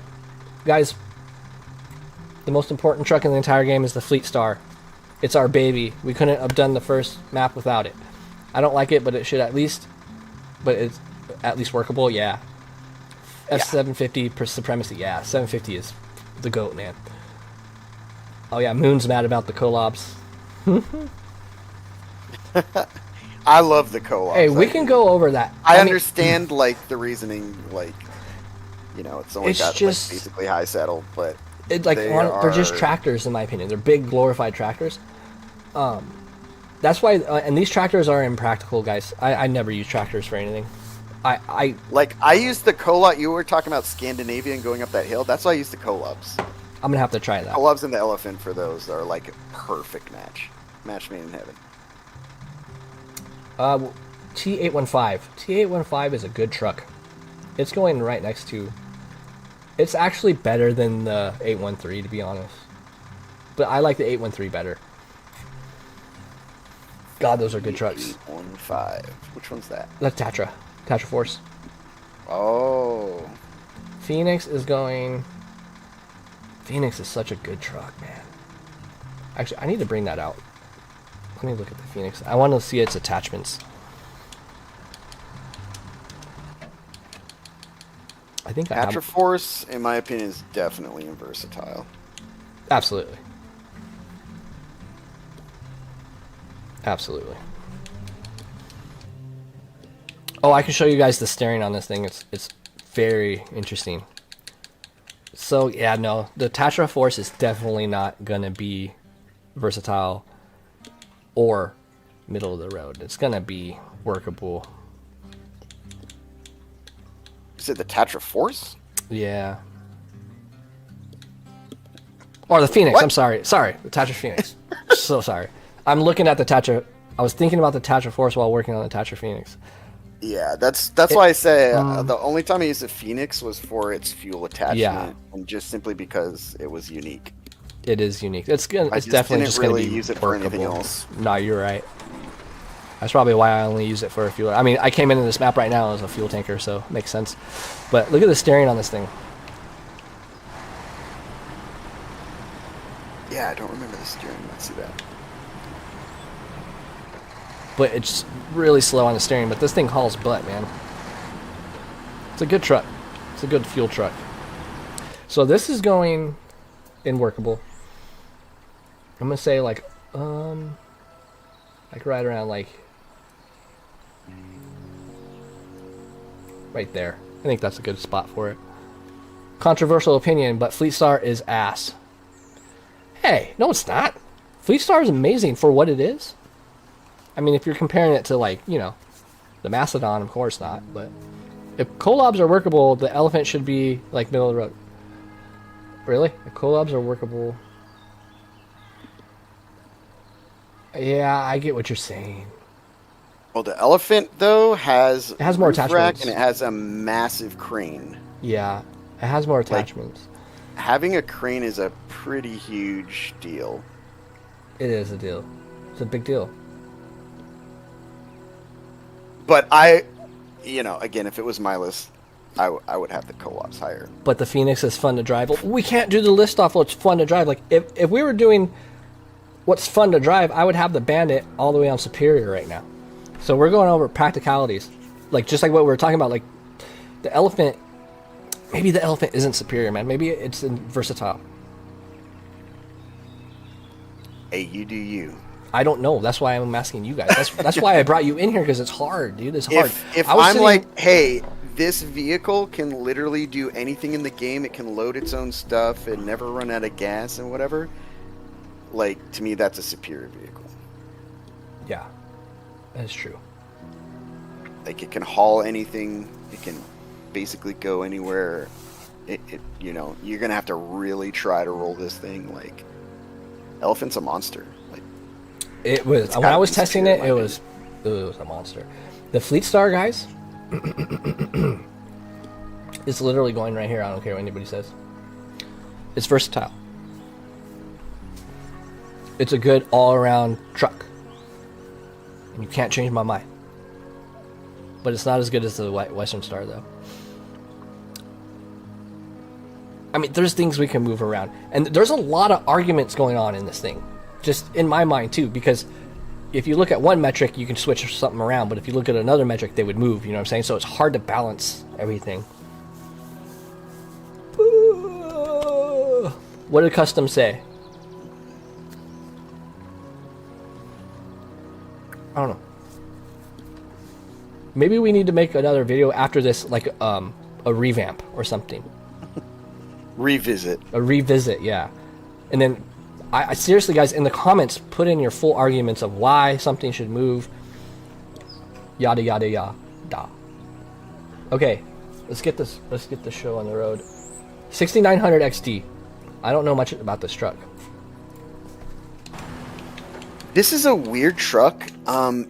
guys. The most important truck in the entire game is the Fleet Star. It's our baby. We couldn't have done the first map without it. I don't like it, but it should but it's at least workable, yeah. F750 Supremacy, yeah. 750 is the GOAT, man. Oh yeah, Moon's mad about the collabs. I love the collabs. Hey, we can go over that. I understand, like, the reasoning, like, it's only got just, like, basically high saddle, but they're just tractors, in my opinion. They're big, glorified tractors. That's why, and these tractors are impractical, guys. I never use tractors for anything. I used the Collab. You were talking about Scandinavia and going up that hill. That's why I used the Collabs. I'm gonna have to try that. Collabs and the Elephant for those are like a perfect match made in heaven. T815. T815 is a good truck. It's going right next to. It's actually better than the 813, to be honest. But I like the 813 better. God, those are good trucks. 815. Which one's that? That's Tatra Force. Oh. Phoenix is going. Phoenix is such a good truck, man. Actually, I need to bring that out. Let me look at the Phoenix. I want to see its attachments. I think Tatra Force, in my opinion, is definitely versatile. Absolutely. Absolutely. Oh, I can show you guys the steering on this thing. It's very interesting. So yeah, no, the Tatra Force is definitely not gonna be versatile or middle of the road. It's gonna be workable. You said the Tatra Force? Yeah. Or the Phoenix. What? I'm sorry, the Tatra Phoenix. So sorry. I'm looking at the Tatra. I was thinking about the Tatra Force while working on the Tatra Phoenix. Yeah, that's why I say the only time I used the Phoenix was for its fuel attachment, and just simply because it was unique. It is unique. It's definitely just going to be use it workable. for anything else. No, you're right. That's probably why I only use it for a fuel. I mean, I came into this map right now as a fuel tanker, so it makes sense. But look at the steering on this thing. yeah, I don't remember the steering. Let's see that. But it's really slow on the steering. But this thing hauls butt, man. It's a good truck. It's a good fuel truck. So this is going in workable. I'm gonna say like right around like right there. I think that's a good spot for it. Controversial opinion, but Fleet Star is ass. Hey, no it's not. Fleet Star is amazing for what it is. I mean, if you're comparing it to like, you know, the Macedon, of course not, but if collabs are workable, the Elephant should be like middle of the road. Really? If collabs are workable. Yeah, I get what you're saying. Well, the Elephant though has more roof rack attachments, and it has a massive crane. Yeah, it has more attachments. Like, having a crane is a pretty huge deal. It is a deal. It's a big deal. But I, you know, again, if it was my list, I would have the co-ops higher. But the Phoenix is fun to drive. We can't do the list off what's fun to drive. Like, if we were doing what's fun to drive, I would have the Bandit all the way on Superior right now. So we're going over practicalities. Like, just like what we were talking about, like, the Elephant, maybe the Elephant isn't Superior, man. Maybe it's in versatile. Hey, you do you. I don't know. That's why I'm asking you guys. That's why I brought you in here, because it's hard, dude. It's hard. If I'm like, hey, this vehicle can literally do anything in the game. It can load its own stuff and never run out of gas and whatever. Like, to me, that's a superior vehicle. Yeah, that's true. Like, it can haul anything. It can basically go anywhere. You know, you're gonna have to really try to roll this thing. Like, Elephant's a monster. Like, it was when I was testing it. It was a monster. The Fleet Star, guys. It's literally going right here. I don't care what anybody says. It's versatile. It's a good all-around truck. And you can't change my mind. But it's not as good as the Western Star, though. I mean, there's things we can move around. And there's a lot of arguments going on in this thing. Just in my mind, too. Because if you look at one metric, you can switch something around. But if you look at another metric, they would move. You know what I'm saying? So it's hard to balance everything. What did Custom say? I don't know. Maybe we need to make another video after this, like a revamp or something. revisit. A revisit, yeah. And then, I seriously, guys, in the comments, put in your full arguments of why something should move. Yada yada yada. Okay, let's get this. Let's get the show on the road. 6900 XD. I don't know much about this truck. This is a weird truck,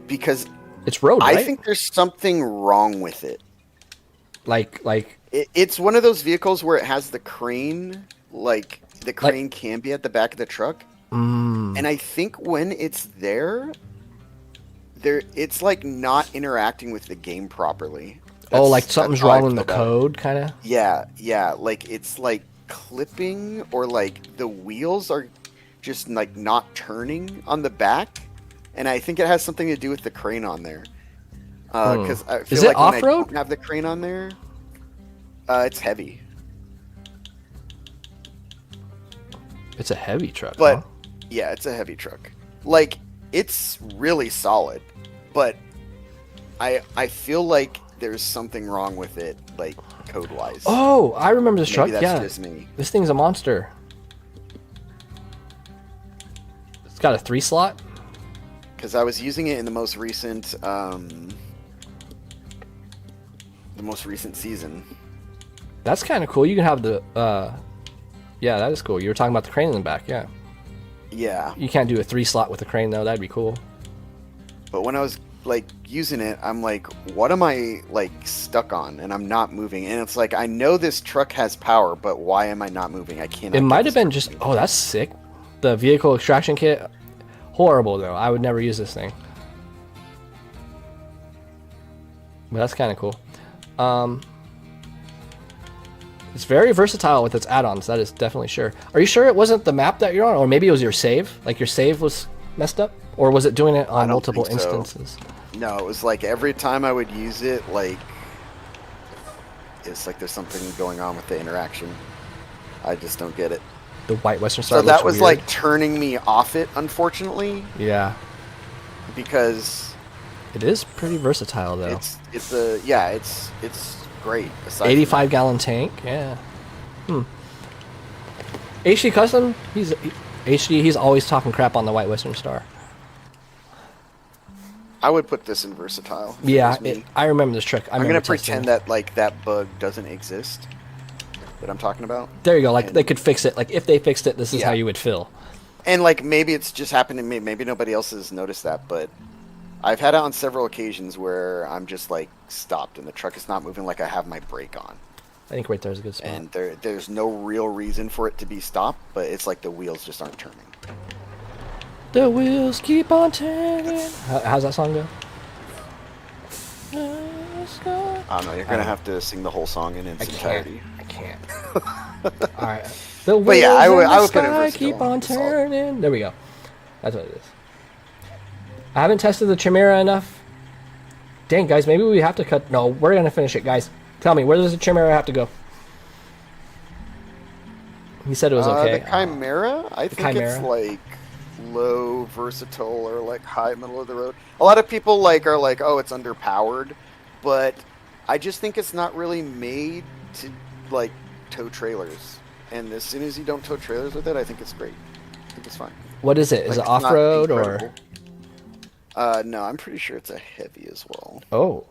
because it's road, right? I think there's something wrong with it. Like it's one of those vehicles where it has the crane, like the crane can be at the back of the truck, and I think when it's there, it's like not interacting with the game properly. Like something's wrong in the code, kind of. Yeah, like it's like clipping, or like the wheels are just like not turning on the back, and I think it has something to do with the crane on there. Because I feel Is it like when I off-road? don't have the crane on there, it's heavy. It's a heavy truck, But huh? yeah, it's a heavy truck. Like, it's really solid, but I feel like there's something wrong with it, like code wise. Oh, I remember this truck. That's Yeah, just me. This thing's a monster. It's got a 3-slot. Because I was using it in the most recent season. That's kind of cool. You can have the yeah, that is cool. You were talking about the crane in the back. Yeah, you can't do a 3-slot with a crane though. That'd be cool. But when I was like using it, I'm like, what am I like stuck on? And I'm not moving. And it's like, I know this truck has power, but why am I not moving? I can't. It might have been just. Oh, that's sick. The vehicle extraction kit. Horrible though. I would never use this thing. But that's kind of cool. It's very versatile with its add-ons. That is definitely sure. Are you sure it wasn't the map that you're on, or maybe it was your save? Like your save was messed up, or was it doing it on multiple instances? No, it was like every time I would use it, like it's like there's something going on with the interaction. I just don't get it. The white Western Star. So that was weird. like turning me off it, unfortunately. Yeah. Because it is pretty versatile though. It's great. 85-gallon tank. Yeah. HD Custom. He's always talking crap on the white Western Star. I would put this in versatile. Yeah, I remember this trick. I'm gonna pretend that like that bug doesn't exist that I'm talking about. There you go. Like they could fix it. Like if they fixed it, this is how you would feel. And like maybe it's just happened to me. Maybe nobody else has noticed that, but I've had it on several occasions where I'm just like stopped and the truck is not moving. Like I have my brake on. I think right there is a good spot. And there's no real reason for it to be stopped, but it's like the wheels just aren't turning. The wheels keep on turning. How's that song go? I don't know. You're gonna have to sing the whole song in its entirety. I can't. All right. The wheels I would sky keep on turning. There we go. That's what it is. I haven't tested the Chimera enough. Dang, guys, maybe we have to cut. No, we're gonna finish it, guys. Tell me, where does the Chimera have to go? He said it was okay. The Chimera, I think it's like low versatile or like high middle of the road. A lot of people are like, oh, it's underpowered, but I just think it's not really made to like tow trailers. And as soon as you don't tow trailers with it, I think it's great. I think it's fine. What is it? Is it off-road or? No, I'm pretty sure it's a heavy as well. Oh.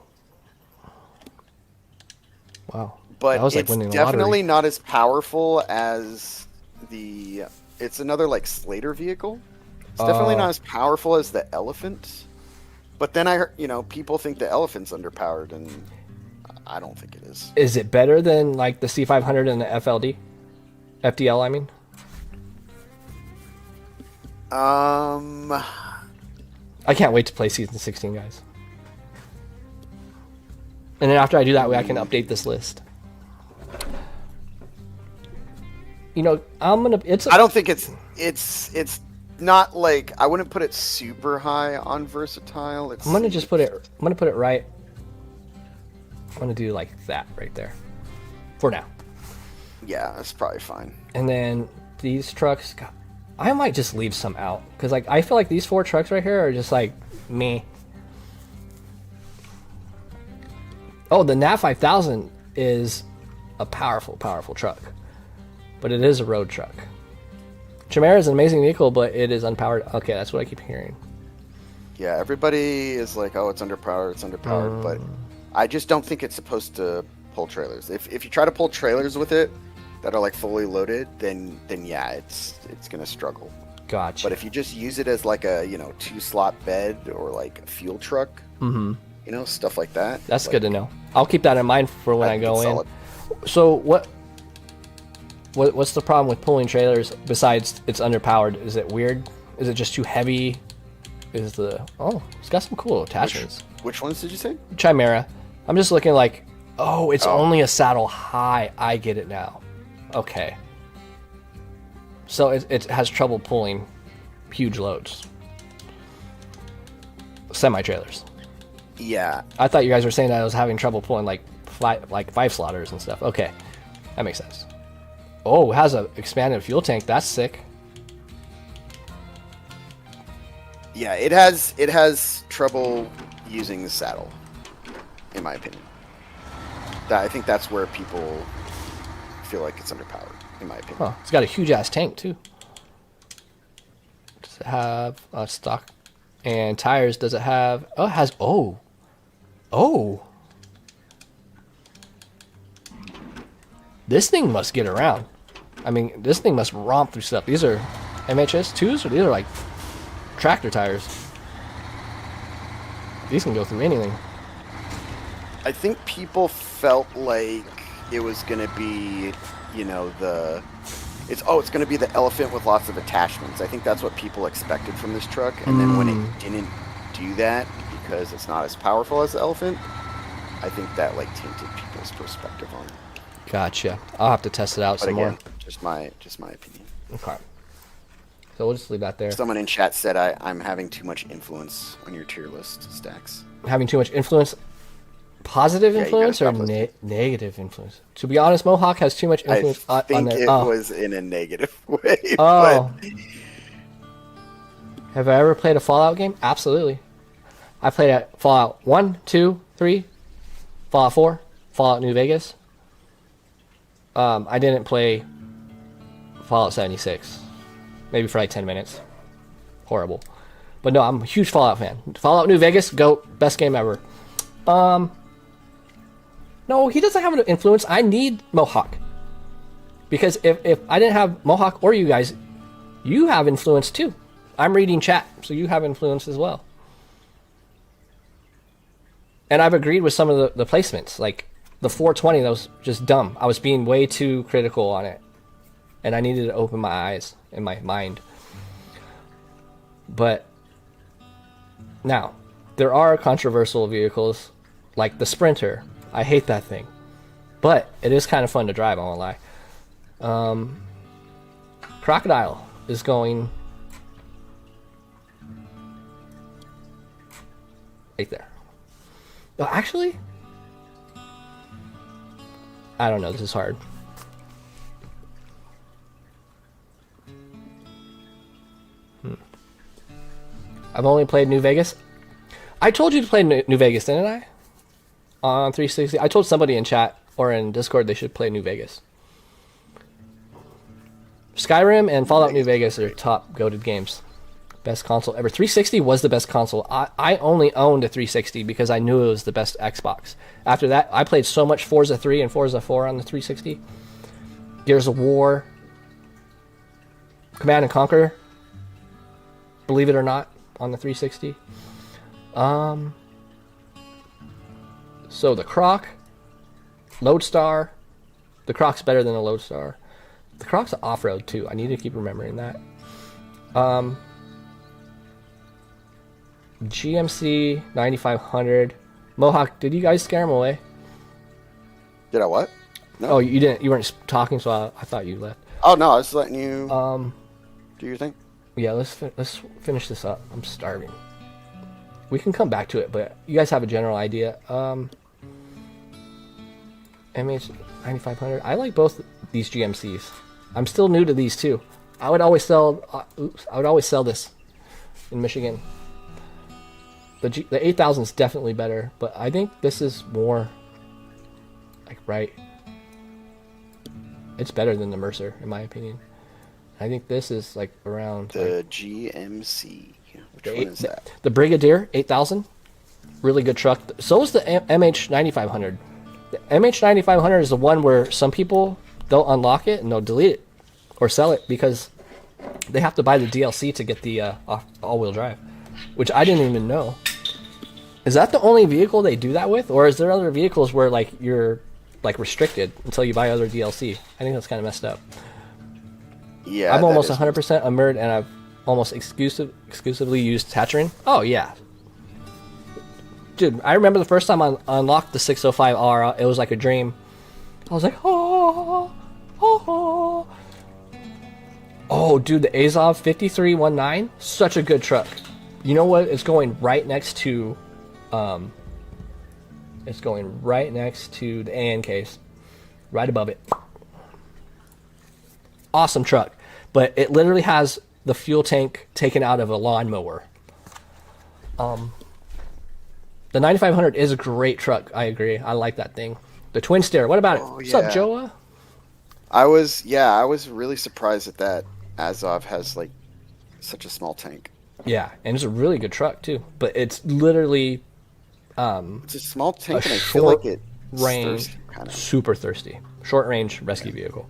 Wow. But it's definitely not as powerful as the... It's another like Slater vehicle. It's definitely not as powerful as the Elephant. But then I heard, people think the Elephant's underpowered, and I don't think it is. Is it better than like the C500 and the FLD? FDL, I mean? I can't wait to play Season 16, guys. And then after I do that, I can update this list. I'm gonna. I don't think it's not like I wouldn't put it super high on versatile. I'm gonna just put it. I'm gonna put it right. I'm gonna do like that right there, for now. Yeah, that's probably fine. And then these trucks, I might just leave some out because I feel like these 4 trucks right here are just like me. Oh, the NAV 5000 is a powerful, powerful truck. But it is a road truck. Chimera is an amazing vehicle, but it is unpowered. Okay, that's what I keep hearing. Yeah, everybody is like, oh, it's underpowered, but I just don't think it's supposed to pull trailers. If you try to pull trailers with it that are like fully loaded, then yeah, it's gonna struggle. Gotcha. But if you just use it as like a 2-slot bed or like a fuel truck, stuff like that. That's good to know. I'll keep that in mind for when I go in. So what's the problem with pulling trailers besides it's underpowered? Is it weird? Is it just too heavy? It's got some cool attachments. Which ones did you say? Chimera. I'm just looking like, it's only a saddle high. I get it now. Okay. So it has trouble pulling huge loads. Semi-trailers. Yeah. I thought you guys were saying that I was having trouble pulling like 5-slotters and stuff. Okay. That makes sense. Oh, it has an expanded fuel tank. That's sick. Yeah, it has trouble using the saddle, in my opinion. I think that's where people feel like it's underpowered, in my opinion. Huh. It's got a huge ass tank too. Does it have stock and tires? Does it have? Oh, it has. Oh. This thing must get around. I mean, this thing must romp through stuff. These are MHS2s, or these are like tractor tires. These can go through anything. I think people felt like it was going to be, it's going to be the Elephant with lots of attachments. I think that's what people expected from this truck. And then when it didn't do that, because it's not as powerful as the Elephant, I think that tinted people's perspective on it. Gotcha. I'll have to test it out But some again, more. just my opinion. Okay. So we'll just leave that there. Someone in chat said I'm having too much influence on your tier list stacks. Having too much influence, positive Yeah, influence or negative influence? To be honest, Mohawk has too much influence I think on their... it Oh. was in a negative way. Oh. But... Have I ever played a Fallout game? Absolutely. I played at Fallout 1, 2, 3, Fallout 4, Fallout New Vegas. I didn't play Fallout 76. Maybe for like 10 minutes. Horrible. But no, I'm a huge Fallout fan. Fallout New Vegas, GOAT, best game ever. No, he doesn't have an influence. I need Mohawk. Because if I didn't have Mohawk or you guys, you have influence too. I'm reading chat, so you have influence as well. And I've agreed with some of the placements. Like the 420, that was just dumb. I was being way too critical on it. And I needed to open my eyes and my mind. But now, there are controversial vehicles like the Sprinter. I hate that thing. But it is kind of fun to drive, I won't lie. Crocodile is going right there. No, actually, I don't know. This is hard. I've only played New Vegas. I told you to play New Vegas, didn't I? On 360. I told somebody in chat or in Discord they should play New Vegas. Skyrim and Fallout New Vegas are top goated games. Best console ever. 360 was the best console. I only owned a 360 because I knew it was the best Xbox. After that, I played so much Forza 3 and Forza 4 on the 360. Gears of War. Command and Conquer. Believe it or not, on the 360. So the Croc. Lodestar. The Croc's better than the Lodestar. The Croc's off-road too. I need to keep remembering that. GMC 9500. Mohawk, did you guys scare him away? Did I what? No. Oh, you didn't. You weren't talking, so I thought you left. Oh no, I was letting you do your thing. Yeah, let's finish this up. I'm starving. We can come back to it, but you guys have a general idea. MH 9500. I like both these GMCs. I'm still new to these too. I would always sell. I would always sell this in Michigan. The 8000 is definitely better, but I think this is more like right. It's better than the Mercer, in my opinion. I think this is like around the GMC. Which one is that? The Brigadier 8000. Really good truck. So is the MH 9500. The MH 9500 is the one where some people they'll unlock it and they'll delete it or sell it because they have to buy the DLC to get the all-wheel drive, which I didn't even know. Is that the only vehicle they do that with, or is there other vehicles where like you're like restricted until you buy other DLC? I think that's kind of messed up. Yeah, I'm almost 100% a nerd, and I've almost exclusively used Tatrin. Oh yeah, dude, I remember the first time I unlocked the 605R. It was like a dream. I was like, oh, oh, oh, dude, the Azov 5319, such a good truck. You know what? It's going right next to, it's going right next to the AN case, right above it. Awesome truck, but it literally has the fuel tank taken out of a lawnmower. The 9500 is a great truck. I agree. I like that thing. The Twin Stair. What about it? What's up, Joa? I was really surprised that Azov has like such a small tank. Yeah, and it's a really good truck too. But it's literally it's a small tank, and I feel like it range, super thirsty, short range rescue vehicle.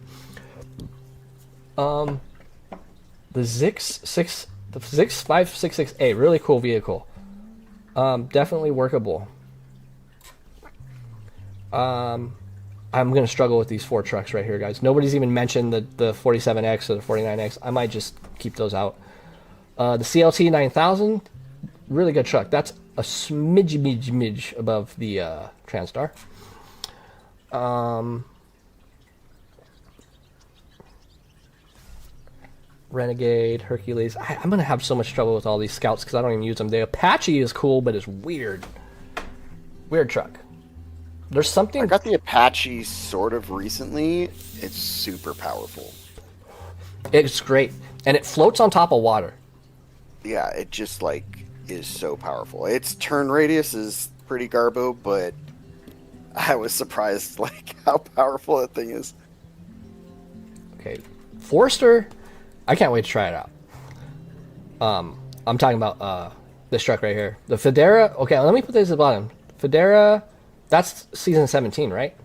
The Zix 566A, really cool vehicle. Definitely workable. I'm gonna struggle with these 4 trucks right here, guys. Nobody's even mentioned the 47X or the 49X. I might just keep those out. The CLT 9000, really good truck. That's a smidge above the Transtar. Renegade, Hercules. I'm gonna have so much trouble with all these Scouts because I don't even use them. The Apache is cool, but it's weird. Weird truck. There's something. I got the Apache sort of recently. It's super powerful. It's great, and it floats on top of water. Yeah, it just like is so powerful. Its turn radius is pretty garbo, but I was surprised like how powerful that thing is. Okay, Forester. I can't wait to try it out. I'm talking about this truck right here, the Federa. Okay, let me put this at the bottom. Federa. That's season 17, right?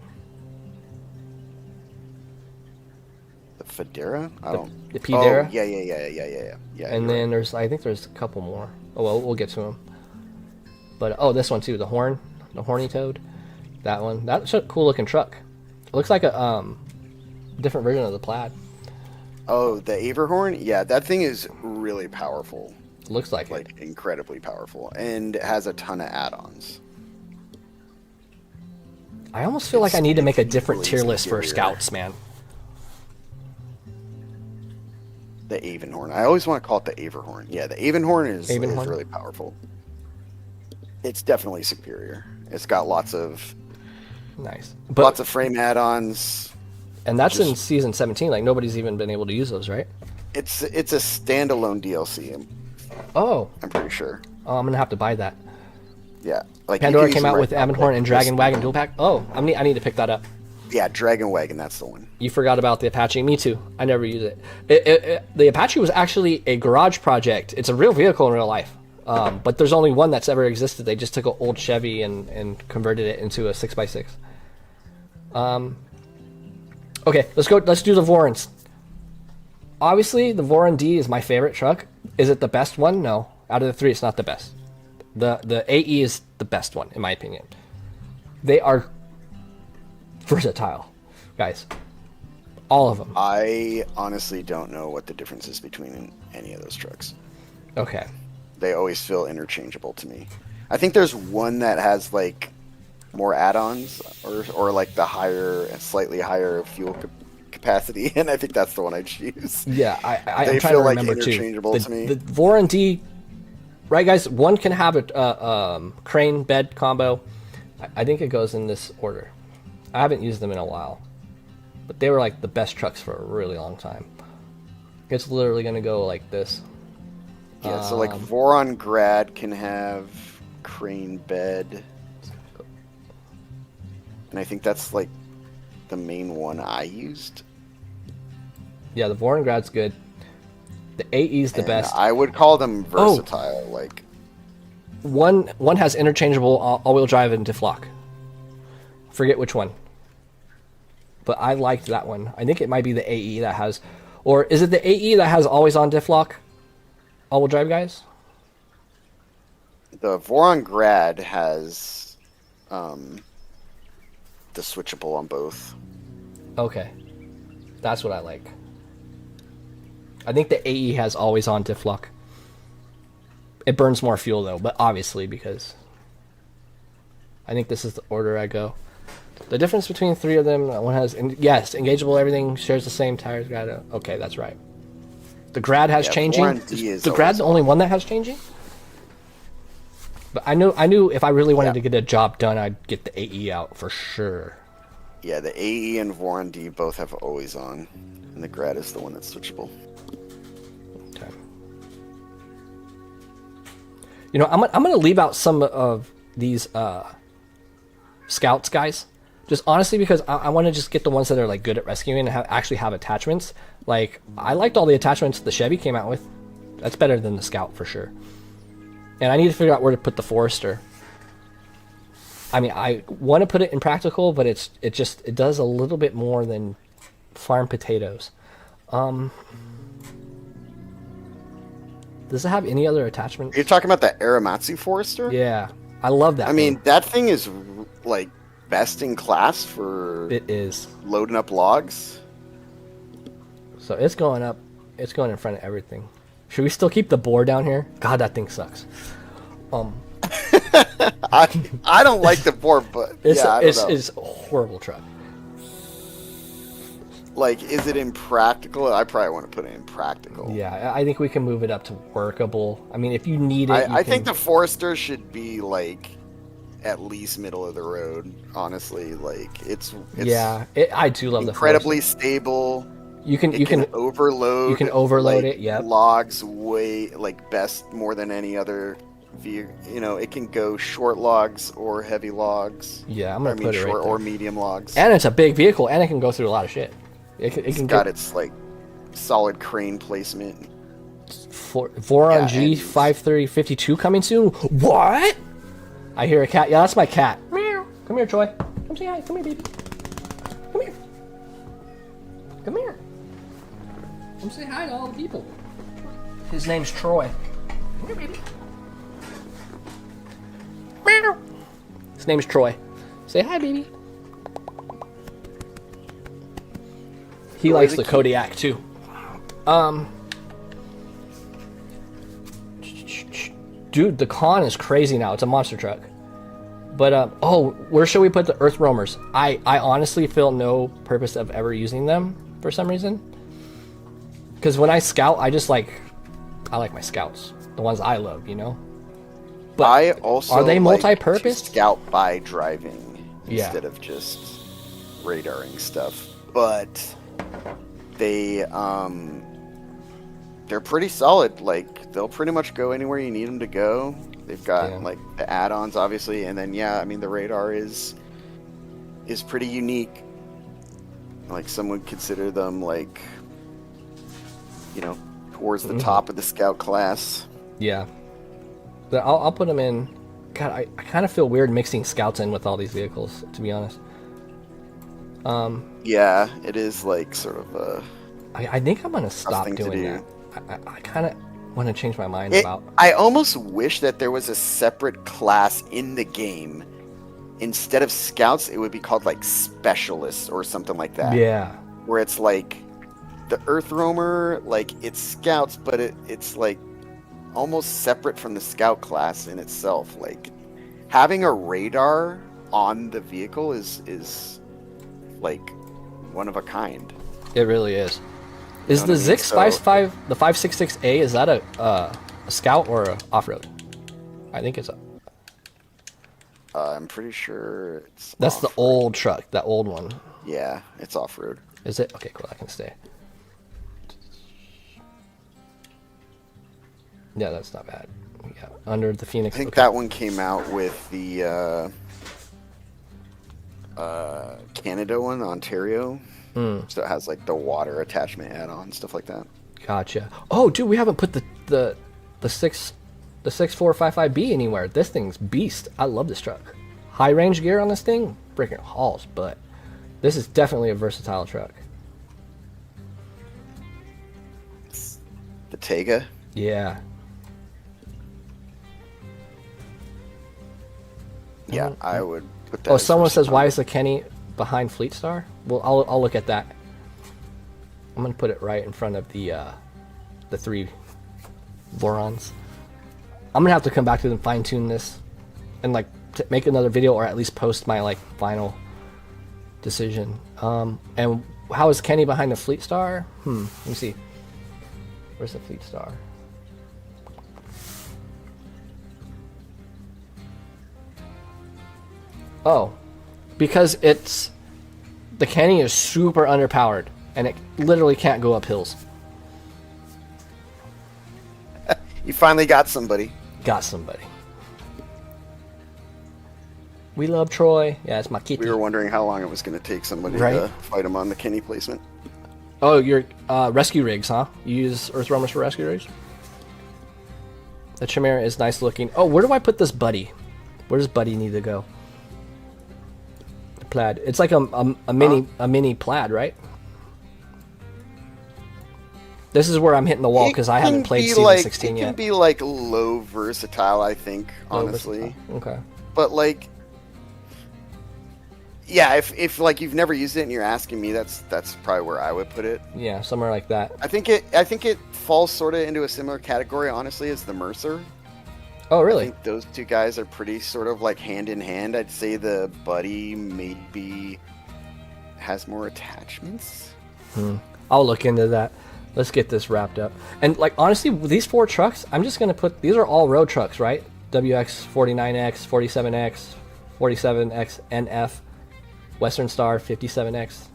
The Federa? The Pedera? Oh, yeah. And then right. I think there's a couple more. Oh, well, we'll get to them. But, this one too, the horny toad. That one. That's a cool looking truck. It looks like a different version of the Plaid. Oh, the Averhorn? Yeah, that thing is really powerful. Looks like it. Incredibly powerful. And it has a ton of add-ons. I almost feel like I need to make a different tier list for Scouts, man. The Avenhorn. I always want to call it the Averhorn. Yeah, the Avenhorn is really powerful. It's definitely superior. It's got lots of frame add-ons. And that's in season 17. Like nobody's even been able to use those, right? It's a standalone DLC. I'm pretty sure. Oh, I'm gonna have to buy that. Yeah, like Pandora came out with Avenhorn and Dragon Wagon dual pack. Oh, I need to pick that up. Yeah, Dragon Wagon, that's the one. You forgot about the Apache. Me too. I never use it. The Apache was actually a garage project. It's a real vehicle in real life. But there's only one that's ever existed. They just took an old Chevy and converted it into a 6x6. Okay, let's go. Let's do the Vorons. Obviously, the Voron D is my favorite truck. Is it the best one? No. Out of the three, it's not the best. The AE is the best one, in my opinion. They are versatile, guys. All of them. I honestly don't know what the difference is between any of those trucks. Okay. They always feel interchangeable to me. I think there's one that has like more add-ons or like the slightly higher fuel capacity, and I think that's the one I'd choose. Yeah, I'm trying to remember interchangeable to me. The Voron D, right, guys? One can have a crane bed combo. I think it goes in this order. I haven't used them in a while, but they were like the best trucks for a really long time. It's literally going to go like this. Yeah, so like Voron Grad can have crane bed, and I think that's like the main one I used. Yeah, the Voron Grad's good. The AE's the best. I would call them versatile. Like one has interchangeable all-wheel drive and diff lock. Forget which one, but I liked that one. I think it might be the AE that has, or is it the AE that has always on diff lock? All-wheel drive, guys. The Voron Grad has the switchable on both. Okay, that's what I like. I think the AE has always on diff lock. It burns more fuel though, but obviously because I think this is the order I go. The difference between the three of them, one has engageable, everything shares the same tires. Grad. Okay, that's right. The Grad has changing. Is the Grad the only one that has changing? But I knew if I really wanted to get a job done, I'd get the AE out for sure. Yeah, the AE and Voron D both have always on, and the Grad is the one that's switchable. Okay. You know, I'm gonna leave out some of these Scouts guys, just honestly because I want to just get the ones that are like good at rescuing and actually have attachments. Like I liked all the attachments the Chevy came out with. That's better than the Scout for sure. And I need to figure out where to put the Forester. I mean, I want to put it in practical, but it does a little bit more than farm potatoes. Does it have any other attachments? You're talking about the Aramatsu Forester? Yeah, I love that. I mean, that thing is like best in class for it is loading up logs. So it's going up. It's going in front of everything. Should we still keep the boar down here? God, that thing sucks. I don't like the boar, but it's yeah, it's a horrible truck. Like, is it impractical? I probably want to put it in practical. Yeah, I think we can move it up to workable. I mean, if you need it, I think the Forester should be like at least middle of the road. Honestly, like it's yeah, I do love incredibly the Forester. stable. You can overload. You can overload like, it. Yep. Logs way like best more than any other vehicle. You know, it can go short logs or heavy logs. Yeah, I'm gonna put it short right there. or medium logs. And it's a big vehicle, and it can go through a lot of shit. It's got its like solid crane placement. Voron G 53052 coming soon. What? I hear a cat. Yeah, that's my cat. Meow. Come here, Troy. Come say hi. Come here, baby. Come here. Come here. Come say hi to all the people. His name's Troy. Come here, baby. Meow. His name's Troy. Say hi, baby. He likes the Kodiak too. Dude, the Con is crazy now. It's a monster truck. But oh, where should we put the Earth Roamers? I honestly feel no purpose of ever using them for some reason. Because when I scout, I like my scouts, the ones I love, you know. But I also are they like multi-purpose? to scout by driving instead of just radaring stuff. But they're pretty solid. Like they'll pretty much go anywhere you need them to go. They've got like the add-ons, obviously, and then I mean the radar is pretty unique. Like some would consider them like, you know, towards the top of the scout class. Yeah, but I'll put them in. God, I kind of feel weird mixing scouts in with all these vehicles, to be honest. Yeah, it is like sort of a. I think I'm gonna stop doing that. I kind of want to change my mind about. I almost wish that there was a separate class in the game. Instead of scouts, it would be called like specialists or something like that. Yeah. Where it's like the Earth Roamer, like it's scouts, but it's like almost separate from the scout class in itself. Like having a radar on the vehicle is like one of a kind. It really is. Is the Zix 55 the 566A? Is that a scout or a off-road? I think it's a. I'm pretty sure it's. That's the old truck, that old one. Yeah, it's off-road. Is it? Okay, cool. I can stay. Yeah, that's not bad. Yeah, under the Phoenix. I think that one came out with the Canada one, Ontario. So it has like the water attachment add-on, stuff like that. Gotcha. Oh, dude, we haven't put the 6455B anywhere. This thing's beast. I love this truck. High range gear on this thing, freaking hauls. But this is definitely a versatile truck. The Tega. Yeah. Yeah, I would put that. Oh, someone says, why is the Kenny behind Fleet Star? Well, I'll look at that. I'm gonna put it right in front of the 3 Vorons. I'm gonna have to come back to them, fine tune this, and like make another video or at least post my like final decision. And how is Kenny behind the Fleet Star? Let me see. Where's the Fleet Star? Oh, because the Kenny is super underpowered and it literally can't go up hills. You finally got somebody. Got somebody. We love Troy. Yeah, it's my kitty. We were wondering how long it was going to take somebody to fight him on the Kenny placement. Oh, your rescue rigs, huh? You use Earth Roamers for rescue rigs? The Chimera is nice looking. Oh, where do I put this Buddy? Where does Buddy need to go? The Plaid. It's like a mini Plaid, right? This is where I'm hitting the wall because I haven't played Season 16 yet. It can be like low versatile, I think, honestly. Okay. But like, yeah, if like you've never used it and you're asking me, that's probably where I would put it. Yeah, somewhere like that. I think it falls sort of into a similar category, honestly, as the Mercer. Oh, really? I think those two guys are pretty sort of like hand in hand. I'd say the Buddy maybe has more attachments. I'll look into that. Let's get this wrapped up. And like honestly, with these 4 trucks, I'm just gonna put these are all road trucks, right? WX 49X, 47X, 47X NF, Western Star 57X.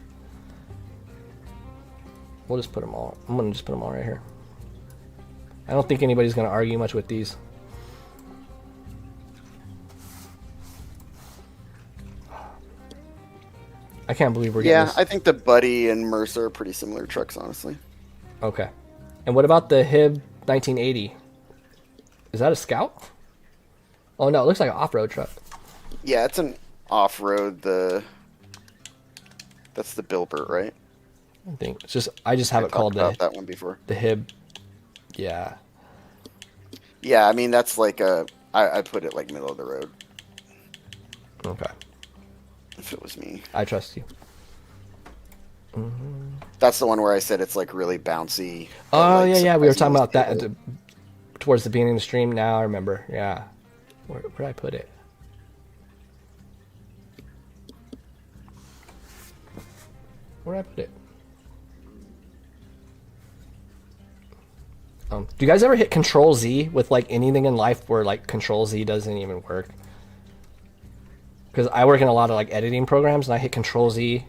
We'll just put them all. I'm gonna just put them all right here. I don't think anybody's gonna argue much with these. I can't believe we're getting this. I think the Buddy and Mercer are pretty similar trucks, honestly. Okay. And what about the Hib 1980? Is that a Scout? Oh no, it looks like an off-road truck. Yeah, it's an off-road. That's the Bilbert, right? I think it's just I just have it called that one before. The Hib. Yeah. Yeah, I mean that's like I put it like middle of the road. Okay. If it was me. I trust you. That's the one where I said it's like really bouncy. Oh like, yeah. We were talking about stable. that towards the beginning of the stream. Now I remember. Yeah. Where did I put it? Where did I put it? Do you guys ever hit Control Z with like anything in life where like Control Z doesn't even work? Because I work in a lot of like editing programs and I hit Control Z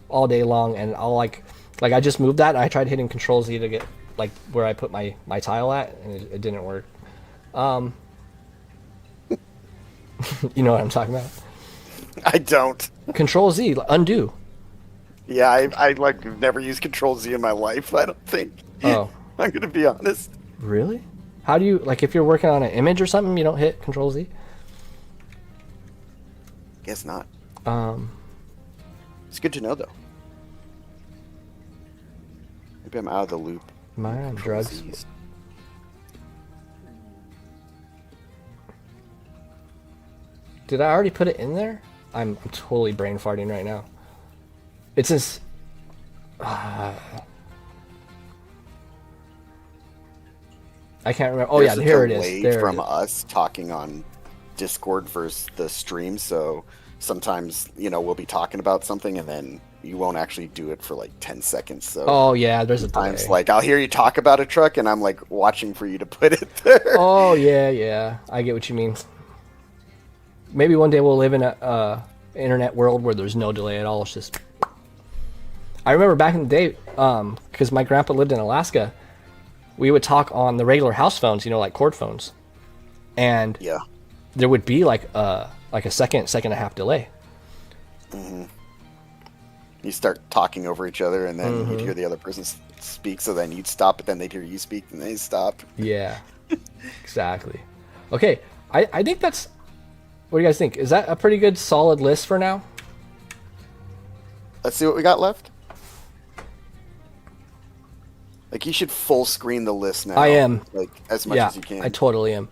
all day long, and I'll like I just moved that and I tried hitting Control Z to get like where I put my tile at, and it didn't work. You know what I'm talking about? I don't. Control Z, undo. Yeah, I like never used Control Z in my life. I don't think. Oh. I'm gonna be honest. Really? How do you like if you're working on an image or something? You don't hit Control Z? Guess not. Um. It's good to know though. Maybe I'm out of the loop. Am I on drugs? Z's. Did I already put it in there? I'm totally brain farting right now. It's this. I can't remember. Oh There's yeah, here it is. delay There from it is. us talking on Discord versus the stream, so sometimes we'll be talking about something and then you won't actually do it for like 10 seconds. So Oh yeah, there's a delay. sometimes like I'll hear you talk about a truck and I'm like watching for you to put it there. Oh yeah. I get what you mean. Maybe one day we'll live in a internet world where there's no delay at all. It's just. I remember back in the day, because my grandpa lived in Alaska, we would talk on the regular house phones, like cord phones, and Yeah. there would be like a second and a half delay. You start talking over each other and then Mm-hmm. you'd hear the other person speak, so then you'd stop, but then they'd hear you speak and they'd stop. Yeah, exactly. Okay, I think that's. What do you guys think? Is that a pretty good solid list for now? Let's see what we got left. Like you should full screen the list now. I am. Like as much as you can. I totally am.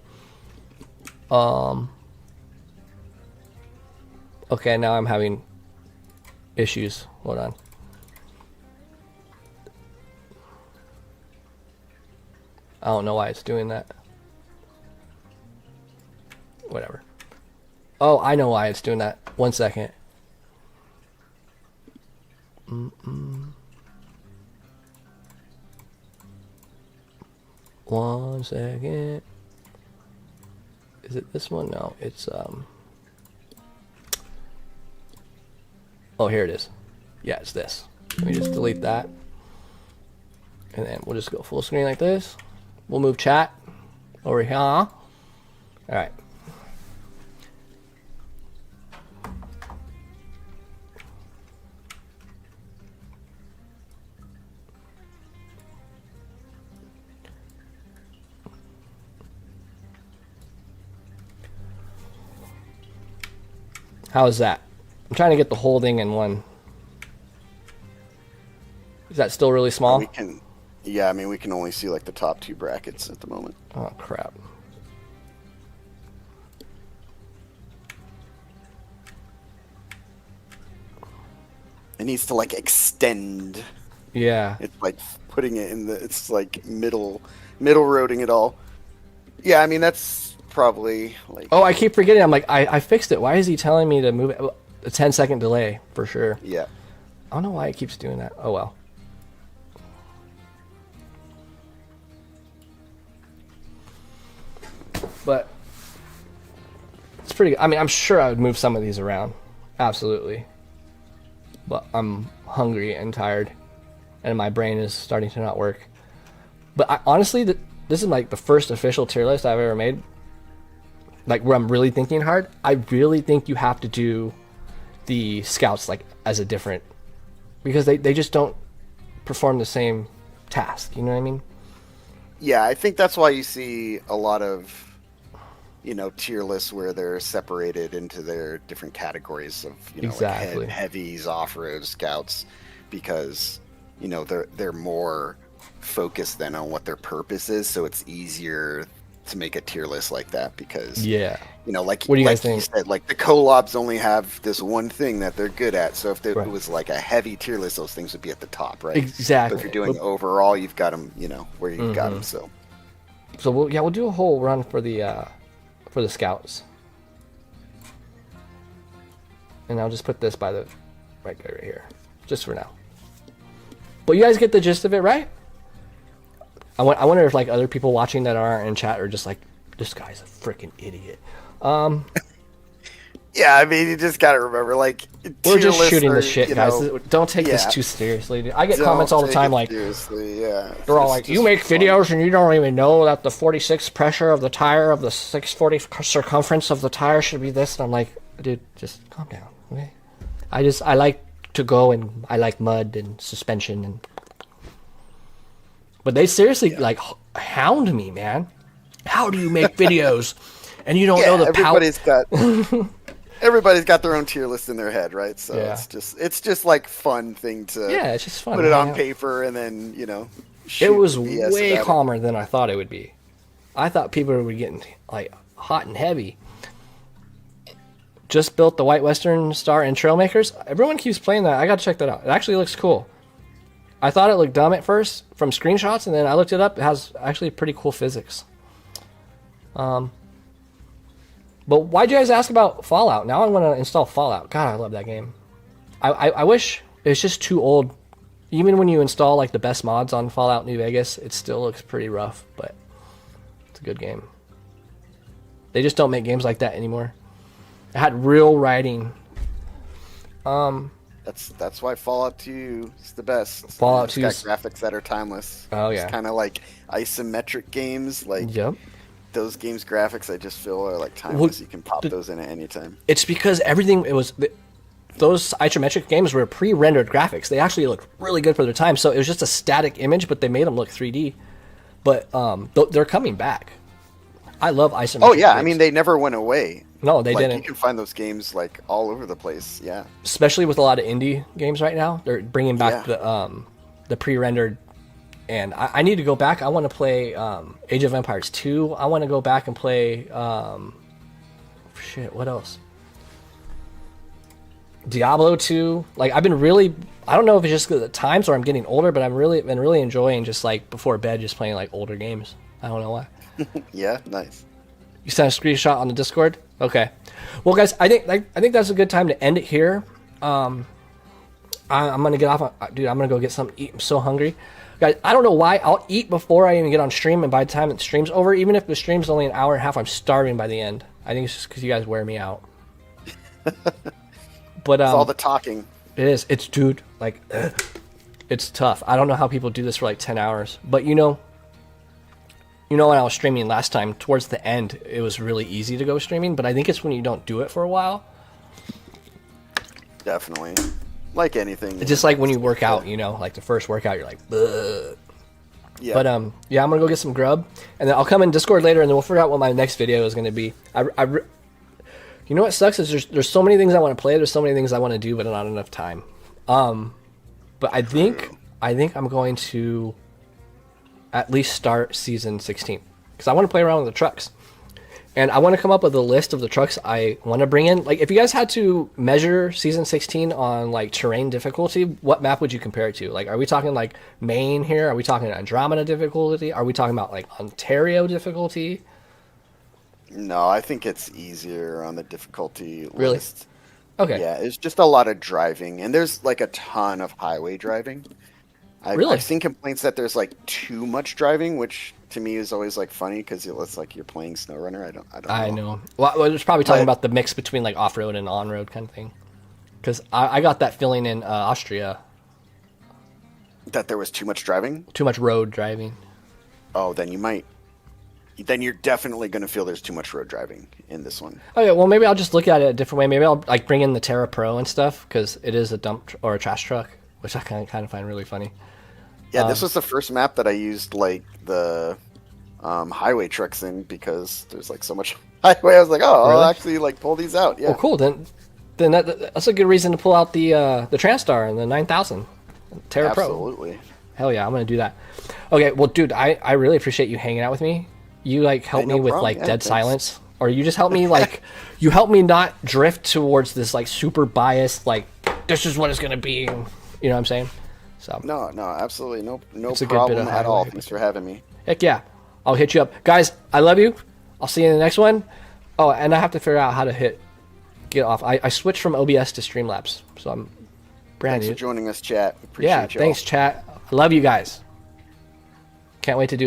Okay, now I'm having issues. Hold on. I don't know why it's doing that. Whatever. Oh, I know why it's doing that. 1 second. One second. Is it this one? No, it's Oh, here it is. Yeah, it's this. Let me just delete that. And then we'll just go full screen like this. We'll move chat over here. All right. How is that? I'm trying to get the whole thing in one. Is that still really small? We can only see like the top 2 brackets at the moment. Oh, crap. It needs to like extend. Yeah. It's like putting it in it's like middle roading it all. Yeah, I mean that's probably like. Oh, I keep forgetting. I'm like, I fixed it. Why is he telling me to move it? A 10-second delay for sure. Yeah. I don't know why it keeps doing that. Oh well. But it's pretty. I mean, I'm sure I would move some of these around, absolutely. But I'm hungry and tired, and my brain is starting to not work. But honestly, this is like the first official tier list I've ever made. Like where I'm really thinking hard. I really think you have to do the scouts like as a different, because they just don't perform the same task. You know what I mean? Yeah, I think that's why you see a lot of, tier lists where they're separated into their different categories of, Exactly. like heavies, off-road, scouts, because, they're more focused then on what their purpose is, so it's easier to make a tier list like that because, like what do you guys you think? said, like the collabs only have this one thing that they're good at, so if it Right. was like a heavy tier list, those things would be at the top, right? Exactly. But if you're doing overall, you've got them, where you've got them, so. So we'll do a whole run for the scouts, and I'll just put this by the right guy right here, just for now. But you guys get the gist of it, right? I wonder if like other people watching that aren't in chat are just like, this guy's a freaking idiot. Yeah, I mean, you just gotta remember, like, We're just tier shooting the lists are, shit, guys. Don't take this yeah. too seriously, dude. I get Don't comments all the take time it like, seriously, yeah. they're all It's like, just you make fun. videos and you don't even know that the 46 pressure of the tire of the 640 circumference of the tire should be this. And I'm like, dude, just calm down, okay? I like to go, and I like mud and suspension, and but they seriously like hound me, man. How do you make videos and you don't know the power? Everybody's got their own tier list in their head, right? So Yeah. it's just like fun thing to Yeah, it's just fun. put it on Yeah. paper and then It shoot was BS way about it. calmer than I thought it would be. I thought people were getting like hot and heavy. Just built the White Western Star and Trailmakers. Everyone keeps playing that. I gotta check that out. It actually looks cool. I thought it looked dumb at first from screenshots, and then I looked it up. It has actually pretty cool physics. But why'd you guys ask about Fallout? Now I want to install Fallout. God, I love that game. I wish it's just too old. Even when you install like the best mods on Fallout New Vegas, it still looks pretty rough, but it's a good game. They just don't make games like that anymore. It had real writing. That's why Fallout 2 is the best. Fallout It's 2 got is- graphics that are timeless. Oh, yeah. It's kind of like isometric games, like Yep. those games' graphics. I just feel are like timeless. You can pop the- those in at any time. It's because those isometric games were pre-rendered graphics. They actually looked really good for their time. So it was just a static image, but they made them look 3D. But they're coming back. I love isometric. Oh yeah, I games. mean they never went away. No, they Like, didn't. You can find those games like all over the place. Yeah. Especially with a lot of indie games right now, they're bringing back Yeah. the pre-rendered. And I need to go back. I want to play Age of Empires 2. I want to go back and play what else? Diablo 2. Like I've been really, I don't know if it's just 'cause of the times or I'm getting older, but I've been really enjoying just like before bed, just playing like older games. I don't know why. Yeah. Nice. You sent a screenshot on the Discord? Okay. Well, guys, I think that's a good time to end it here. I'm gonna get off. Dude, I'm gonna go get something to eat. I'm so hungry, guys. I don't know why. I'll eat before I even get on stream, and by the time the stream's over, even if the stream's only an hour and a half, I'm starving by the end. I think it's just because you guys wear me out. But It's all the talking. it is. It's dude. Like, it's tough. I don't know how people do this for like 10 hours. But you know when I was streaming last time, towards the end, it was really easy to go streaming. But I think it's when you don't do it for a while. Definitely. Like anything. It's just like when you work out, like the first workout, you're like, ugh. Yeah. But yeah, I'm gonna go get some grub, and then I'll come in Discord later, and then we'll figure out what my next video is gonna be. You know what sucks is there's so many things I want to play, there's so many things I want to do, but not enough time. But I think I'm going to at least start season 16 because I want to play around with the trucks, and I want to come up with a list of the trucks I want to bring in. Like, if you guys had to measure season 16 on like terrain difficulty, what map would you compare it to? Like, are we talking like Maine here? Are we talking Andromeda difficulty? Are we talking about like Ontario difficulty? No, I think it's easier on the difficulty Really? list. Okay. Yeah, it's just a lot of driving, and there's like a ton of highway driving. Really? I've seen complaints that there's like too much driving, which to me is always like funny because it looks like you're playing Snowrunner. I don't know. I know. Well, it's probably talking But- about the mix between like off-road and on-road kind of thing. Because I got that feeling in Austria. That there was too much driving. Too much road driving. Oh, then you might. Then you're definitely going to feel there's too much road driving in this one. Okay, well maybe I'll just look at it a different way. Maybe I'll like bring in the Terra Pro and stuff because it is a or a trash truck, which I kind of find really funny. Yeah, this was the first map that I used like the highway trucks in because there's like so much highway. I was like, oh, Really? I'll actually like pull these out. Yeah. Well, cool. Then that's a good reason to pull out the Transtar and the 9000 Terra Pro. Absolutely. Hell yeah, I'm gonna do that. Okay, well, dude, I really appreciate you hanging out with me. You like help Hey, no me with problem. like Yeah, dead thanks. silence, or you just help me like you help me not drift towards this like super biased like this is what it's gonna be. You know what I'm saying? So No, absolutely no It's a good bit problem of at all. highway. Thanks for having me. heck yeah, I'll hit you up, guys. I love you. I'll see you in the next one. Oh, and I have to figure out how to get off. I switched from OBS to Streamlabs, so I'm brand Thanks new. for joining us, chat. Appreciate Yeah, y'all. thanks, chat. I love you guys. Can't wait to do